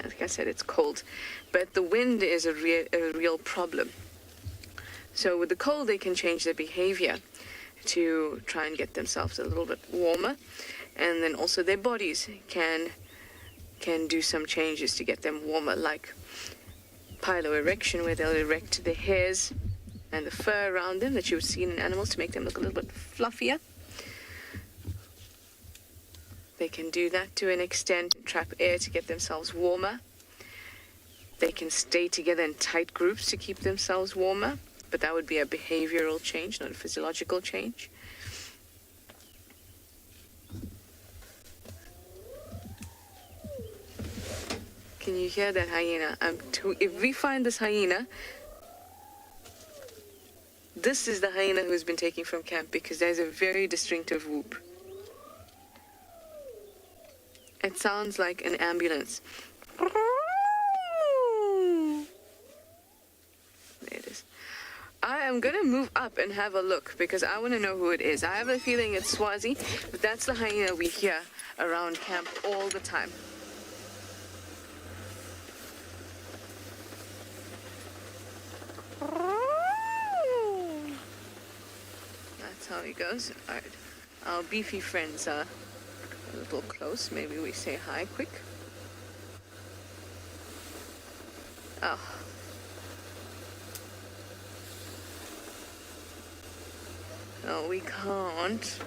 like I said, it's cold, but the wind is a real problem. So with the cold, they can change their behavior to try and get themselves a little bit warmer, and then also their bodies can do some changes to get them warmer, like piloerection, where they'll erect the hairs and the fur around them that you would see in animals to make them look a little bit fluffier. They can do that to an extent, trap air to get themselves warmer. They can stay together in tight groups to keep themselves warmer, but that would be a behavioral change, not a physiological change. Can you hear that hyena? If we find this hyena, this is the hyena who's been taken from camp, because there's a very distinctive whoop. It sounds like an ambulance. There it is. I am going to move up and have a look because I want to know who it is. I have a feeling it's Swazi, but that's the hyena we hear around camp all the time. I that's how he goes. All right. Our beefy friends are a little close. Maybe we say hi quick. Oh. No, we can't.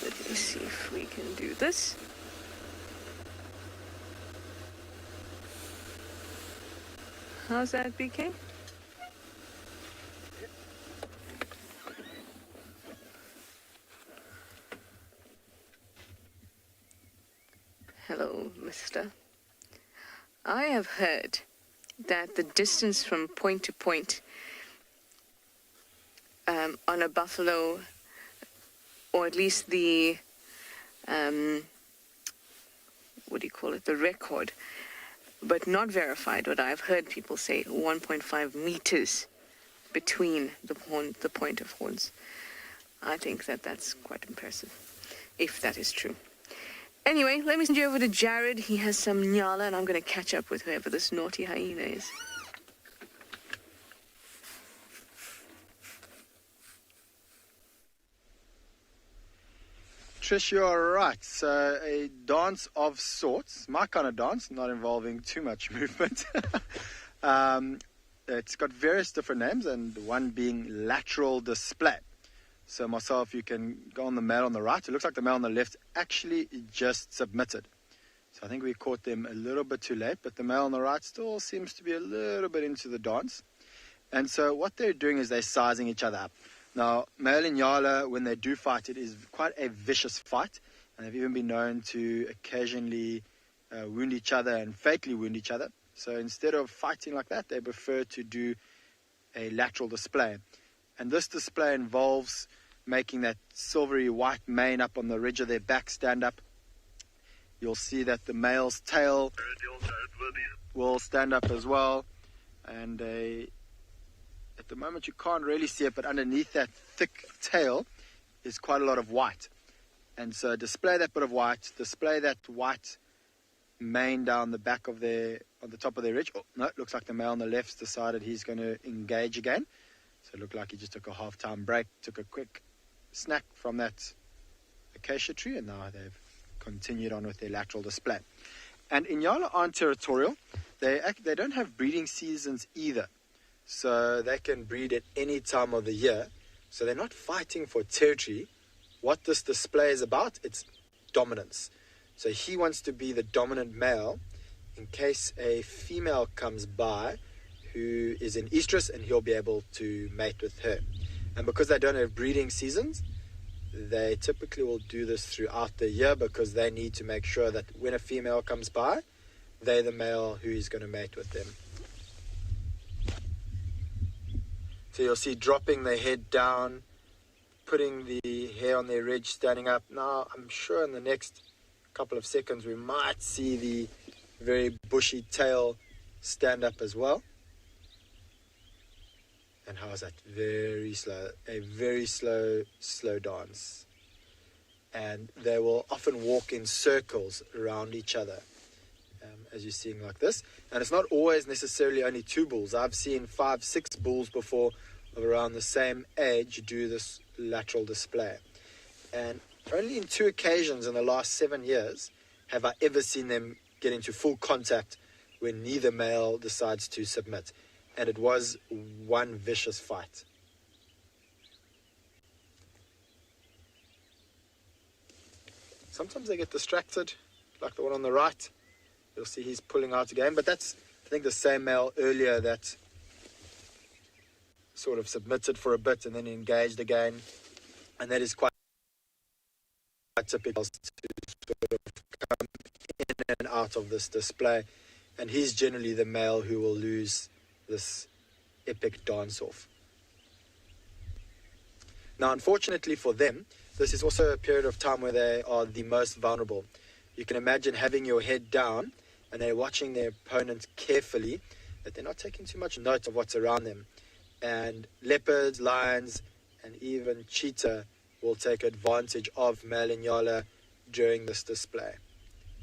Let me see if we can do this. How's that, BK? Hello, mister. I have heard that the distance from point to point on a buffalo, or at least the, what do you call it, the record, but not verified, what I've heard people say, 1.5 meters between the point of horns. I think that that's quite impressive, if that is true. Anyway, let me send you over to Jared. He has some Nyala, and I'm going to catch up with whoever this naughty hyena is. Trish, you're right. So a dance of sorts, my kind of dance, not involving too much movement. It's got various different names, and one being lateral display. So myself, you can go on the male on the right. It looks like the male on the left actually just submitted. So I think we caught them a little bit too late, but the male on the right still seems to be a little bit into the dance. And so what they're doing is they're sizing each other up. Now, male and Nyala, when they do fight, it is quite a vicious fight. And they've even been known to occasionally wound each other and fatally wound each other. So instead of fighting like that, they prefer to do a lateral display. And this display involves making that silvery white mane up on the ridge of their back stand up. You'll see that the male's tail will stand up as well. And at the moment you can't really see it, but underneath that thick tail is quite a lot of white. And so display that bit of white, display that white mane down the back of on the top of their ridge. Oh, no, it looks like the male on the left's decided he's going to engage again. So it looked like he just took a half-time break, took a quick snack from that acacia tree, and now they've continued on with their lateral display. And Nyala aren't territorial. They don't have breeding seasons either. So they can breed at any time of the year. So they're not fighting for territory. What this display is about, it's dominance. So he wants to be the dominant male in case a female comes by who is in estrus, and he'll be able to mate with her. And because they don't have breeding seasons, they typically will do this throughout the year because they need to make sure that when a female comes by, they're the male who is going to mate with them. So you'll see dropping their head down, putting the hair on their ridge, standing up. Now, I'm sure in the next couple of seconds we might see the very bushy tail stand up as well. And how is that? Very slow, a very slow dance. And they will often walk in circles around each other, as you're seeing like this. And it's not always necessarily only two bulls. I've seen 5, 6 bulls before of around the same age do this lateral display. And only in 2 occasions in the last 7 years have I ever seen them get into full contact when neither male decides to submit. And it was one vicious fight. Sometimes they get distracted, like the one on the right. You'll see he's pulling out again, but that's, I think, the same male earlier that sort of submitted for a bit and then engaged again. And that is quite typical to sort of come in and out of this display. And he's generally the male who will lose this epic dance-off. Now, unfortunately for them, this is also a period of time where they are the most vulnerable. You can imagine having your head down and they're watching their opponent carefully, that they're not taking too much note of what's around them. And leopards, lions, and even cheetah will take advantage of male and Nyala during this display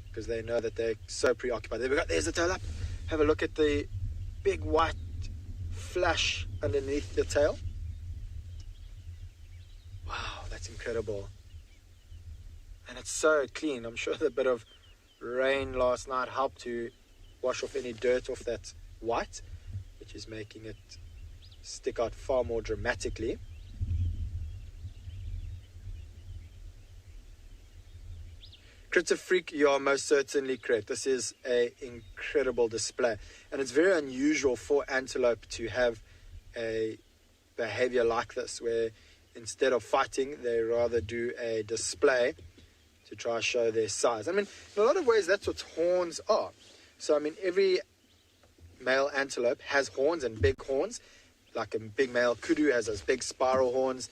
because they know that they're so preoccupied. There we go, there's the tail up. Have a look at the big white flash underneath the tail. Wow, That's incredible. And it's so clean. I'm sure the bit of rain last night helped to wash off any dirt off that white, which is making it stick out far more dramatically. Critter Freak, you are most certainly correct. This is an incredible display. And it's very unusual for antelope to have a behavior like this, where instead of fighting, they rather do a display to try to show their size. I mean, in a lot of ways, that's what horns are. So, I mean, every male antelope has horns and big horns. Like a big male kudu has those big spiral horns.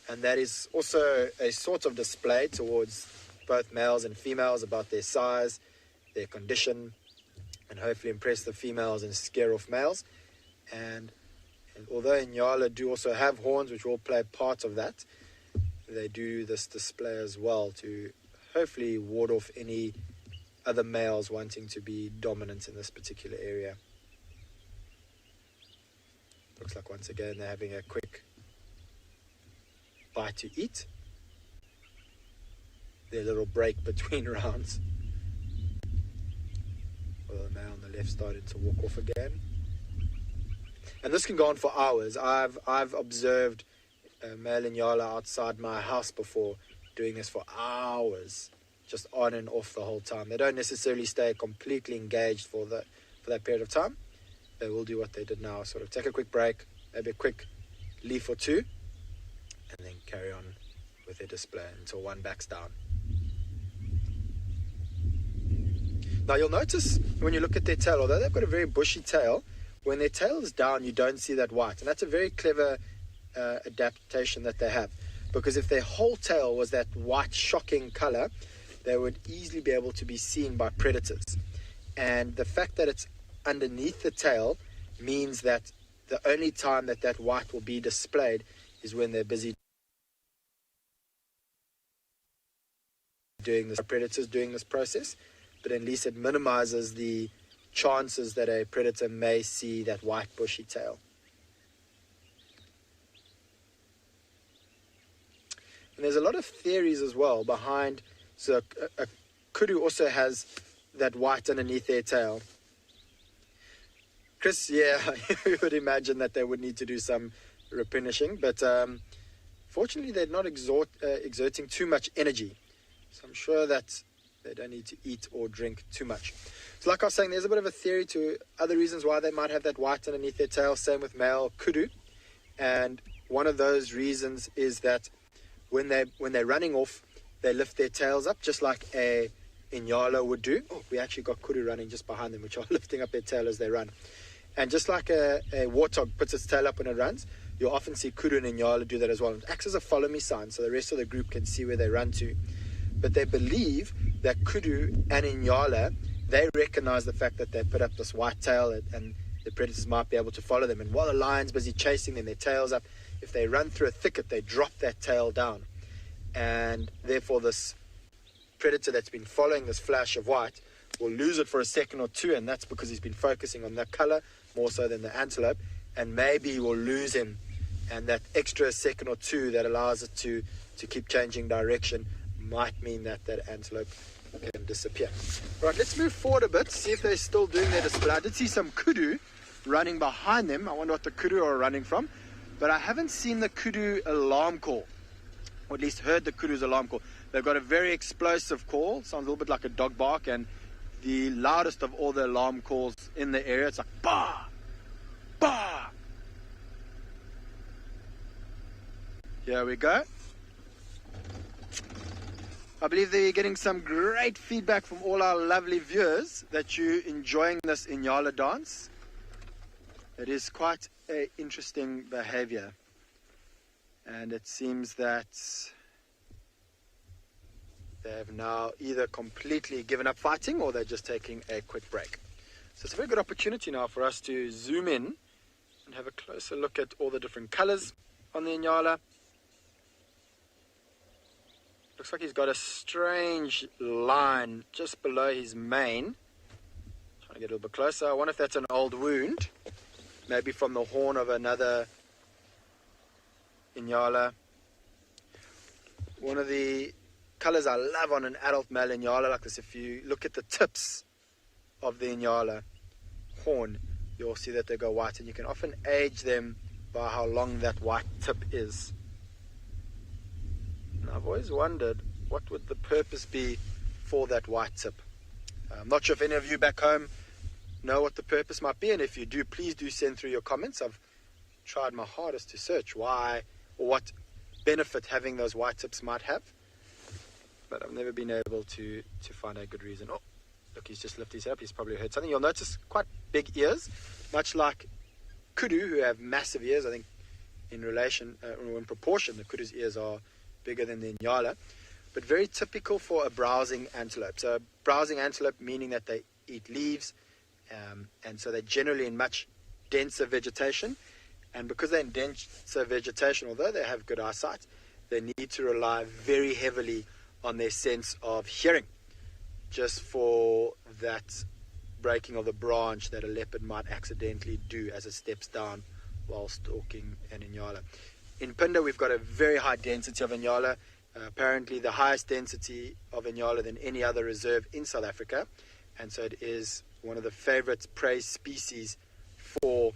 And that is also a sort of display towards both males and females about their size, their condition, and hopefully impress the females and scare off males. And although Nyala do also have horns, which will play part of that, they do this display as well to hopefully ward off any other males wanting to be dominant in this particular area. Looks like once again they're having a quick bite to eat. Their little break between rounds. Well, the male on the left started to walk off again. And this can go on for hours. I've observed male Nyala outside my house before doing this for hours, just on and off the whole time. They don't necessarily stay completely engaged for that period of time. They will do what they did now, sort of take a quick break, maybe a quick leaf or two, and then carry on with their display until one backs down. Now you'll notice when you look at their tail, although they've got a very bushy tail, when their tail is down, you don't see that white. And that's a very clever adaptation that they have. Because if their whole tail was that white, shocking color, they would easily be able to be seen by predators. And the fact that it's underneath the tail means that the only time that white will be displayed is when they're busy doing this, predators doing this process. But at least it minimizes the chances that a predator may see that white bushy tail. And there's a lot of theories as well behind, so a kudu also has that white underneath their tail. Chris, yeah, you would imagine that they would need to do some replenishing, but fortunately they're not exerting too much energy. So I'm sure that they don't need to eat or drink too much. So like I was saying, there's a bit of a theory to other reasons why they might have that white underneath their tail, same with male kudu. And one of those reasons is that when they're running off, they lift their tails up just like a Nyala would do. Oh, we actually got kudu running just behind them, which are lifting up their tail as they run. And just like a warthog puts its tail up when it runs, you'll often see kudu and Nyala do that as well. It acts as a follow me sign, so the rest of the group can see where they run to. But they believe that kudu and Nyala, they recognize the fact that they put up this white tail and the predators might be able to follow them. And while the lion's busy chasing them, their tail's up, if they run through a thicket, they drop that tail down. And therefore this predator that's been following this flash of white will lose it for a second or two, and that's because he's been focusing on the color more so than the antelope, and maybe he will lose him, and that extra second or two that allows it to keep changing direction might mean that antelope can disappear. Right, let's move forward a bit, see if they're still doing their display. I did see some kudu running behind them. I wonder what the kudu are running from, but I haven't seen the kudu alarm call, or at least heard the kudu's alarm call. They've got a very explosive call, sounds a little bit like a dog bark, and the loudest of all the alarm calls in the area. It's like bah, bah. Here we go. I believe they're getting some great feedback from all our lovely viewers that you're enjoying this Nyala dance. It is quite an interesting behavior. And it seems that they have now either completely given up fighting or they're just taking a quick break. So it's a very good opportunity now for us to zoom in and have a closer look at all the different colors on the Nyala. Looks like he's got a strange line just below his mane. Trying to get a little bit closer. I wonder if that's an old wound, maybe from the horn of another Nyala. one of the colors I love on an adult male Nyala like this, if you look at the tips of the Nyala horn, you'll see that they go white, and you can often age them by how long that white tip is. And I've always wondered, what would the purpose be for that white tip? I'm not sure if any of you back home know what the purpose might be, and if you do, please do send through your comments. I've tried my hardest to search why or what benefit having those white tips might have, but I've never been able to find a good reason. Oh, look, he's just lifted his head up. He's probably heard something. You'll notice quite big ears, much like kudu, who have massive ears. I think in relation, or in proportion, the kudu's ears are bigger than the Nyala, but very typical for a browsing antelope. So a browsing antelope meaning that they eat leaves, and so they're generally in much denser vegetation. And because they're in denser vegetation, although they have good eyesight, they need to rely very heavily on their sense of hearing, just for that breaking of the branch that a leopard might accidentally do as it steps down while stalking an Nyala. In Phinda, we've got a very high density of Nyala, apparently the highest density of Nyala than any other reserve in South Africa, and so it is one of the favorite prey species for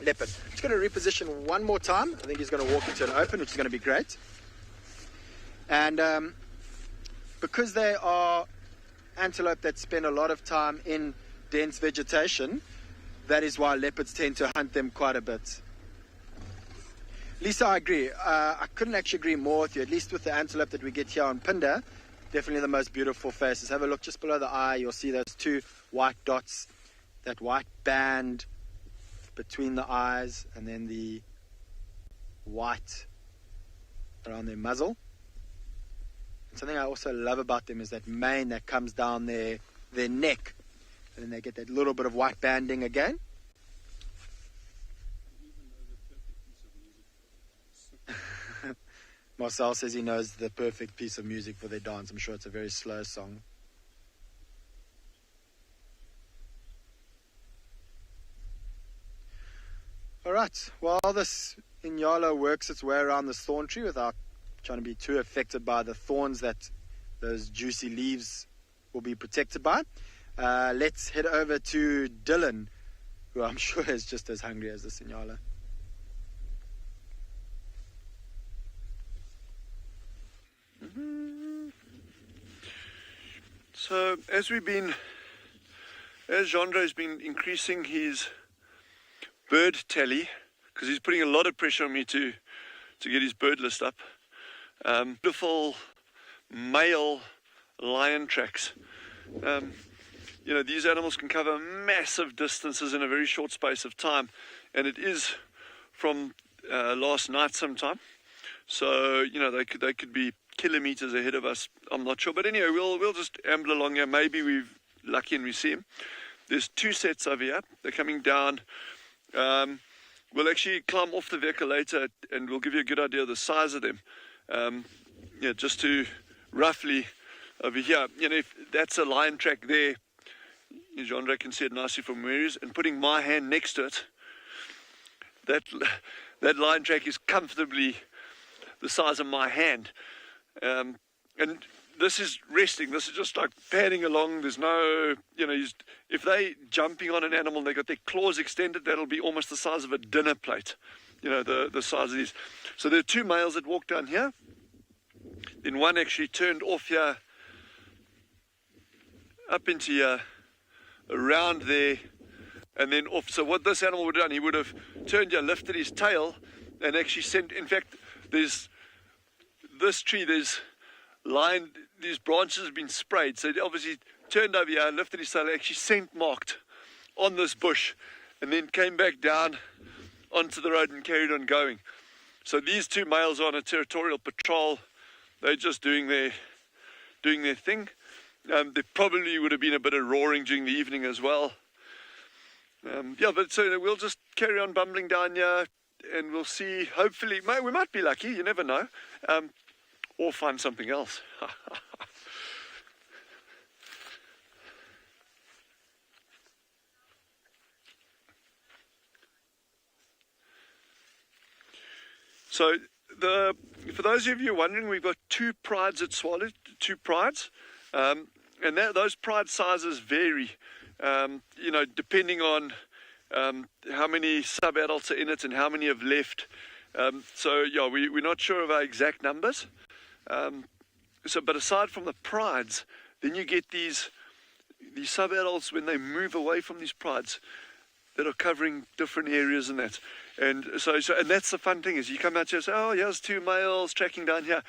leopard. I'm just going to reposition one more time. I think he's going to walk into an open, which is going to be great. And because they are antelope that spend a lot of time in dense vegetation, that is why leopards tend to hunt them quite a bit. Lisa, I agree. I couldn't actually agree more with you, at least with the antelope that we get here on Phinda. Definitely the most beautiful faces. Have a look just below the eye. You'll see those two white dots, that white band between the eyes, and then the white around their muzzle. And something I also love about them is that mane that comes down their neck, and then they get that little bit of white banding again. Marcel says he knows the perfect piece of music for their dance. I'm sure it's a very slow song. Alright, while this Nyala works its way around this thorn tree without trying to be too affected by the thorns that those juicy leaves will be protected by, let's head over to Dylan, who I'm sure is just as hungry as this Nyala. So as Jandre has been increasing his bird tally, because he's putting a lot of pressure on me to get his bird list up. Beautiful male lion tracks. These animals can cover massive distances in a very short space of time, and it is from last night sometime. So they could be kilometers ahead of us. I'm not sure, but anyway, we'll just amble along here. Maybe we're lucky and we see him. There's two sets over here. They're coming down. We'll actually climb off the vehicle later, and we'll give you a good idea of the size of them. Just to roughly over here, if that's a lion track there, Jandre can see it nicely from where he is, and putting my hand next to it, that lion track is comfortably the size of my hand. And this is resting. This is just like padding along. There's no, if they jumping on an animal and they got their claws extended, that'll be almost the size of a dinner plate, the size of these. So there are two males that walk down here. Then one actually turned off here, up into here, around there, and then off. So what this animal would have done, he would have turned here, lifted his tail, and actually sent, in fact, there's this tree, these branches have been sprayed, so he obviously turned over here, lifted his tail, actually scent marked on this bush, and then came back down onto the road and carried on going. So these two males are on a territorial patrol. They're just doing their thing. There probably would have been a bit of roaring during the evening as well. But so we'll just carry on bumbling down here, and we'll see. Hopefully, we might be lucky. You never know. Or find something else. So for those of you wondering, we've got 2 prides at Tswalu, 2 prides, and those pride sizes vary, depending on how many sub-adults are in it and how many have left. We're not sure of our exact numbers. But aside from the prides, then you get these sub-adults when they move away from these prides that are covering different areas and that. And and that's the fun thing, is you come out here and say, oh, here's 2 males tracking down here.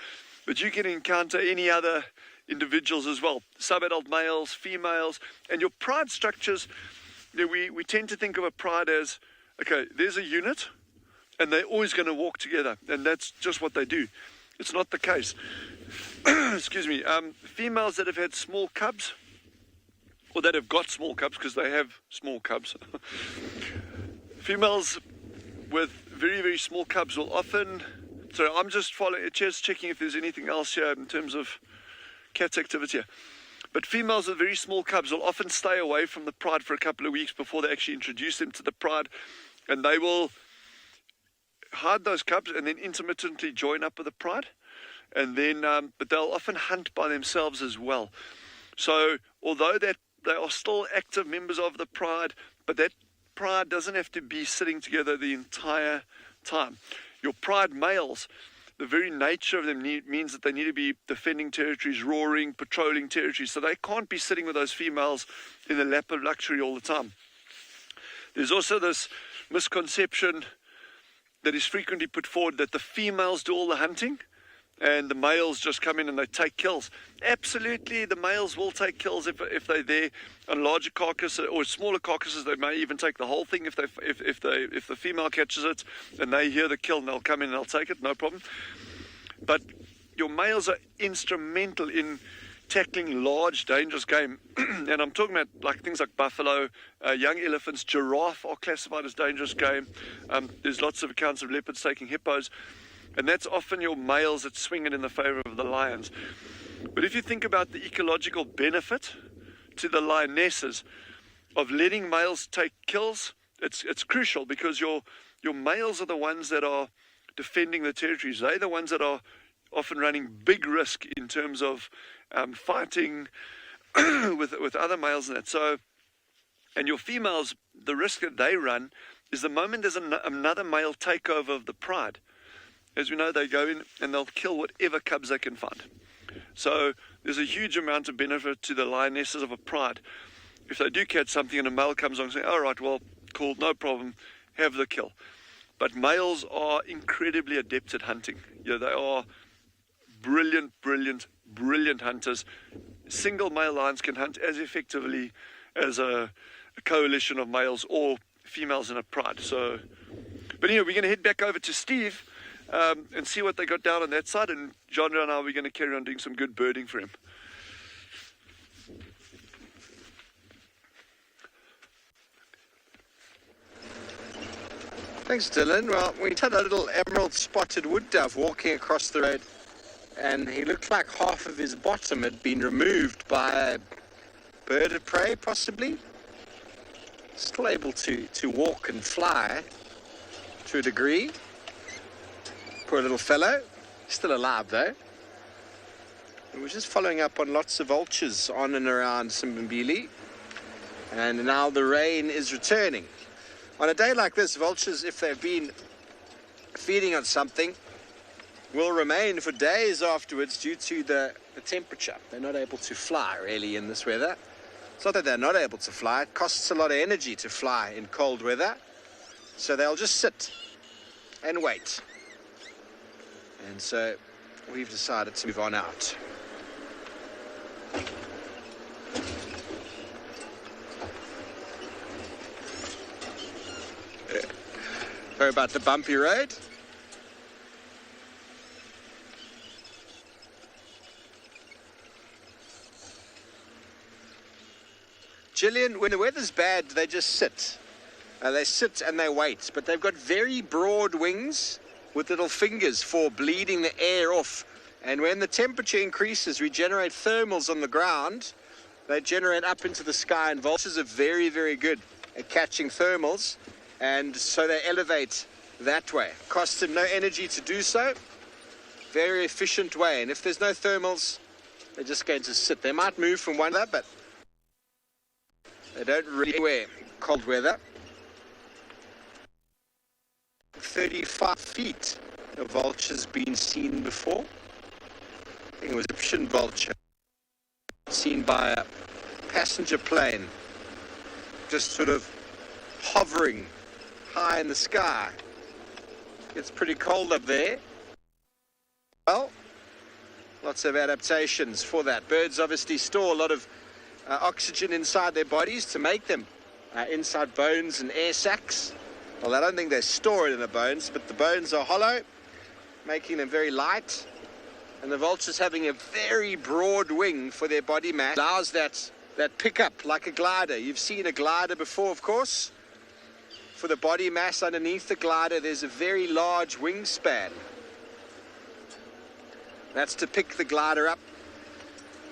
But you can encounter any other individuals as well, sub-adult males, females, and your pride structures. We tend to think of a pride as, okay, there's a unit, and they're always going to walk together, and that's just what they do. It's not the case. Excuse me. Females that have had small cubs, or that have got small cubs, because they have small cubs. Females with very, very small cubs will often... So I'm just checking if there's anything else here in terms of cat activity here. But females with very small cubs will often stay away from the pride for a couple of weeks before they actually introduce them to the pride, and they will hide those cubs and then intermittently join up with the pride, and then but they'll often hunt by themselves as well. So although that they are still active members of the pride, but that pride doesn't have to be sitting together the entire time. Your pride males, the very nature of them means that they need to be defending territories, roaring, patrolling territories. So they can't be sitting with those females in the lap of luxury all the time. There's also this misconception that is frequently put forward that the females do all the hunting and the males just come in and they take kills. Absolutely, the males will take kills if they're there. On larger carcasses or smaller carcasses, they may even take the whole thing if the female catches it and they hear the kill, and they'll come in and they'll take it, no problem. But your males are instrumental in tackling large, dangerous game. And I'm talking about like things like buffalo, young elephants, giraffe are classified as dangerous game. There's lots of accounts of leopards taking hippos. And that's often your males that swing it in the favor of the lions. But if you think about the ecological benefit to the lionesses of letting males take kills, it's crucial, because your males are the ones that are defending the territories. They're the ones that are often running big risk in terms of fighting with other males and that. So, and your females, the risk that they run is the moment there's another male takeover of the pride. As we know, they go in and they'll kill whatever cubs they can find. So there's a huge amount of benefit to the lionesses of a pride. If they do catch something and a male comes along and says, all right, well, cool, no problem, have the kill. But males are incredibly adept at hunting. They are brilliant hunters. Single male lions can hunt as effectively as a coalition of males or females in a pride. So, but anyway, we're going to head back over to Steve and see what they got down on that side, and John and I, we're going to carry on doing some good birding for him. Thanks, Dylan. Well, we had a little emerald spotted wood dove walking across the road, and he looked like half of his bottom had been removed by a bird of prey, possibly. Still able to walk and fly to a degree. Poor little fellow. Still alive, though. And we're just following up on lots of vultures on and around Simbambili. And now the rain is returning. On a day like this, vultures, if they've been feeding on something, will remain for days afterwards due to the temperature. They're not able to fly, really, in this weather. It's not that they're not able to fly. It costs a lot of energy to fly in cold weather. So they'll just sit and wait. And so we've decided to move on out. Sorry about the bumpy road. Gillian, when the weather's bad, they just sit. They sit and they wait, but they've got very broad wings with little fingers for bleeding the air off. And when the temperature increases, we generate thermals on the ground. They generate up into the sky, and vultures are very, very good at catching thermals. And so they elevate that way. Costs them no energy to do so. very efficient way. And if there's no thermals, they're just going to sit. They might move from one another, but they don't really wear cold weather. 35 feet of vulture's been seen before. I think it was Egyptian vulture seen by a passenger plane, just sort of hovering high in the sky. It's pretty cold up there. Well, lots of adaptations for that. Birds obviously store a lot of oxygen inside their bodies to make them inside bones and air sacs. Well, I don't think they store it in the bones, but the bones are hollow, making them very light. And the vultures having a very broad wing for their body mass allows that pickup like a glider. You've seen a glider before, of course. For the body mass underneath the glider, there's a very large wingspan. That's to pick the glider up,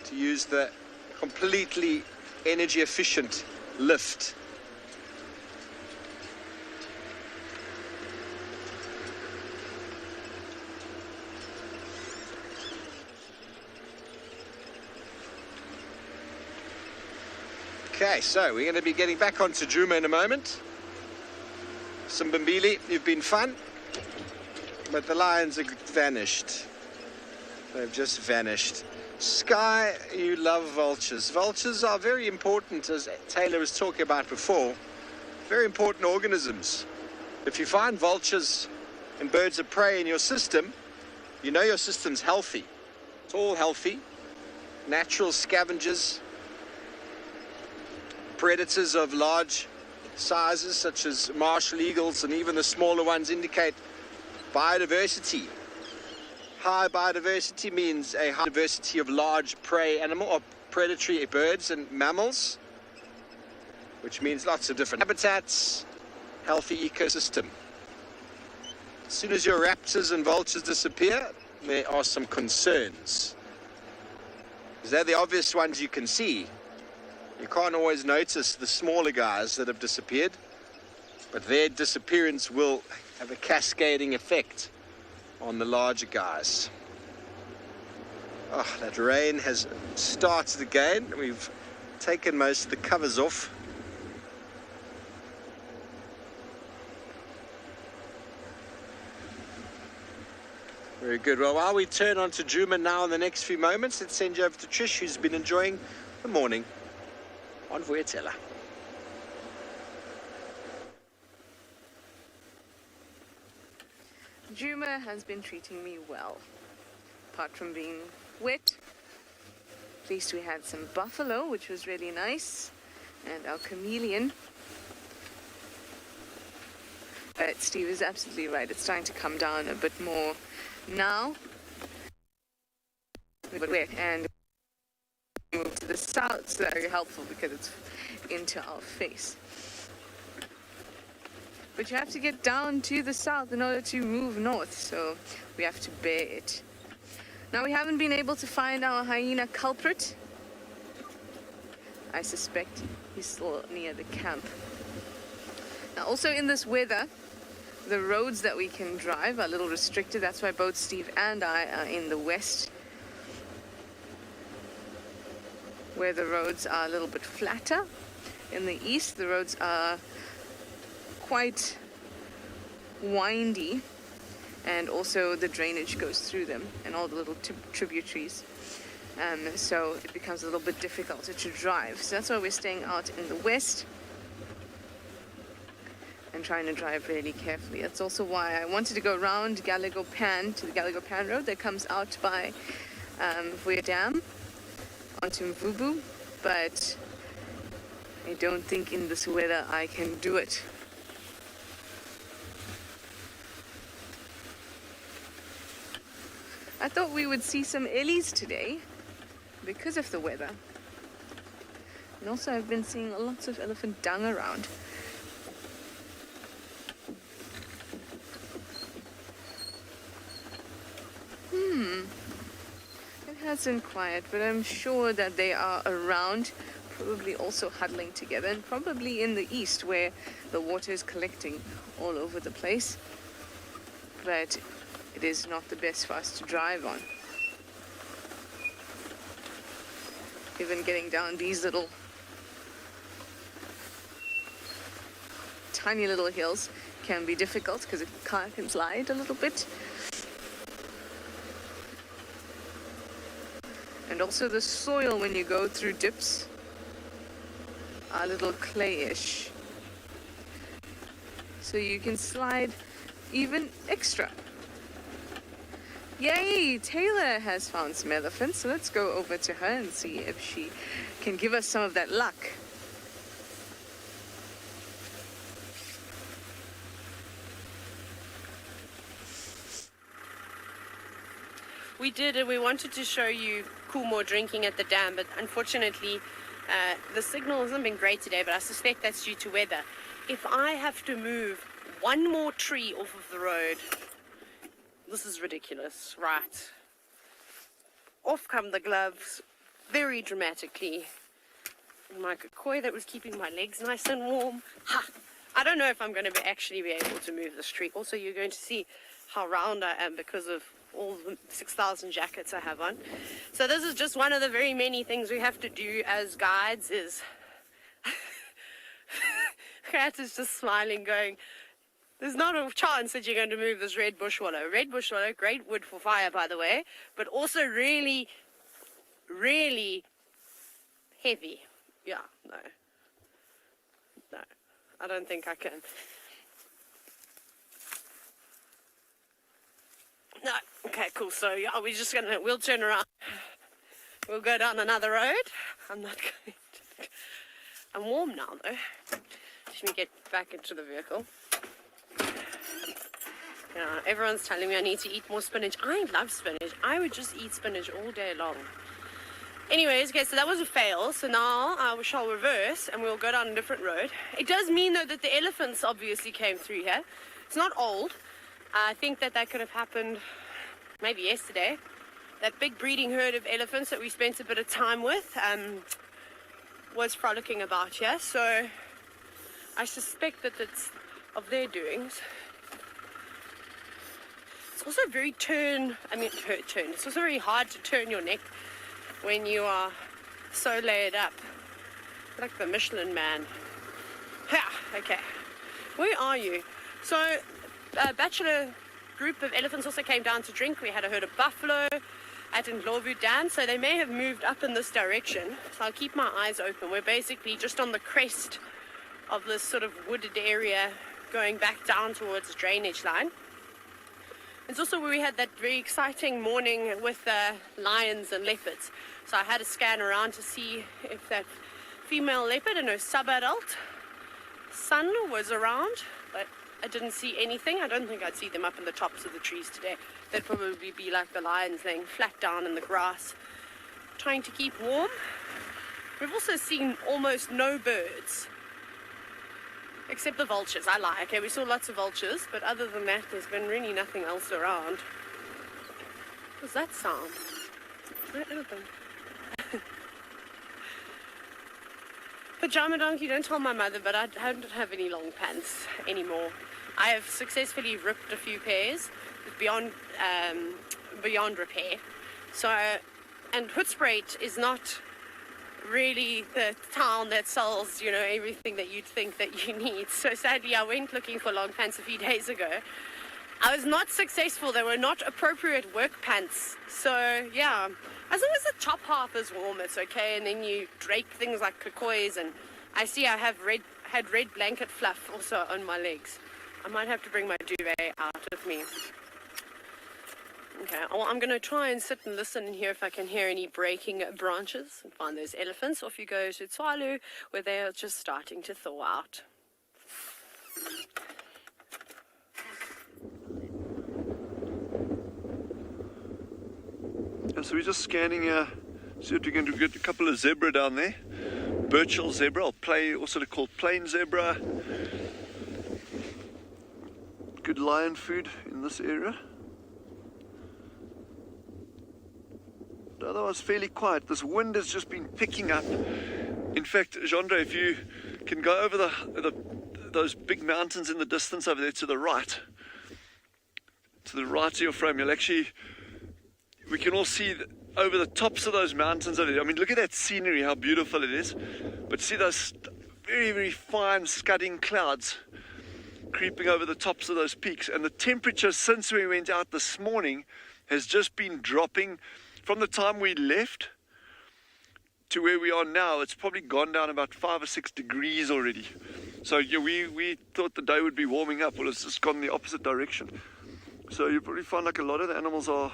to use the completely energy efficient lift. Okay, so we're going to be getting back onto Djuma in a moment. Simbambili, you've been fun, but the lions have vanished. They've just vanished. Sky, you love vultures. Vultures are very important, as Taylor was talking about before. Very important organisms. If you find vultures and birds of prey in your system, you know your system's healthy. It's all healthy. Natural scavengers, predators of large sizes such as martial eagles and even the smaller ones indicate biodiversity. High biodiversity means a high diversity of large prey animal or predatory birds and mammals, which means lots of different habitats, healthy ecosystem. As soon as your raptors and vultures disappear, there are some concerns. They're the obvious ones you can see. You can't always notice the smaller guys that have disappeared, but their disappearance will have a cascading effect on the larger guys. Oh, that rain has started again. We've taken most of the covers off. Very good. Well, while we turn on to Djuma now in the next few moments, let's send you over to Trish, who's been enjoying the morning on Vulture. Djuma has been treating me well. Apart from being wet, at least we had some buffalo, which was really nice, and our chameleon. But Steve is absolutely right. It's starting to come down a bit more now. But wet, and move to the south, so very helpful because it's into our face. But you have to get down to the south in order to move north, so we have to bear it. Now, we haven't been able to find our hyena culprit. I suspect he's still near the camp. Now, also in this weather, the roads that we can drive are a little restricted. That's why both Steve and I are in the west, where the roads are a little bit flatter. In the east, the roads are quite windy, and also the drainage goes through them and all the little tributaries. So it becomes a little bit difficult to drive. So that's why we're staying out in the west and trying to drive really carefully. That's also why I wanted to go around Gallagher Pan to the Gallagher Pan Road that comes out by Vuya Dam onto Mvubu, but I don't think in this weather I can do it. I thought we would see some ellies today because of the weather. And also I've been seeing lots of elephant dung around. It has been quiet, but I'm sure that they are around, probably also huddling together, and probably in the east where the water is collecting all over the place. But it is not the best for us to drive on. Even getting down these little tiny little hills can be difficult because the car can slide a little bit. And also the soil when you go through dips are a little clayish. So you can slide even extra. Yay! Taylor has found some elephants, so let's go over to her and see if she can give us some of that luck. We did, and we wanted to show you Coolmore drinking at the dam, but unfortunately the signal hasn't been great today, but I suspect that's due to weather. If I have to move one more tree off of the road, this is ridiculous, right? Off come the gloves, very dramatically. And my koi that was keeping my legs nice and warm. Ha! I don't know if I'm going to actually be able to move this tree. Also, you're going to see how round I am because of all the 6,000 jackets I have on. So this is just one of the very many things we have to do as guides is... Cat is just smiling, going, there's not a chance that you're going to move this red bush swallow. Red bush swallow, great wood for fire, by the way, but also really, really heavy. Yeah, no, I don't think I can. No, okay, cool. So yeah, we'll turn around. We'll go down another road. I'm not going to. I'm warm now, though. Let me get back into the vehicle. Yeah, everyone's telling me I need to eat more spinach. I love spinach. I would just eat spinach all day long. Anyways, okay, so that was a fail. So now we shall reverse and we'll go down a different road. It does mean, though, that the elephants obviously came through here. It's not old. I think that could have happened maybe yesterday. That big breeding herd of elephants that we spent a bit of time with was frolicking about here. So I suspect that it's of their doings. It's also very it's also very hard to turn your neck when you are so laid up. Like the Michelin man. Ha! Okay. Where are you? So, a bachelor group of elephants also came down to drink. We had a herd of buffalo at Ndlovu Dam, so they may have moved up in this direction. So I'll keep my eyes open. We're basically just on the crest of this sort of wooded area going back down towards the drainage line. It's also where we had that very exciting morning with lions and leopards. So I had to scan around to see if that female leopard and her sub-adult son was around, but I didn't see anything. I don't think I'd see them up in the tops of the trees today. They'd probably be like the lions, laying flat down in the grass, trying to keep warm. We've also seen almost no birds, except the vultures. I lie. Okay, we saw lots of vultures, but other than that, there's been really nothing else around. What was that sound? No elephant. Pajama donkey, don't tell my mother, but I don't have any long pants anymore. I have successfully ripped a few pairs beyond repair. So, and Hoedspruit is not really the town that sells, everything that you'd think that you need. So sadly, I went looking for long pants a few days ago. I was not successful. They were not appropriate work pants. So yeah, as long as the top half is warm, it's okay. And then you drape things like kakois, and I see I have had red blanket fluff also on my legs. I might have to bring my duvet out with me. Okay, well, I'm going to try and sit and listen and hear if I can hear any breaking branches and find those elephants. Off you go to Tswalu, where they are just starting to thaw out. And so we're just scanning here, see if we can get a couple of zebra down there. Birchall zebra, also called plain zebra. Good lion food in this area. Otherwise fairly quiet. This wind has just been picking up. In fact, Jandre, if you can go over those big mountains in the distance over there to the right, to the right of your frame, we can all see over the tops of those mountains over there. I mean, look at that scenery, how beautiful it is. But see those very, very fine scudding clouds creeping over the tops of those peaks. And the temperature since we went out this morning has just been dropping. From the time we left to where we are now, it's probably gone down about 5 or 6 degrees already. So yeah, we thought the day would be warming up. Well, it's just gone the opposite direction. So you probably find like a lot of the animals are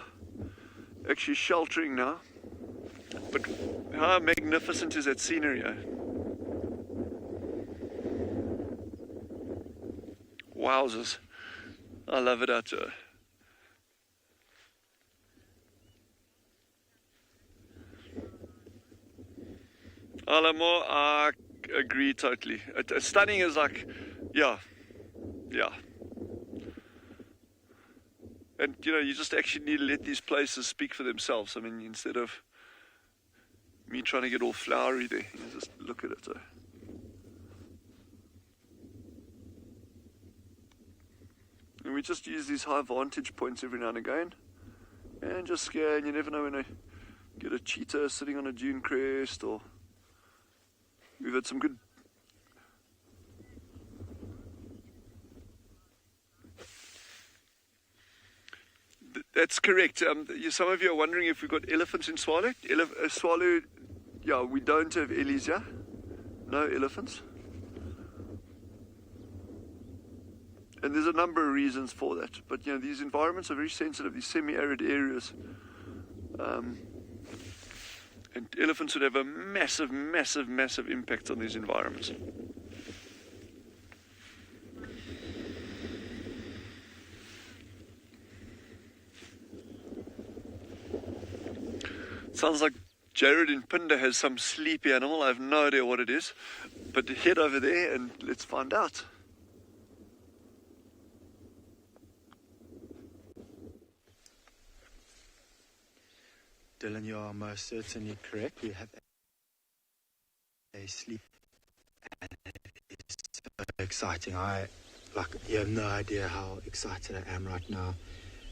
actually sheltering now. But how magnificent is that scenery, eh? Wowzers. I love it out here. Alamo, I agree totally. Stunning is like, yeah. And you know, you just actually need to let these places speak for themselves. I mean, instead of me trying to get all flowery there, you just look at it. And we just use these high vantage points every now and again, and just scare. And you never know when I get a cheetah sitting on a dune crest, or we've had some good. That's correct. Some of you are wondering if we've got elephants in Tswalu. Tswalu, yeah, we don't have ellies, yeah? No elephants. And there's a number of reasons for that. But, you know, these environments are very sensitive, these semi-arid areas. And elephants would have a massive, massive, massive impact on these environments. Sounds like Jared in Phinda has some sleepy animal. I have no idea what it is. But head over there and let's find out. Dylan, you are most certainly correct. We have a sleep, and it is so exciting. You have no idea how excited I am right now.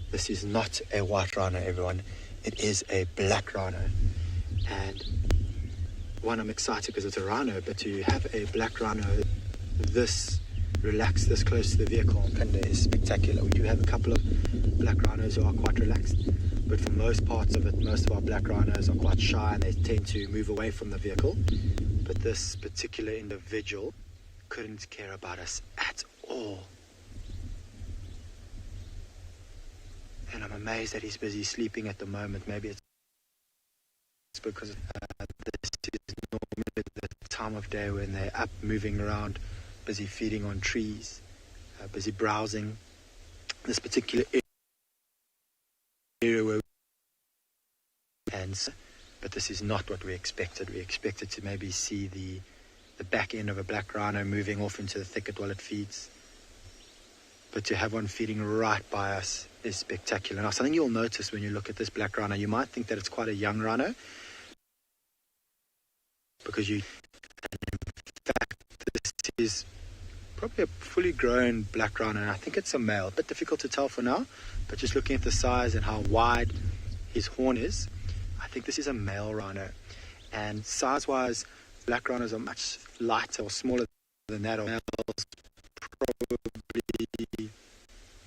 This is not a white rhino, everyone. It is a black rhino. And one, I'm excited because it's a rhino, but to have a black rhino this relaxed, this close to the vehicle on Phinda is spectacular. We do have a couple of black rhinos who are quite relaxed, but for most parts of it, most of our black rhinos are quite shy and they tend to move away from the vehicle. But this particular individual couldn't care about us at all. And I'm amazed that he's busy sleeping at the moment. Maybe it's because this is normally the time of day when they're up, moving around, busy feeding on trees, busy browsing. This particular area where but this is not what we expected. We expected to maybe see the back end of a black rhino moving off into the thicket while it feeds. But to have one feeding right by us is spectacular. Now, something you'll notice when you look at this black rhino, you might think that it's quite a young rhino, because in fact, this is probably a fully grown black rhino, and I think it's a male. A bit difficult to tell for now, but just looking at the size and how wide his horn is, I think this is a male rhino. And size-wise, black rhinos are much lighter or smaller than that, or males probably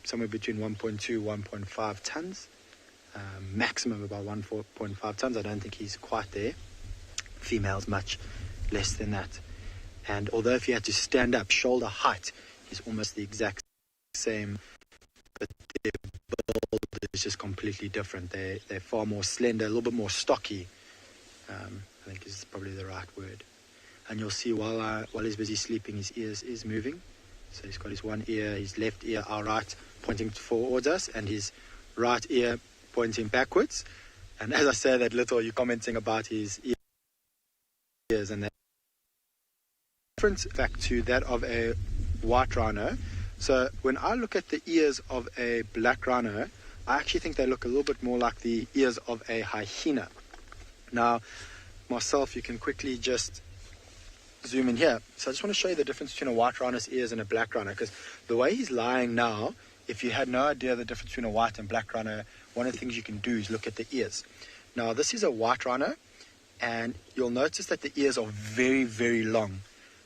somewhere between 1.2, 1.5 tons, maximum about 1.5 tons. I don't think he's quite there. Females much less than that. And although if you had to stand up, shoulder height is almost the exact same, but their build is just completely different. They're far more slender, a little bit more stocky, I think is probably the right word. And you'll see while he's busy sleeping, his ears is moving. So he's got his one ear, his left ear, our right, pointing towards us, and his right ear pointing backwards. And as I say that little, you're commenting about his ears, and that different fact to that of a white rhino. So when I look at the ears of a black rhino, I actually think they look a little bit more like the ears of a hyena. Now, myself, you can quickly just zoom in here. So I just want to show you the difference between a white rhino's ears and a black rhino, because the way he's lying now if you had no idea the difference between a white and black rhino, one of the things you can do is look at the ears. Now, this is a white rhino, and you'll notice that the ears are very, very long.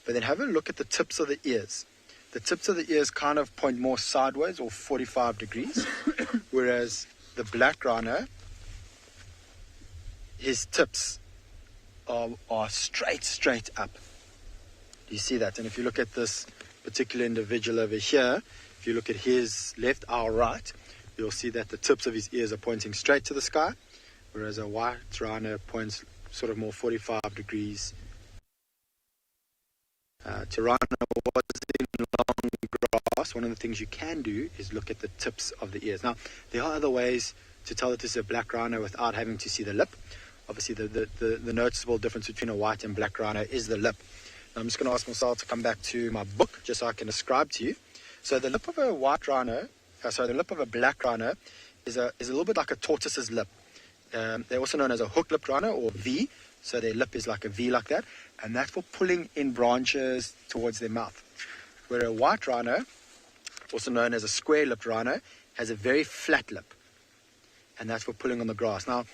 But then have a look at the tips of the ears. The tips of the ears kind of point more sideways or 45 degrees, whereas the black rhino, his tips are straight up. Do you see that? And if you look at this particular individual over here, if you look at his left, our right, you'll see that the tips of his ears are pointing straight to the sky, whereas a white rhino points sort of more 45 degrees. To rhino was in long grass, one of the things you can do is look at the tips of the ears. Now, there are other ways to tell that this is a black rhino without having to see the lip. Obviously, the noticeable difference between a white and black rhino is the lip. Now, I'm just going to ask Marcel to come back to my book, just so I can describe to you. So the lip of a white rhino, the lip of a black rhino is a little bit like a tortoise's lip. They're also known as a hook-lipped rhino, or V. So their lip is like a V like that, and that's for pulling in branches towards their mouth. Where a white rhino, also known as a square-lipped rhino, has a very flat lip, and that's for pulling on the grass. Now,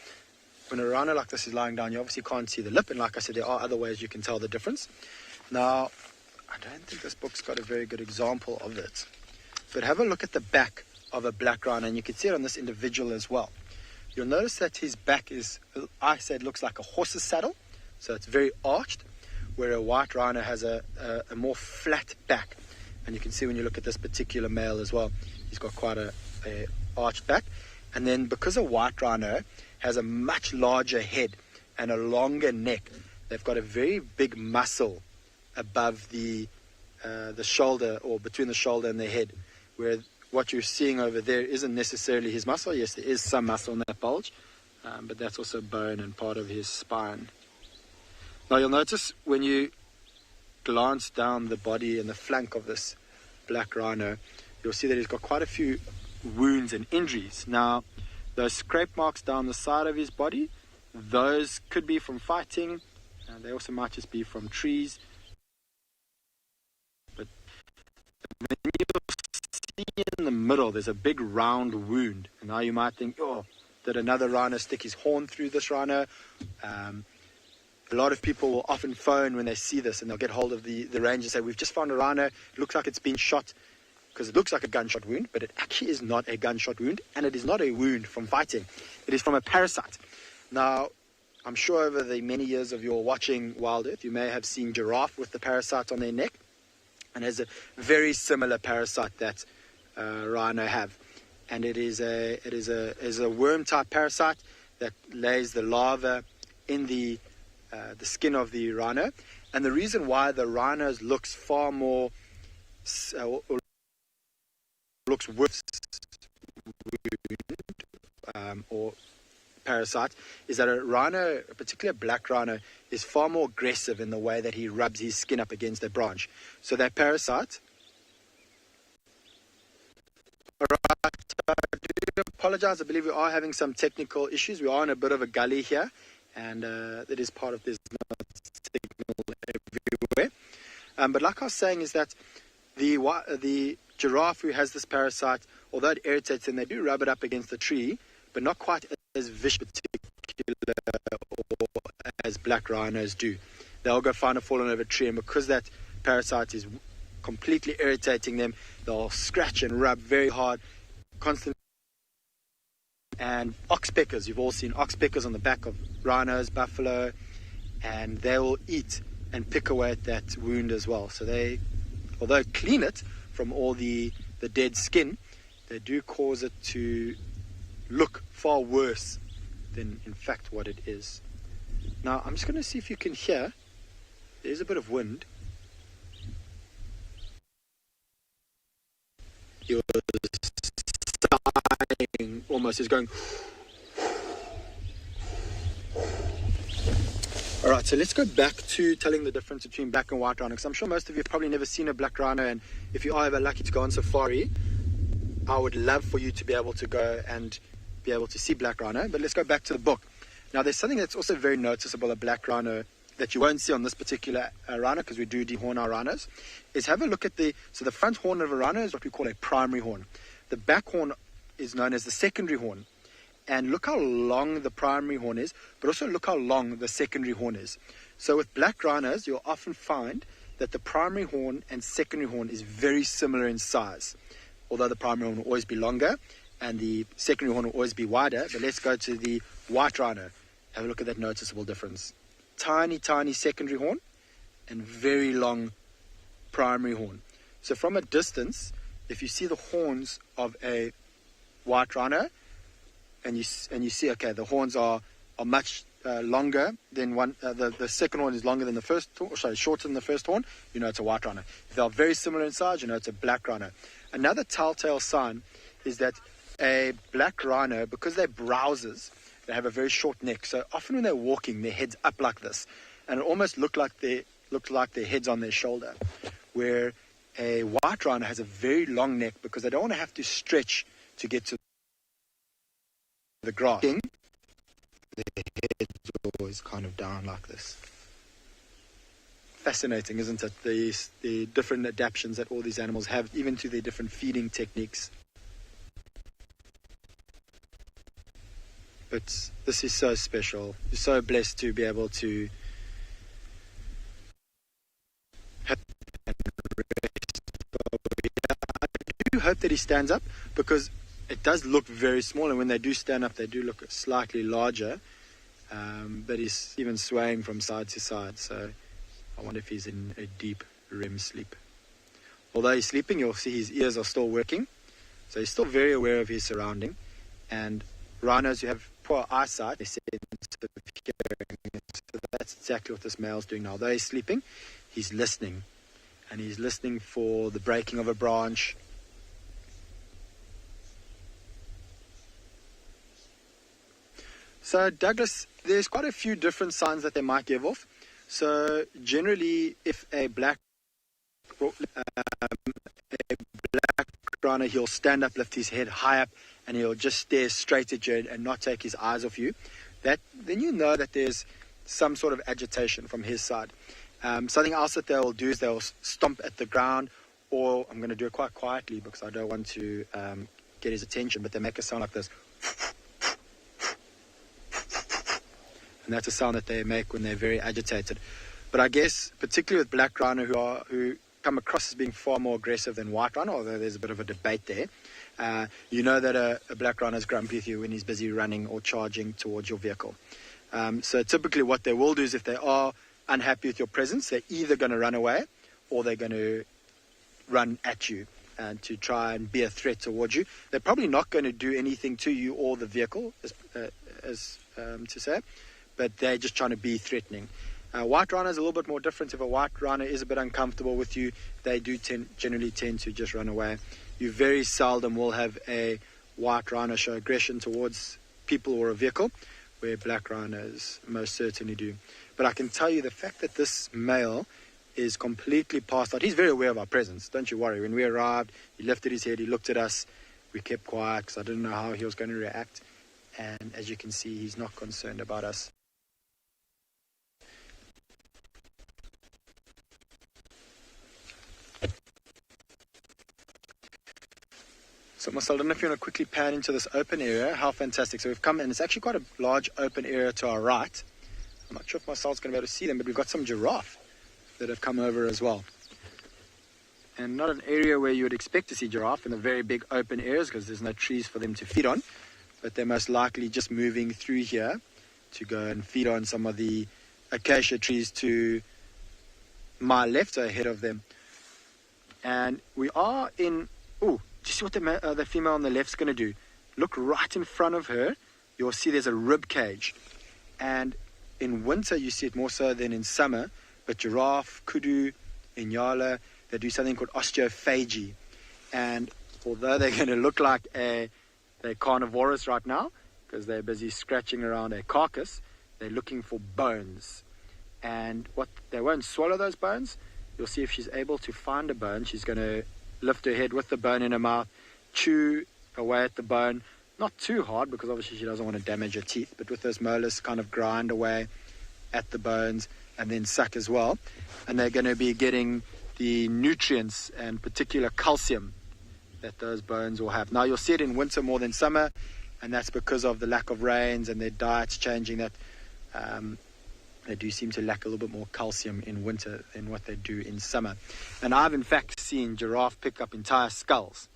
when a rhino like this is lying down, you obviously can't see the lip, and like I said, there are other ways you can tell the difference. Now, I don't think this book's got a very good example of it, but have a look at the back of a black rhino, and you can see it on this individual as well. You'll notice that his back is, I said, looks like a horse's saddle, so it's very arched, where a white rhino has a more flat back. And you can see when you look at this particular male as well, he's got quite a arched back. And then because a white rhino has a much larger head and a longer neck, they've got a very big muscle above the shoulder, or between the shoulder and the head, where what you're seeing over there isn't necessarily his muscle. Yes, there is some muscle in that bulge, but that's also bone and part of his spine. Now, you'll notice when you glance down the body and the flank of this black rhino, you'll see that he's got quite a few wounds and injuries. Now, those scrape marks down the side of his body, those could be from fighting, and they also might just be from trees. But then you'll see in the middle, there's a big round wound. And now you might think, oh, did another rhino stick his horn through this rhino? A lot of people will often phone when they see this, and they'll get hold of the ranger and say, we've just found a rhino, it looks like it's been shot, because it looks like a gunshot wound, but it actually is not a gunshot wound, and it is not a wound from fighting. It is from a parasite. Now, I'm sure over the many years of your watching WildEarth, you may have seen giraffe with the parasite on their neck, and has a very similar parasite that rhino have. And it is a worm-type parasite that lays the larva in the skin of the rhino. And the reason why the rhinos looks far more looks worse wound or parasite is that a rhino, a particular black rhino, is far more aggressive in the way that he rubs his skin up against a branch. So that parasite. Alright, I do apologize. I believe we are having some technical issues. We are in a bit of a gully here, and that is part of this signal everywhere. But like I was saying, is that the giraffe who has this parasite, although it irritates them, they do rub it up against the tree, but not quite as vicious particular or as black rhinos do. They'll go find a fallen over tree, and because that parasite is completely irritating them, they'll scratch and rub very hard, constantly. And oxpeckers, you've all seen oxpeckers on the back of rhinos, buffalo, and they will eat and pick away at that wound as well. So they, although clean it from all the dead skin, they do cause it to look far worse than in fact what it is. Now, I'm just going to see if you can hear. There's a bit of wind. You're sighing almost, is going. Alright, so let's go back to telling the difference between black and white rhino, because I'm sure most of you have probably never seen a black rhino, and if you are ever lucky to go on safari, I would love for you to be able to go and be able to see black rhino. But let's go back to the book. Now, there's something that's also very noticeable, a black rhino, that you won't see on this particular rhino, because we do dehorn our rhinos, is have a look at the front horn of a rhino is what we call a primary horn. The back horn is known as the secondary horn. And look how long the primary horn is, but also look how long the secondary horn is. So with black rhinos, you'll often find that the primary horn and secondary horn is very similar in size. Although the primary horn will always be longer and the secondary horn will always be wider. But let's go to the white rhino. Have a look at that noticeable difference. Tiny, tiny secondary horn and very long primary horn. So from a distance, if you see the horns of a white rhino, and you see, okay, the horns are much longer than one. The second horn is longer than the first, shorter than the first horn. You know it's a white rhino. If they are very similar in size, you know it's a black rhino. Another telltale sign is that a black rhino, because they're browsers, they have a very short neck. So often when they're walking, their head's up like this, and it almost looks like their head's on their shoulder. Where a white rhino has a very long neck because they don't want to have to stretch to get to the grass. Their head's always kind of down like this. Fascinating, isn't it? The different adaptations that all these animals have, even to their different feeding techniques. But this is so special. You're so blessed to be able to have and rest. I do hope that he stands up, because it does look very small, and when they do stand up, they do look slightly larger. But he's even swaying from side to side, so I wonder if he's in a deep REM sleep. Although he's sleeping, you'll see his ears are still working, so he's still very aware of his surrounding. And rhinos who have poor eyesight, they sense of hearing, so that's exactly what this male's doing now. Although he's sleeping, he's listening, and he's listening for the breaking of a branch. So Douglas, there's quite a few different signs that they might give off. So generally, if a black rhino, he'll stand up, lift his head high up, and he'll just stare straight at you and not take his eyes off you. Then you know that there's some sort of agitation from his side. Something else that they'll do is they'll stomp at the ground, or I'm going to do it quite quietly because I don't want to get his attention, but they make a sound like this. And that's a sound that they make when they're very agitated. But I guess, particularly with black rhino who come across as being far more aggressive than white rhino, although there's a bit of a debate there, you know that a black rhino is grumpy with you when he's busy running or charging towards your vehicle. So typically what they will do is, if they are unhappy with your presence, they're either going to run away or they're going to run at you and to try and be a threat towards you. They're probably not going to do anything to you or the vehicle, as to say, but they're just trying to be threatening. White rhino is a little bit more different. If a white rhino is a bit uncomfortable with you, they do generally tend to just run away. You very seldom will have a white rhino show aggression towards people or a vehicle, where black rhinos most certainly do. But I can tell you, the fact that this male is completely passed out, he's very aware of our presence, don't you worry. When we arrived, he lifted his head, he looked at us, we kept quiet because I didn't know how he was going to react. And as you can see, he's not concerned about us. So Marcel, I don't know if you want to quickly pan into this open area. How fantastic. So we've come, and it's actually quite a large open area to our right. I'm not sure if Marcel's going to be able to see them, but we've got some giraffe that have come over as well. And not an area where you would expect to see giraffe in the very big open areas, because there's no trees for them to feed on. But they're most likely just moving through here to go and feed on some of the acacia trees to my left, so ahead of them. And we are in... Ooh, do you see what the female on the left is going to do? Look right in front of her. You'll see there's a rib cage. And in winter, you see it more so than in summer. But giraffe, kudu, Nyala, they do something called osteophagy. And although they're going to look like they're carnivorous right now, because they're busy scratching around a carcass, they're looking for bones. And they won't swallow those bones. You'll see if she's able to find a bone, she's going to lift her head with the bone in her mouth, chew away at the bone, not too hard because obviously she doesn't want to damage her teeth, but with those molars kind of grind away at the bones and then suck as well. And they're going to be getting the nutrients and particular calcium that those bones will have. Now you'll see it in winter more than summer, and that's because of the lack of rains and their diets changing, that they do seem to lack a little bit more calcium in winter than what they do in summer. And I've in fact seen giraffe pick up entire skulls.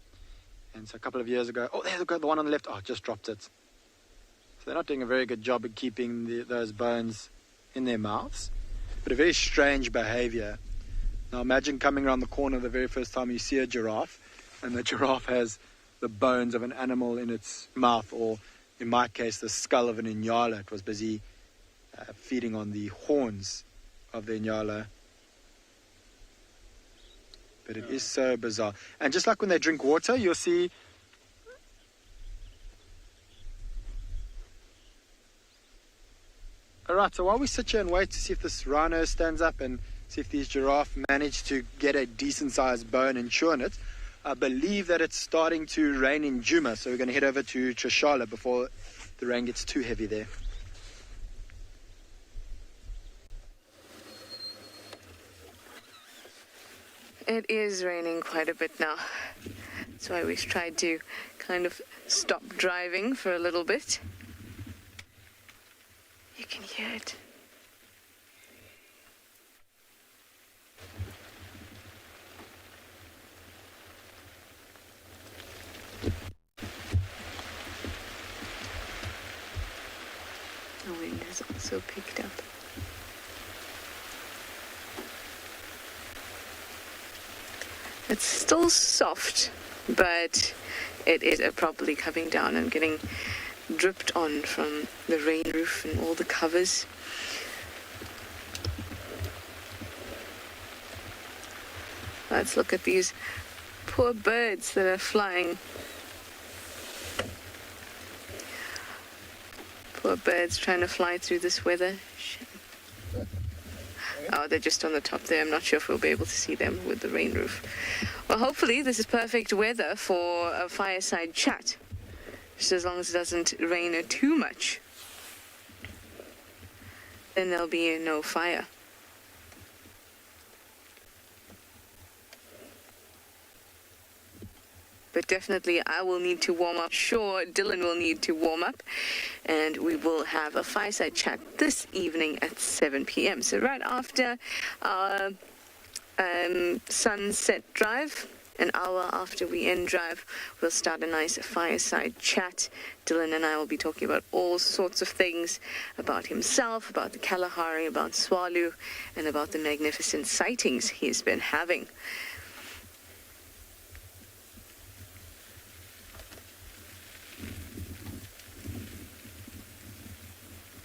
And so a couple of years ago, oh, there's the one on the left, oh, just dropped it. So they're not doing a very good job of keeping those bones in their mouths, but a very strange behavior. Now imagine coming around the corner the very first time you see a giraffe, and the giraffe has the bones of an animal in its mouth, or in my case, the skull of an Nyala. It was busy feeding on the horns of the Nyala. But it is so bizarre. And just like when they drink water, you'll see alright, so while we sit here and wait to see if this rhino stands up and see if these giraffe manage to get a decent sized bone and chew on it, I believe that it's starting to rain in Djuma, so we're going to head over to Tswalu before the rain gets too heavy there. It is raining quite a bit now. That's why we've tried to kind of stop driving for a little bit. You can hear it. The wind has also picked up. It's still soft, but it is probably coming down and getting dripped on from the rain roof and all the covers. Let's look at these poor birds that are flying. Poor birds trying to fly through this weather. Oh, they're just on the top there. I'm not sure if we'll be able to see them with the rain roof. Well, hopefully this is perfect weather for a fireside chat. Just as long as it doesn't rain too much. Then there'll be no fire. But definitely I will need to warm up. Sure, Dylan will need to warm up. And we will have a fireside chat this evening at 7 p.m. So right after our sunset drive, an hour after we end drive, we'll start a nice fireside chat. Dylan and I will be talking about all sorts of things, about himself, about the Kalahari, about Tswalu, and about the magnificent sightings he's been having.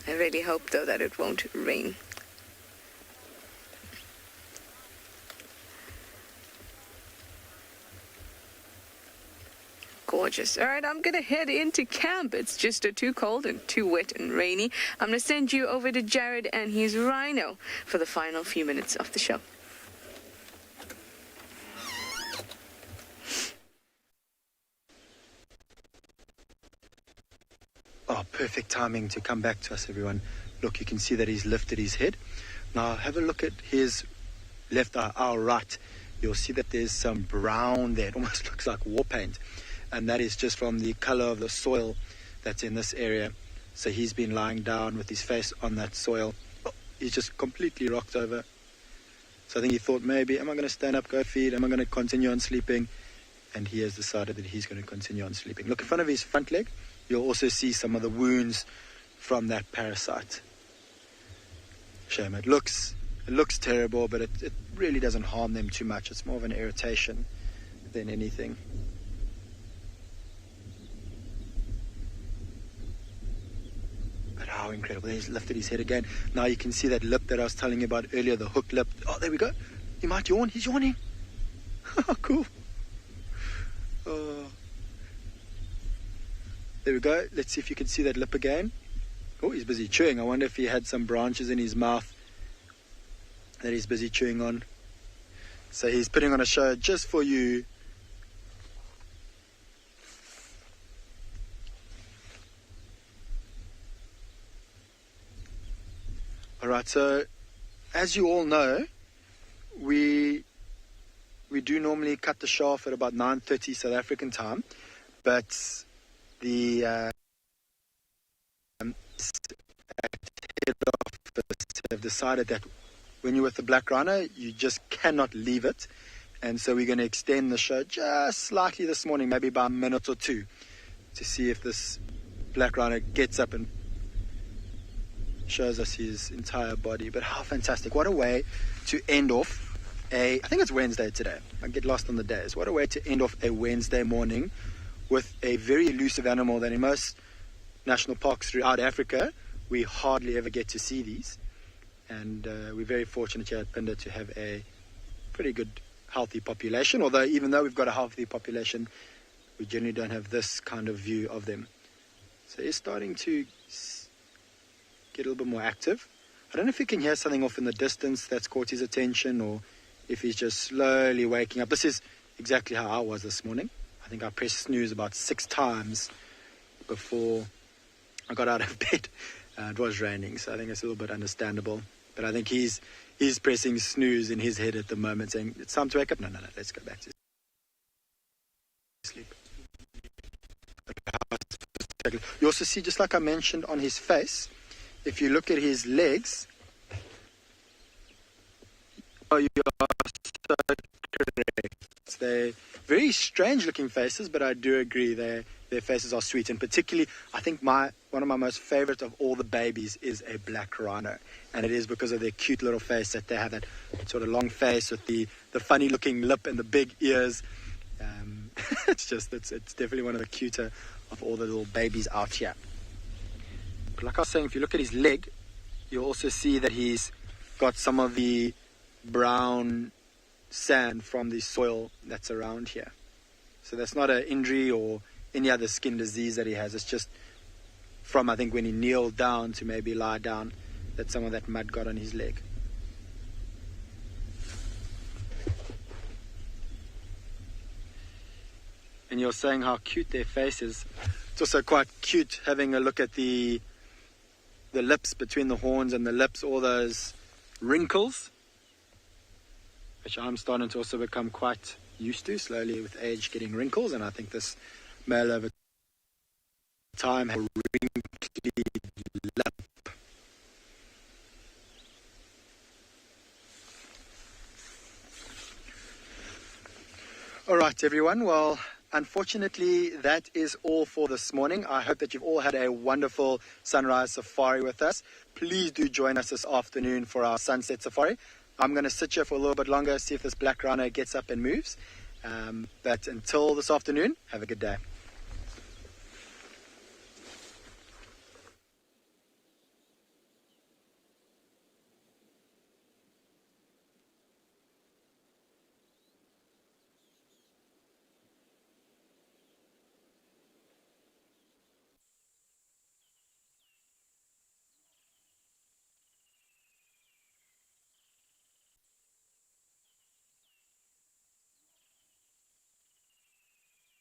I really hope, though, that it won't rain. Gorgeous. All right, I'm going to head into camp. It's just too cold and too wet and rainy. I'm going to send you over to Jared and his Rhino for the final few minutes of the show. Oh, perfect timing to come back to us, everyone. Look, you can see that he's lifted his head. Now, have a look at his left eye, our right. You'll see that there's some brown there. It almost looks like war paint. And that is just from the color of the soil that's in this area. So he's been lying down with his face on that soil. Oh, he's just completely rocked over. So I think he thought, maybe, am I going to stand up, go feed? Am I going to continue on sleeping? And he has decided that he's going to continue on sleeping. Look in front of his front leg. You'll also see some of the wounds from that parasite. Shame. It looks terrible, but it really doesn't harm them too much. It's more of an irritation than anything. But how incredible. He's lifted his head again. Now you can see that lip that I was telling you about earlier, the hook lip. Oh, there we go. He might yawn. He's yawning. Cool. Oh. There we go. Let's see if you can see that lip again. Oh, he's busy chewing. I wonder if he had some branches in his mouth that he's busy chewing on. So he's putting on a show just for you. All right, so as you all know, we do normally cut the show off at about 9:30 South African time, but the head office have decided that when you're with the black rhino, you just cannot leave it. And so we're going to extend the show just slightly this morning, maybe by a minute or two, to see if this black rhino gets up and shows us his entire body. But how fantastic. What a way to end off I think it's Wednesday today. I get lost on the days. What a way to end off a Wednesday morning with a very elusive animal that in most national parks throughout Africa, we hardly ever get to see these. And we're very fortunate here at Phinda to have a pretty good, healthy population. Although, even though we've got a healthy population, we generally don't have this kind of view of them. So he's starting to get a little bit more active. I don't know if you can hear something off in the distance that's caught his attention, or if he's just slowly waking up. This is exactly how I was this morning. I think I pressed snooze about 6 times before I got out of bed. It was raining, so I think it's a little bit understandable. But I think he's pressing snooze in his head at the moment, saying, it's time to wake up. No, let's go back to sleep. You also see, just like I mentioned on his face, if you look at his legs, oh, you are so correct. They're very strange looking faces, but I do agree their faces are sweet. And particularly, I think one of my most favorite of all the babies is a black rhino. And it is because of their cute little face, that they have that sort of long face with the funny looking lip and the big ears. It's definitely one of the cuter of all the little babies out here. But like I was saying, if you look at his leg, you'll also see that he's got some of the brown sand from the soil that's around here. So that's not an injury or any other skin disease that he has. It's just from, I think, when he kneeled down to maybe lie down, that some of that mud got on his leg. And you're saying how cute their face is. It's also quite cute having a look at the lips between the horns and the lips, all those wrinkles, which I'm starting to also become quite used to, slowly with age getting wrinkles. And I think this male over time has a wrinkly lip. All right, everyone. Well, unfortunately, that is all for this morning. I hope that you've all had a wonderful sunrise safari with us. Please do join us this afternoon for our sunset safari. I'm going to sit here for a little bit longer, see if this black rhino gets up and moves. But until this afternoon, have a good day.